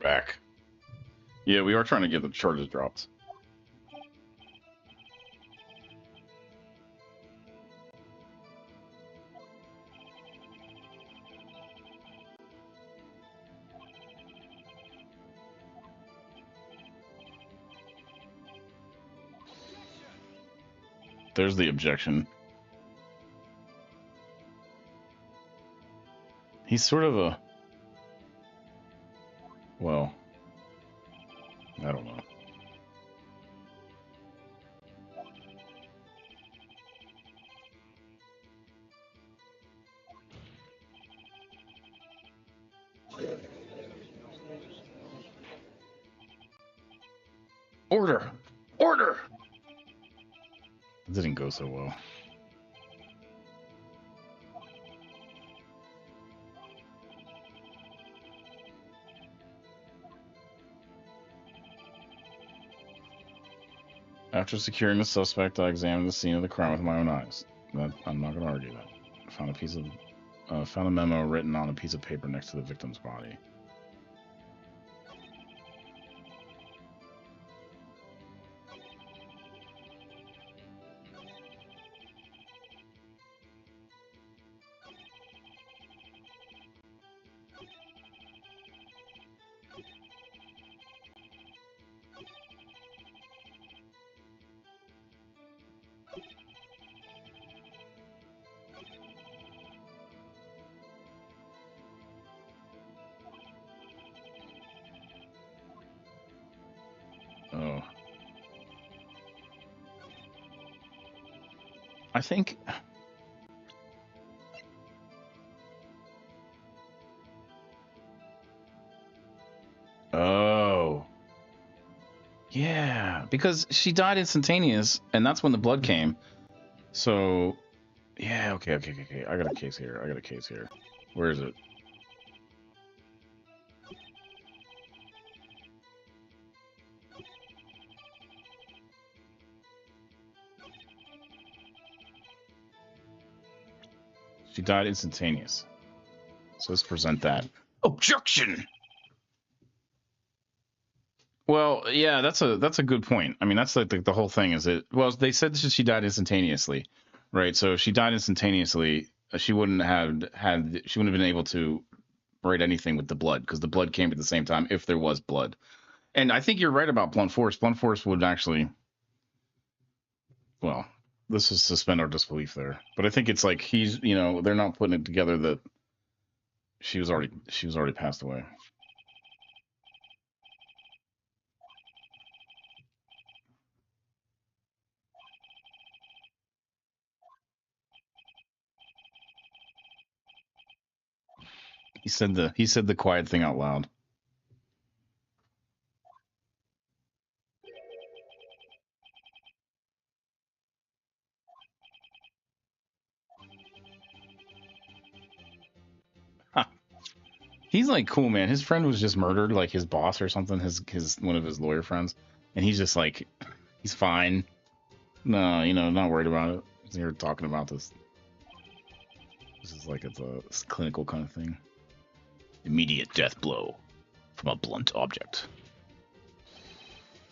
Speaker 1: Back. Yeah, we are trying to get the charges dropped. There's the objection. He's sort of a... Well, I don't know. Order! Order! It didn't go so well. After securing the suspect, I examined the scene of the crime with my own eyes. I'm not going to argue that. I found a memo written on a piece of paper next to the victim's body. Oh. I think... Oh. Yeah, because she died instantaneous, and that's when the blood came. So, yeah, okay. I got a case here. Where is it? She died instantaneous. So let's present that. Objection! Well, yeah, that's a good point. I mean, that's like the whole thing is it. Well, they said that she died instantaneously, right? So if she died instantaneously, she wouldn't have been able to write anything with the blood because the blood came at the same time if there was blood. And I think you're right about blunt force. Blunt force would actually, well, this is suspend our disbelief there. But I think it's like they're not putting it together that she was already passed away. He said the quiet thing out loud. He's like cool, man. His friend was just murdered, like his boss or something, his one of his lawyer friends, and he's just like, he's fine. No, not worried about it. He's here talking about this. This is like it's a clinical kind of thing. Immediate death blow from a blunt object.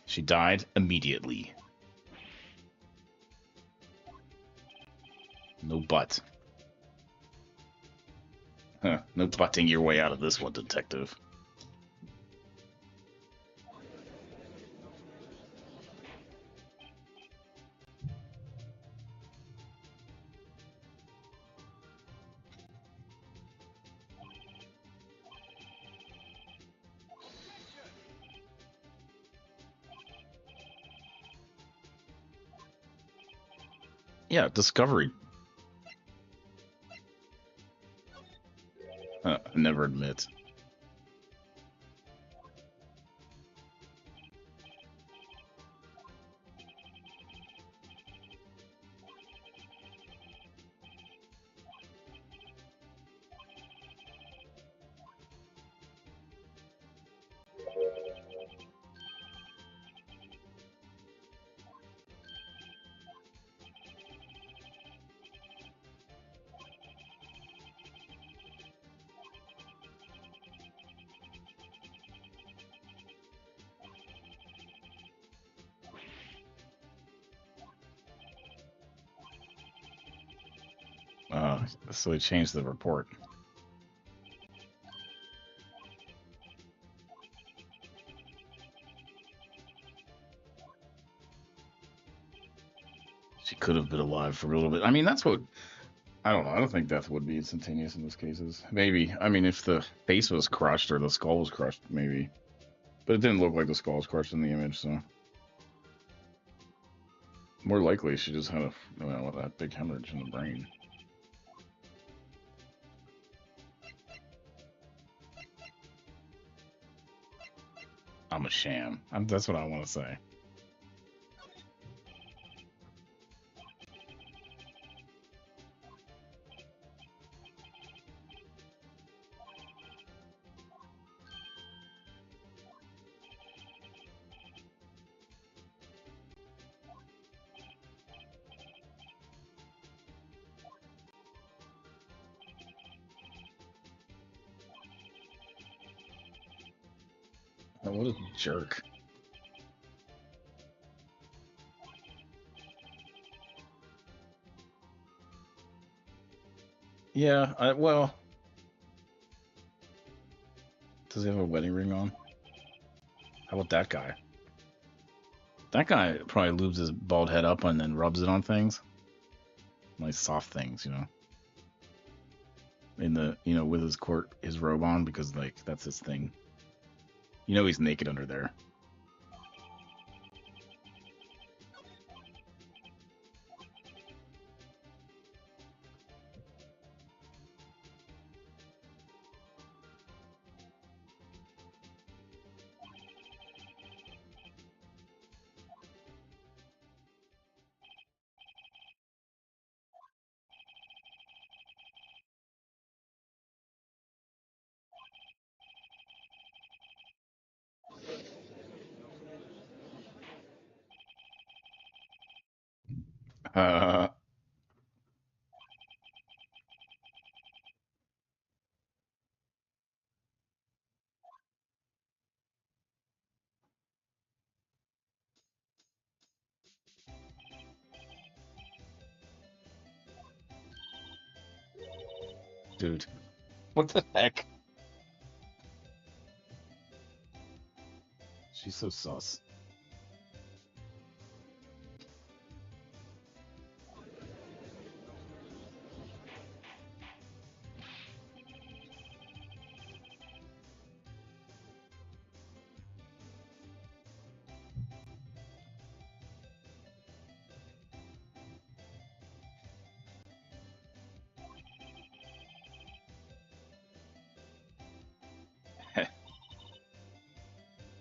Speaker 1: She died immediately. No butt. Huh, no butting your way out of this one, detective. Yeah, discovery. Never admit. So they changed the report. She could have been alive for a little bit. I mean, that's what I don't know. I don't think death would be instantaneous in those cases. Maybe. I mean, if the face was crushed or the skull was crushed, maybe. But it didn't look like the skull was crushed in the image, so more likely she just had that big hemorrhage in the brain. I'm a sham. That's what I want to say. What a jerk. Yeah, well, does he have a wedding ring on? How about that guy? That guy probably lubes his bald head up and then rubs it on things. Nice soft things, In the, with his robe on, because, like, that's his thing. He's naked under there. Uh, dude, what the heck? She's so sus.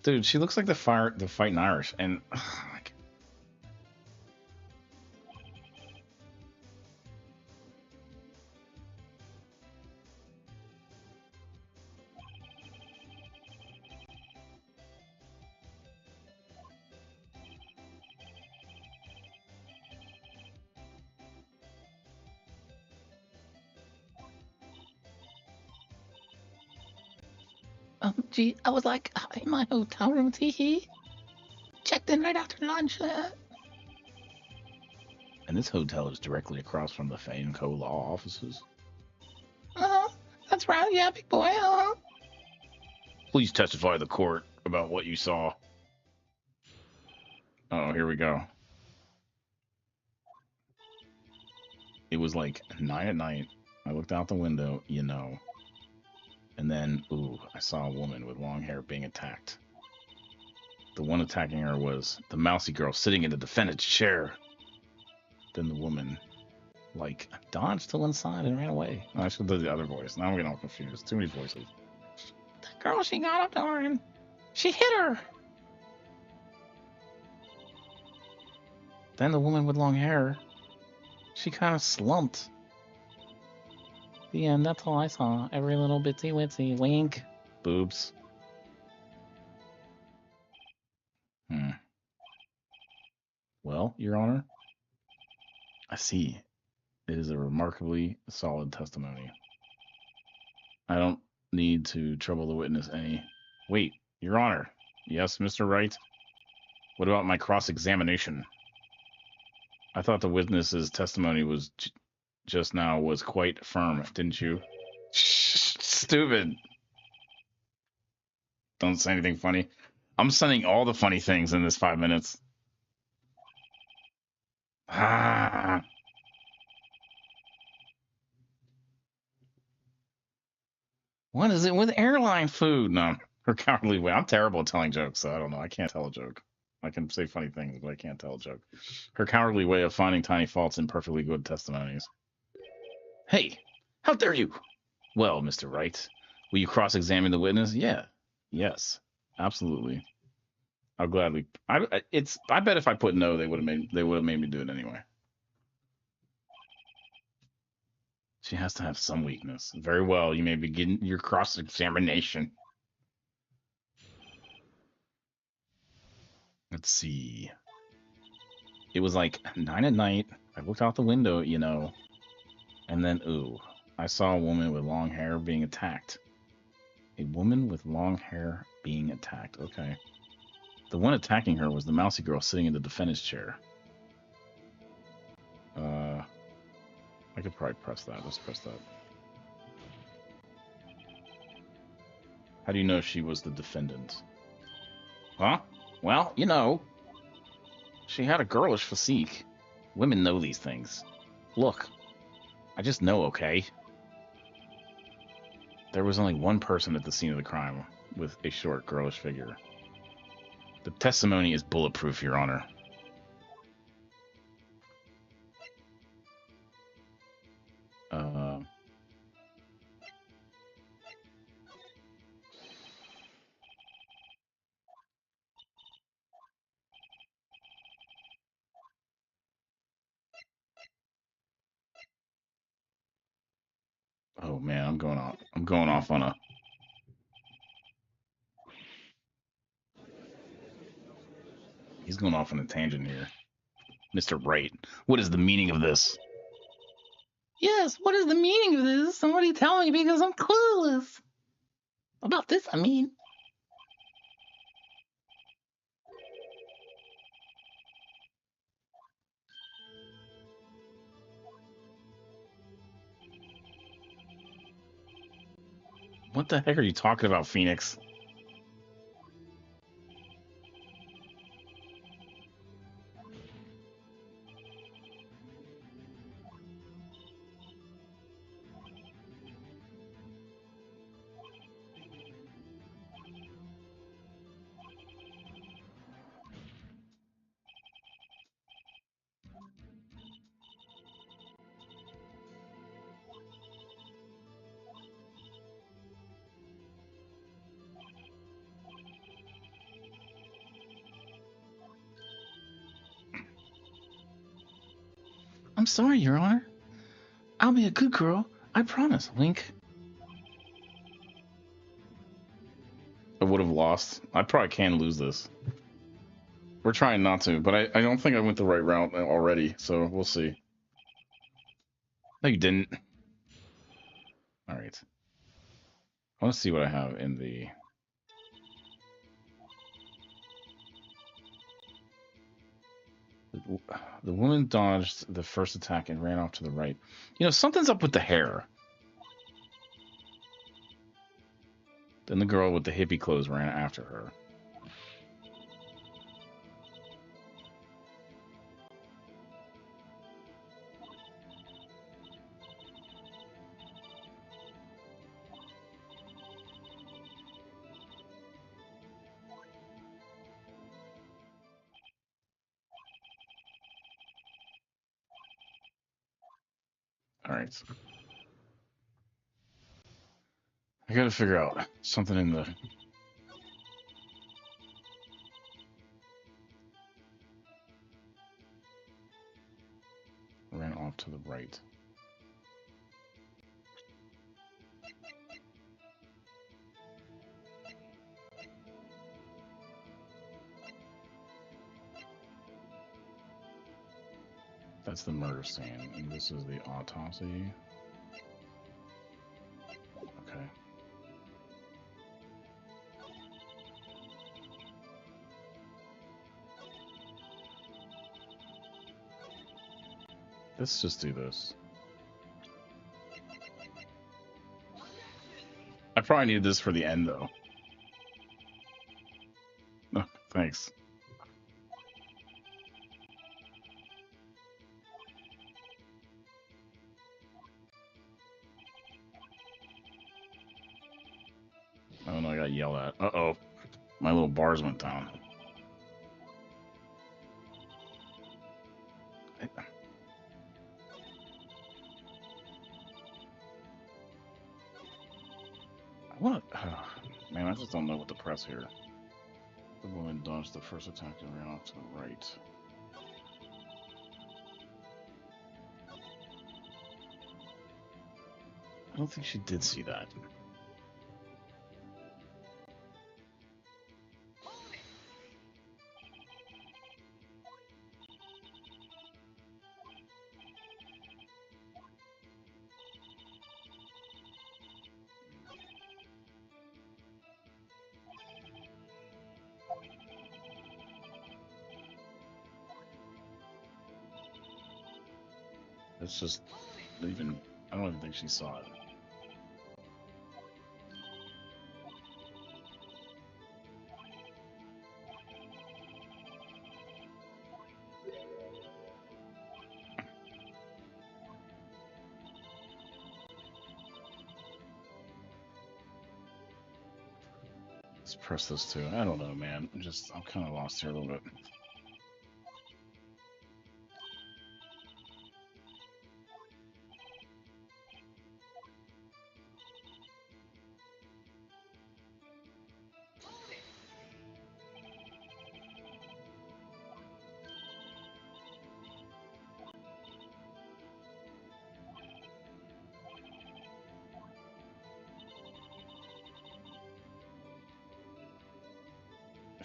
Speaker 1: Dude, she looks like the fighting Irish, and like,
Speaker 2: Gee, I was like in my hotel room, tee checked in right after lunch.
Speaker 1: and this hotel is directly across from the Fay & Co. law offices.
Speaker 2: That's right, yeah, big boy.
Speaker 1: Please testify to the court about what you saw. Oh, here we go. It was like 9 at night. I looked out the window, and then, I saw a woman with long hair being attacked. The one attacking her was the mousy girl sitting in the defendant's chair. Then the woman, like, dodged to one side and ran away. I should do the other voice. Now I'm getting all confused. Too many voices.
Speaker 2: The girl, she got up to her and she hit her.
Speaker 1: Then the woman with long hair, she kind of slumped.
Speaker 2: The end, that's all I saw. Every little bitsy witsy wink.
Speaker 1: Boobs. Well, Your Honor, I see. It is a remarkably solid testimony. I don't need to trouble the witness any. Wait, Your Honor. Yes, Mr. Wright? What about my cross-examination? I thought the witness's testimony was just now was quite firm, didn't you? Stupid. Don't say anything funny. I'm sending all the funny things in this 5 minutes. Ah. What is it with airline food? No, her cowardly way. I'm terrible at telling jokes, so I don't know. I can't tell a joke. I can say funny things, but I can't tell a joke. Her cowardly way of finding tiny faults in perfectly good testimonies. Hey, how dare you? Well, Mr. Wright, will you cross-examine the witness? Yeah. Yes. Absolutely. I'll gladly. I bet if I put no, they would have made me do it anyway. She has to have some weakness. Very well. You may begin your cross-examination. Let's see. It was like 9 at night. I looked out the window, and then, ooh, I saw a woman with long hair being attacked. A woman with long hair being attacked. Okay. The one attacking her was the mousy girl sitting in the defendant's chair. I could probably press that. Let's press that. How do you know she was the defendant? Huh? Well, she had a girlish physique. Women know these things. Look, I just know, okay? There was only one person at the scene of the crime with a short, girlish figure. The testimony is bulletproof, Your Honor. Oh man, I'm going off on a. He's going off on a tangent here. Mr. Wright, what is the meaning of this?
Speaker 2: Yes, what is the meaning of this? Somebody tell me because I'm clueless. About this, I mean.
Speaker 1: What the heck are you talking about, Phoenix?
Speaker 2: I'm sorry, Your Honor. I'll be a good girl. I promise, Link.
Speaker 1: I would have lost. I probably can lose this. We're trying not to, but I don't think I went the right route already, so we'll see. No, you didn't. All right. I want to see what I have in the. The woman dodged the first attack and ran off to the right. Something's up with the hair. Then the girl with the hippie clothes ran after her. All right. I got to figure out something in the. Ran off to the right. That's the murder scene, and this is the autopsy. Okay. Let's just do this. I probably needed this for the end, though. Oh, thanks. Oh no, I got yelled at. Uh-oh. My little bars went down. I want to... man, I just don't know what to press here. The woman dodged the first attack and ran off to the right. I don't think she did see that. It's just even... I don't even think she saw it. Let's press this too. I don't know, man. I'm kind of lost here a little bit.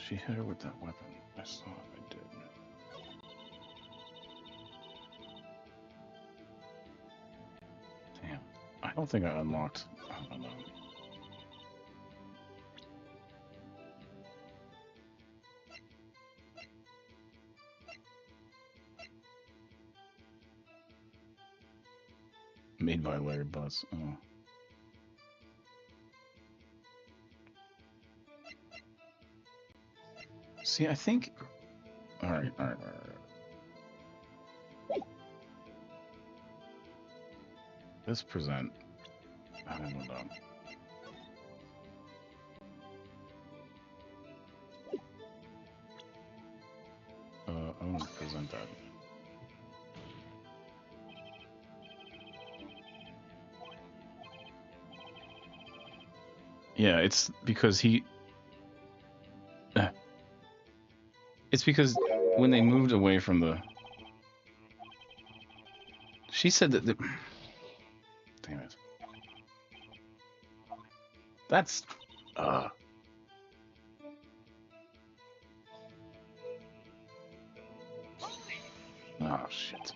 Speaker 1: She hit her with that weapon. I saw it. I did. Damn. I don't think I unlocked. I don't know. Made by Larry Bus. Oh. See, I think. All right. This present. I don't know. I want to present that. Yeah, it's because he. It's because when they moved away from the. She said that. Damn it. That's. Oh, shit.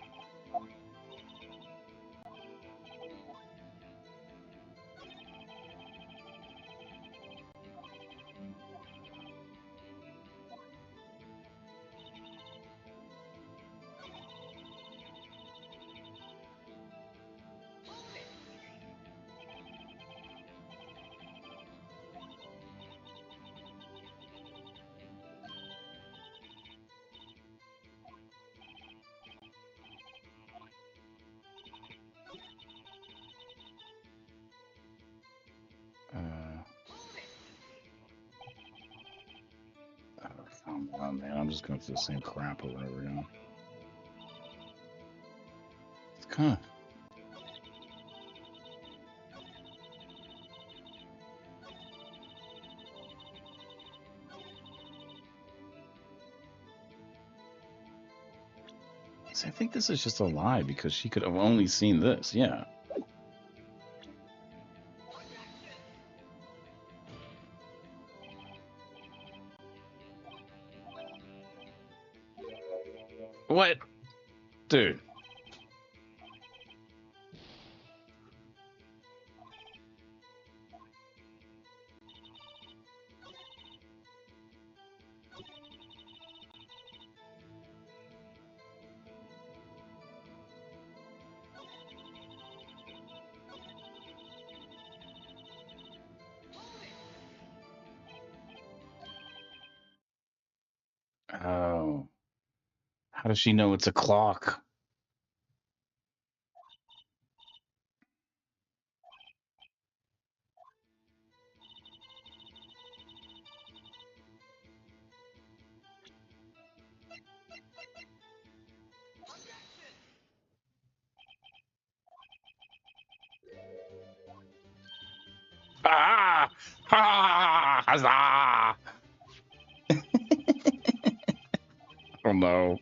Speaker 1: Calm down, man. I'm just going through the same crap over and over again. It's kind of. See, I think this is just a lie because she could have only seen this. Yeah. What? Dude. How does she know it's a clock? Ah! Ah! Huzzah! Oh no.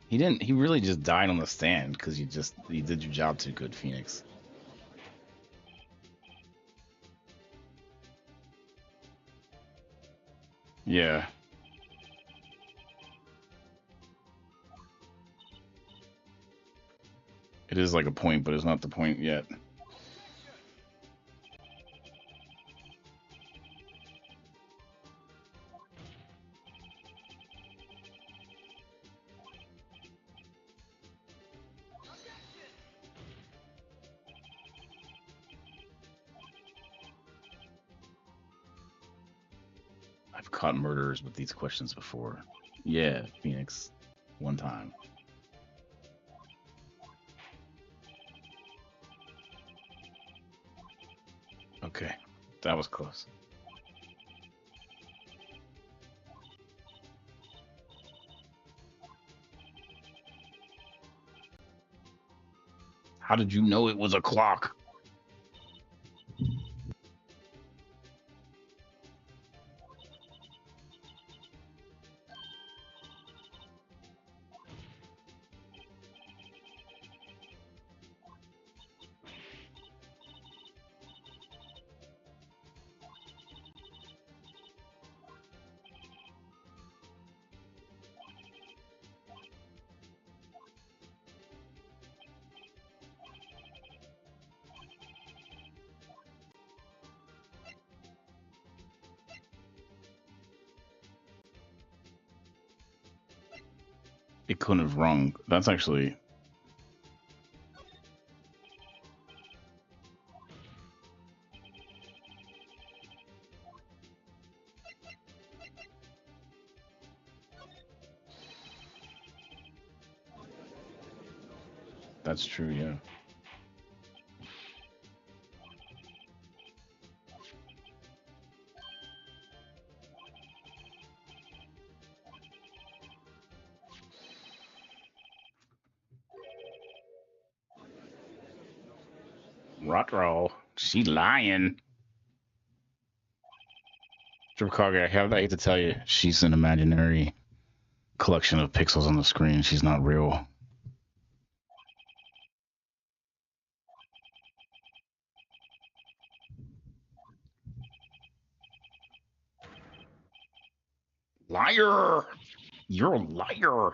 Speaker 1: He didn't. He really just died on the stand because you did your job too good, Phoenix. Yeah, it is like a point, but it's not the point yet. I've caught murderers with these questions before. Yeah, Phoenix. One time. Okay, that was close. How did you know it was a clock? It couldn't have rung. That's actually. That's true, yeah. Rotrol. She lying. Drukage, I hate to tell you, she's an imaginary collection of pixels on the screen. She's not real. Liar! You're a liar!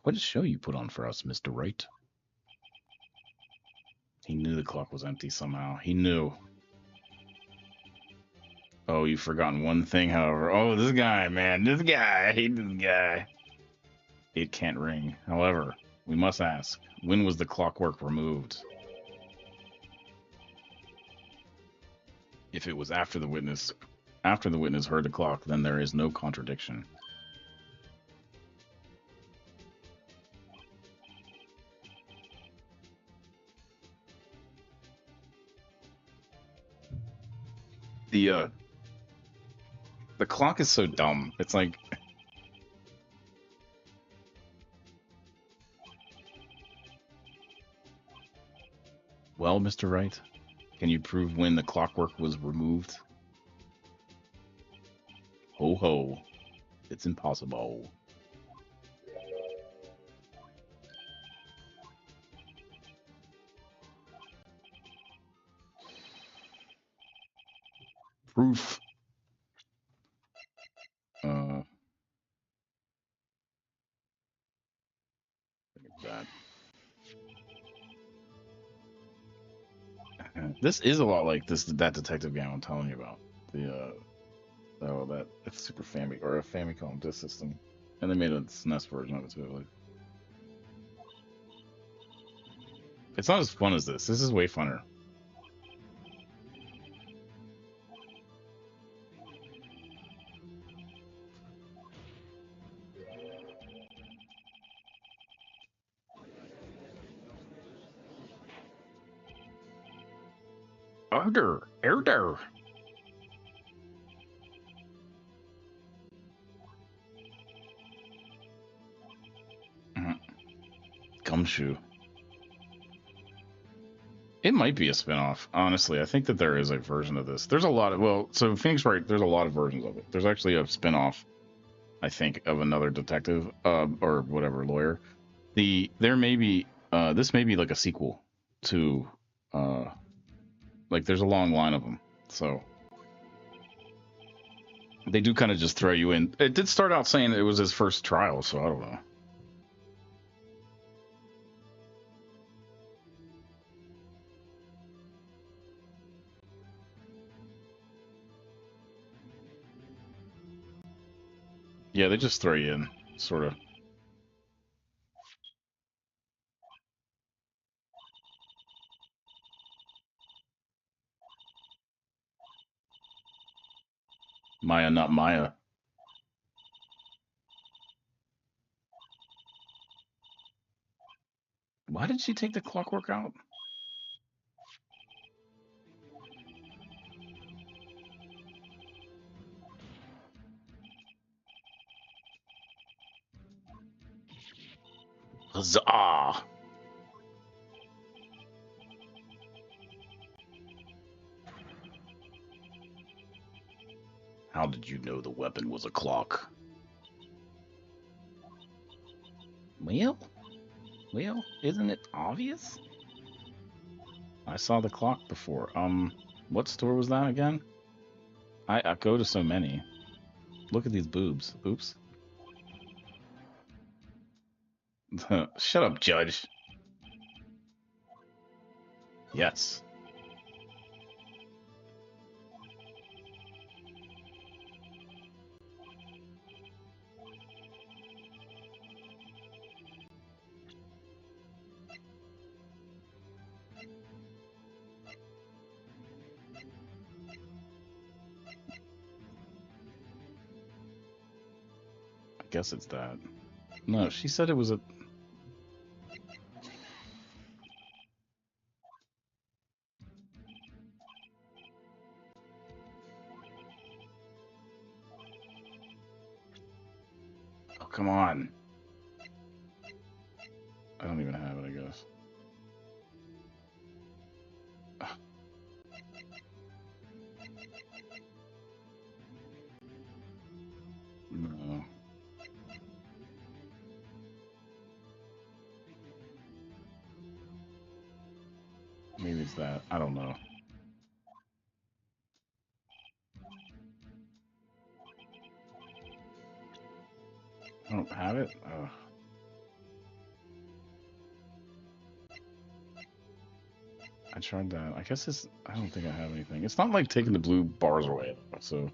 Speaker 1: What show you put on for us, Mr. Wright? He knew the clock was empty somehow. He knew. Oh, you've forgotten one thing, however. Oh, this guy, man. This guy. I hate this guy. It can't ring. However, we must ask, when was the clockwork removed? If it was after the witness heard the clock, then there is no contradiction. The the clock is so dumb. It's like, well, Mr. Wright, can you prove when the clockwork was removed? Ho ho. It's impossible. Proof. Uh, look at that. This is a lot like that detective game I'm telling you about. That it's Super Famicom or a Famicom disk system, and they made a SNES version of it too. Like, it's not as fun as this. This is way funner. Order. Gumshoe. It might be a spinoff. Honestly, I think that there is a version of this. There's a lot of so Phoenix Wright. There's a lot of versions of it. There's actually a spinoff, I think, of another detective, or whatever lawyer. There may be this may be like a sequel to, like there's a long line of them. So they do kind of just throw you in. It did start out saying it was his first trial, so I don't know. Yeah, they just throw you in, sort of. Maya, not Maya. Why did she take the clockwork out? Huzzah! How did you know the weapon was a clock? Well, isn't it obvious? I saw the clock before. What store was that again? I go to so many. Look at these boobs. Oops. Shut up, Judge. Yes. I guess it's that. No, she said it was a... Oh, come on. I don't even have it, I guess. No. Maybe it's that. I don't know. I don't have it? I tried that. I guess it's... I don't think I have anything. It's not like taking the blue bars away, so...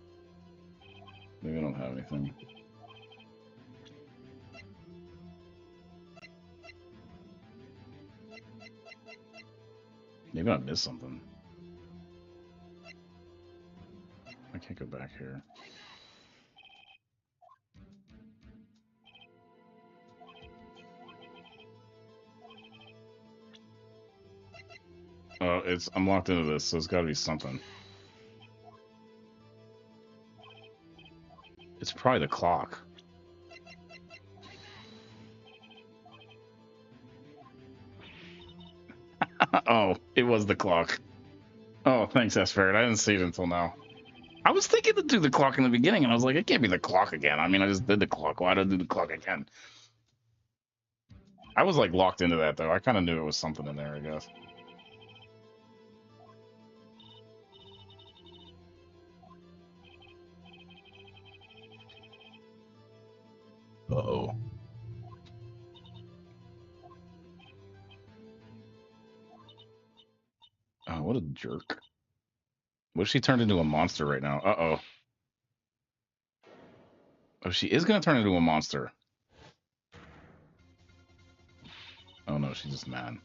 Speaker 1: Maybe I don't have anything. Maybe I missed something. I can't go back here. I'm locked into this, so it's got to be something. It's probably the clock. Oh, it was the clock. Oh, thanks, Esferret. I didn't see it until now. I was thinking to do the clock in the beginning, and I was like, it can't be the clock again. I mean, I just did the clock. Why did I do the clock again? I was like locked into that, though. I kind of knew it was something in there, I guess. Uh-oh. What a jerk. What if she turned into a monster right now? Uh-oh. Oh, she is going to turn into a monster. Oh, no, she's just mad.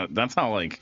Speaker 1: That's how, like...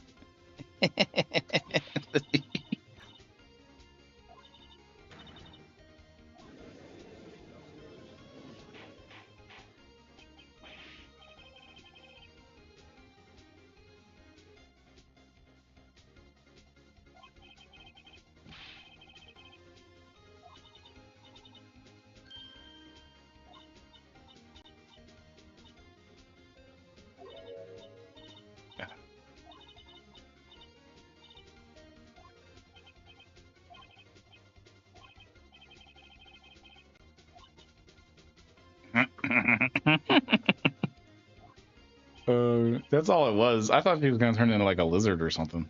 Speaker 1: That's all it was. I thought she was going to turn into, like, a lizard or something.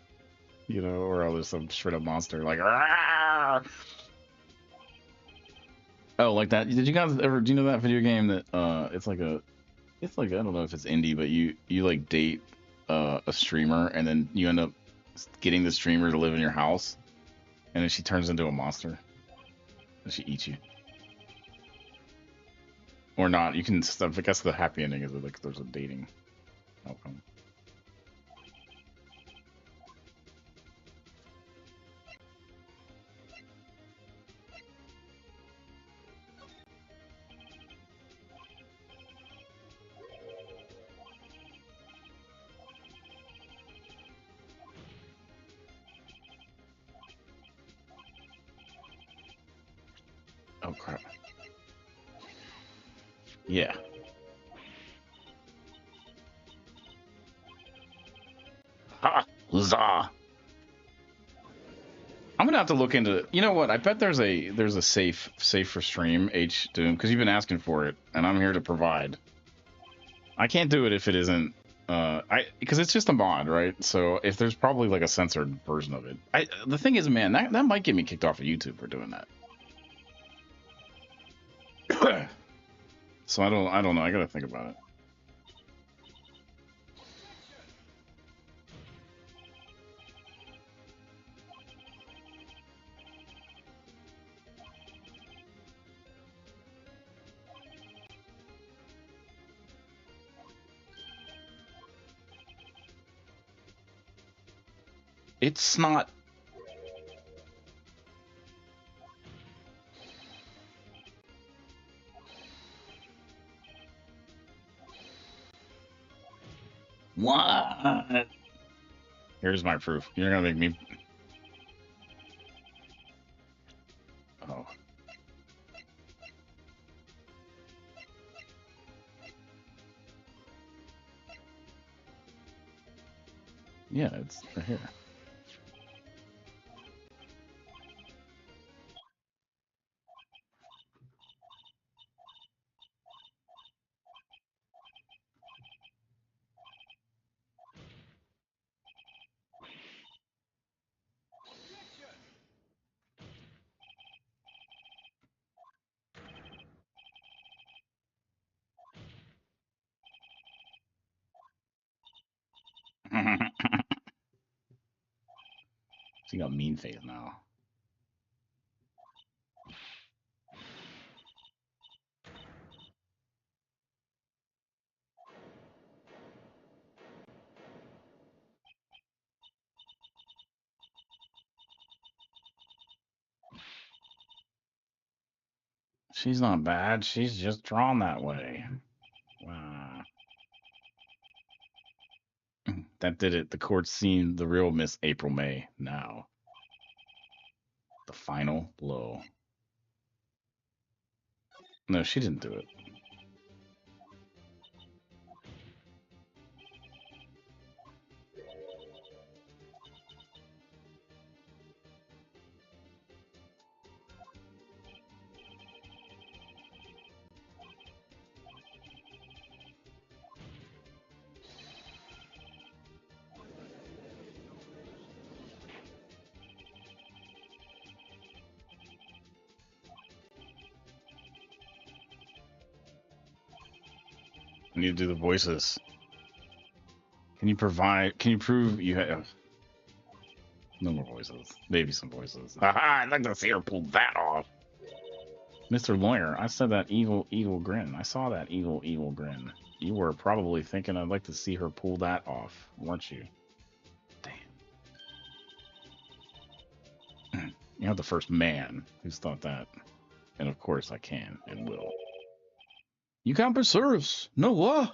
Speaker 1: You know, or else some straight up monster. Like, Argh! Oh, like that. Did you guys ever, do you know that video game that, it's like, I don't know if it's indie, but you like, date, a streamer, and then you end up getting the streamer to live in your house, and then she turns into a monster, and she eats you. Or not. You can, I guess the happy ending is, like, there's a dating outcome. Oh, crap. Yeah. Ha! Huzzah! I'm gonna have to look into. You know what? I bet there's a safe for stream H Doom, because you've been asking for it, and I'm here to provide. I can't do it if it isn't. Because it's just a mod, right? So if there's probably like a censored version of it. The thing is, man, that might get me kicked off of YouTube for doing that. So I don't know. I gotta think about it. It's not. What? Here's my proof. You're gonna make me. Oh. Yeah, it's right here. She got mean face now. She's not bad. She's just drawn that way. Wow. That did it. The court seen the real Miss April May now. The final blow. No, she didn't do it. I need to do the voices. Can you provide? Can you prove you have? No more voices. Maybe some voices. Haha, I'd like to see her pull that off. Mr. Lawyer, I said that evil grin. I saw that evil grin. You were probably thinking I'd like to see her pull that off, weren't you? Damn. You're not the first man who's thought that. And of course I can and will. You can't be serious. No what?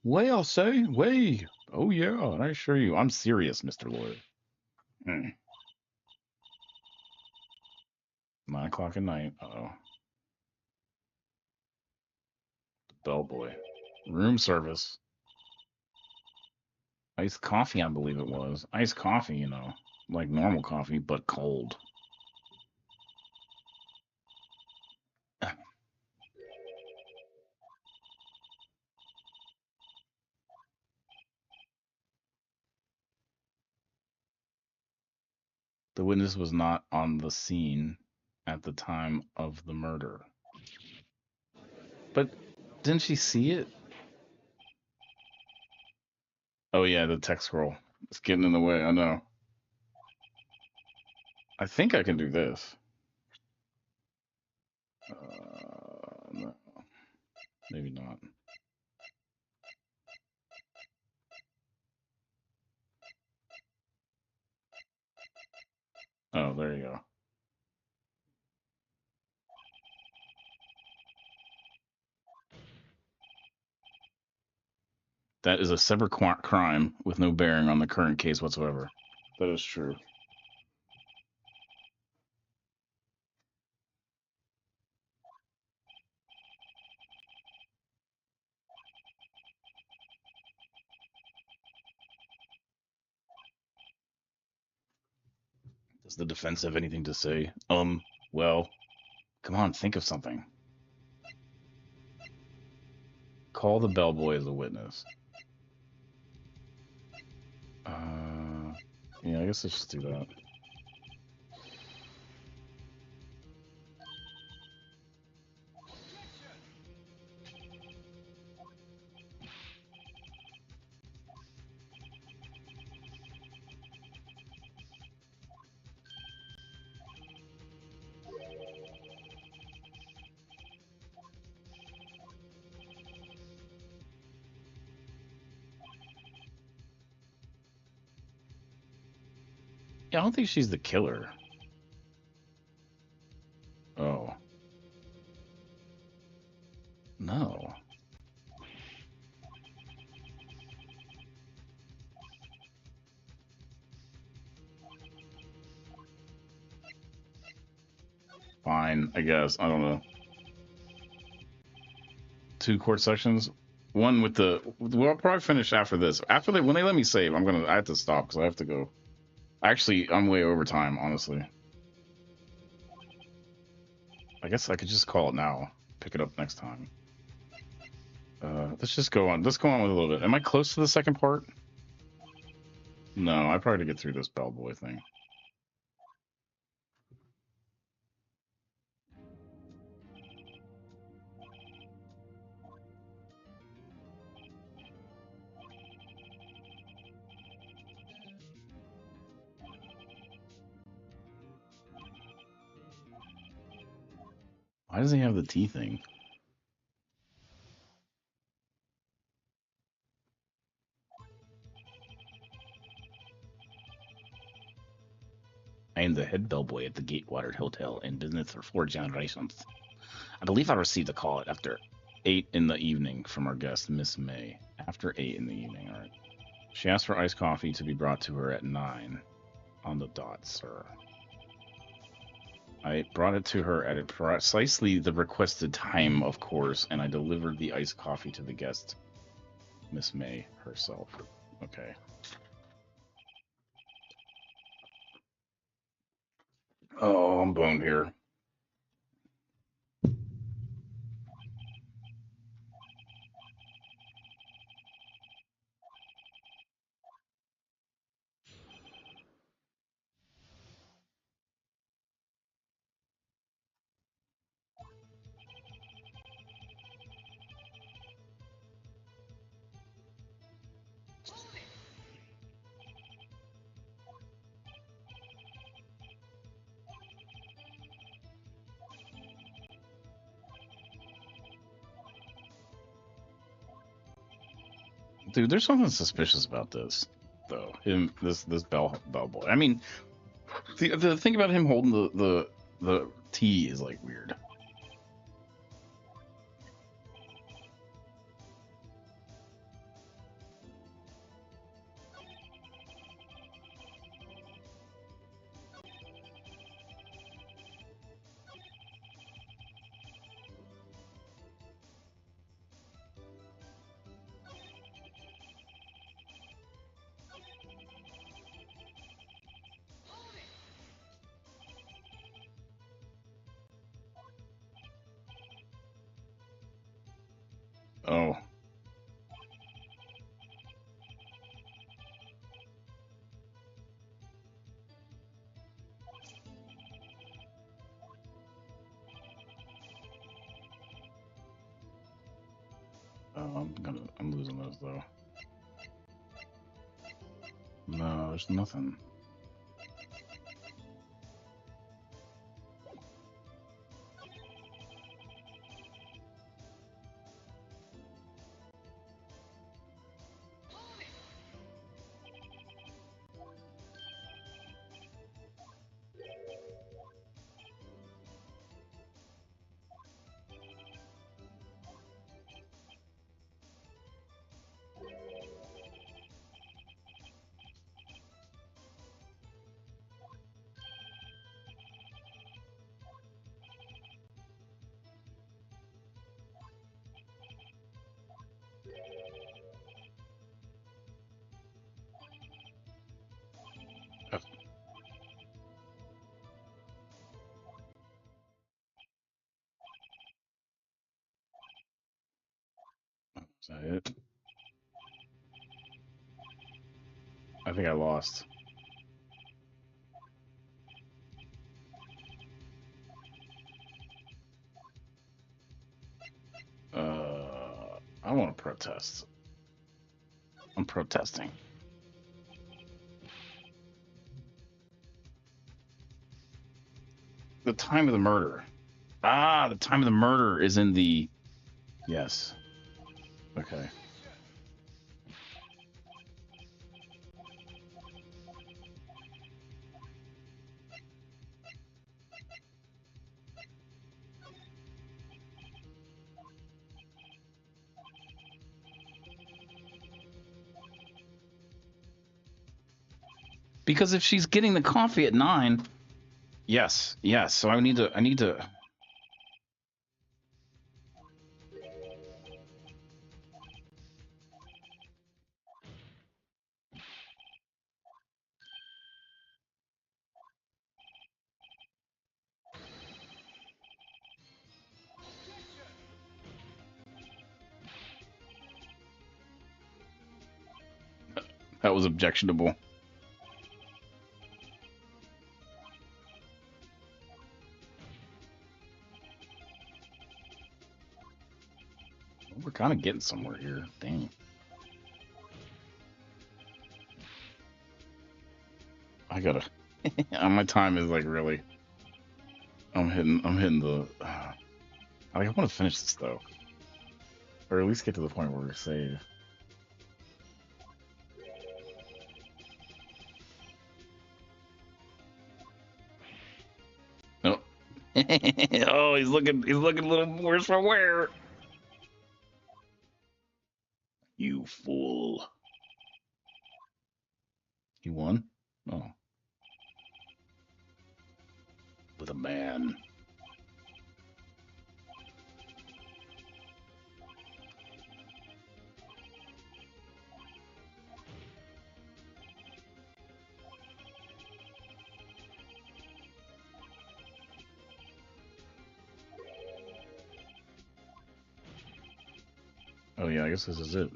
Speaker 1: Way, I'll say. Way. Oh yeah, I assure you. I'm serious, Mr. Lawyer. 9 o'clock at night. Uh-oh. Bellboy. Room service. Iced coffee, I believe it was. Iced coffee, you know. Like normal coffee, but cold. The witness was not on the scene at the time of the murder. But didn't she see it? Oh yeah, the text scroll. It's getting in the way, I know. I think I can do this. No. Maybe not. Oh, there you go. That is a separate crime with no bearing on the current case whatsoever. That is true. Does the defense have anything to say? Well, come on, think of something. Call the bellboy as a witness. Yeah, I guess let's just do that. Yeah, I don't think she's the killer. Oh. No. Fine, I guess. I don't know. 2 court sections. One with the. Well, I'll probably finish after this. When they let me save, I have to stop because I have to go. Actually, I'm way over time, honestly. I guess I could just call it now. Pick it up next time. Let's just go on. Let's go on with a little bit. Am I close to the second part? No, I probably get through this bellboy thing. Why does he have the tea thing? I am the head bellboy at the Gatewater Hotel, in business for 4 generations. I believe I received a call at after 8 in the evening from our guest, Miss May. After 8 in the evening, all right. She asked for iced coffee to be brought to her at 9 on the dot, sir. I brought it to her at precisely the requested time, of course, and I delivered the iced coffee to the guest, Miss May herself. Okay. Oh, I'm boned here. Dude, there's something suspicious about this, though. This bell boy. I mean, the thing about him holding the T is like weird. Oh. I'm losing those though. No, there's nothing. Is that it? I think I lost. I want to protest. I'm protesting. The time of the murder. Ah, the time of the murder is in the. Yes. Okay. Because if she's getting the coffee at 9, yes, yes. So I need to. That was objectionable. We're kind of getting somewhere here. Dang. I gotta. My time is like really. I'm hitting the. I want to finish this though, or at least get to the point where we're saved. Oh. Oh, he's looking a little worse for wear. You fool. He won? Oh. With a man. Oh yeah, I guess this is it.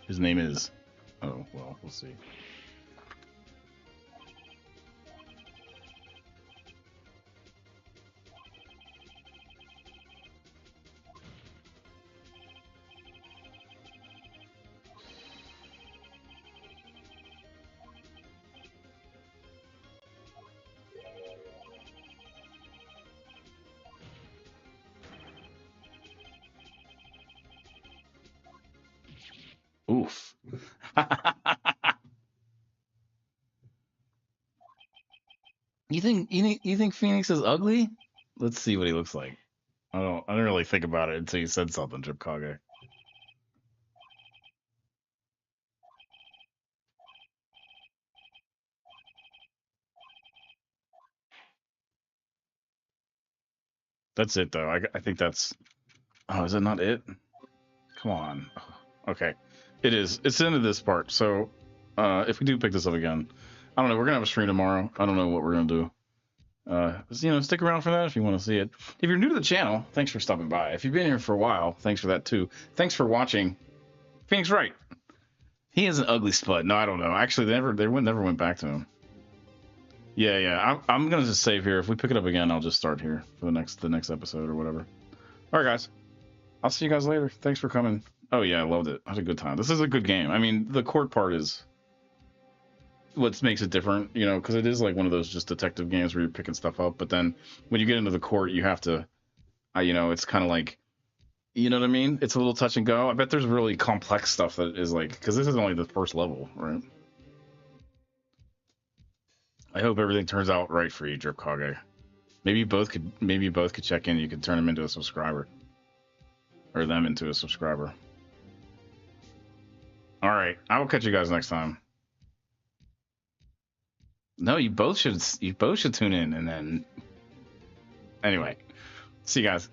Speaker 1: His name is. Oh well, we'll see. Oof. You think Phoenix is ugly? Let's see what he looks like. I didn't really think about it until you said something, Drip Kage. That's it though. I think that's. Oh, is that not it? Come on. Okay, it is. It's the end of this part. So, if we do pick this up again, I don't know. We're gonna have a stream tomorrow. I don't know what we're gonna do. Stick around for that if you want to see it. If you're new to the channel, thanks for stopping by. If you've been here for a while, thanks for that too. Thanks for watching. Phoenix Wright. He is an ugly spud. No, I don't know. Actually, they never went back to him. Yeah. I'm gonna just save here. If we pick it up again, I'll just start here for the next episode or whatever. All right, guys. I'll see you guys later. Thanks for coming. Oh yeah, I loved it. I had a good time. This is a good game. I mean, the court part is what makes it different, because it is like one of those just detective games where you're picking stuff up. But then when you get into the court, you have to, it's kind of like, you know what I mean? It's a little touch and go. I bet there's really complex stuff that is like, because this is only the first level, right? I hope everything turns out right for you, Drip Kage. Maybe you both could check in. You could turn them into a subscriber, or them into a subscriber. All right, I will catch you guys next time. No, you both should tune in, and then anyway, see you guys.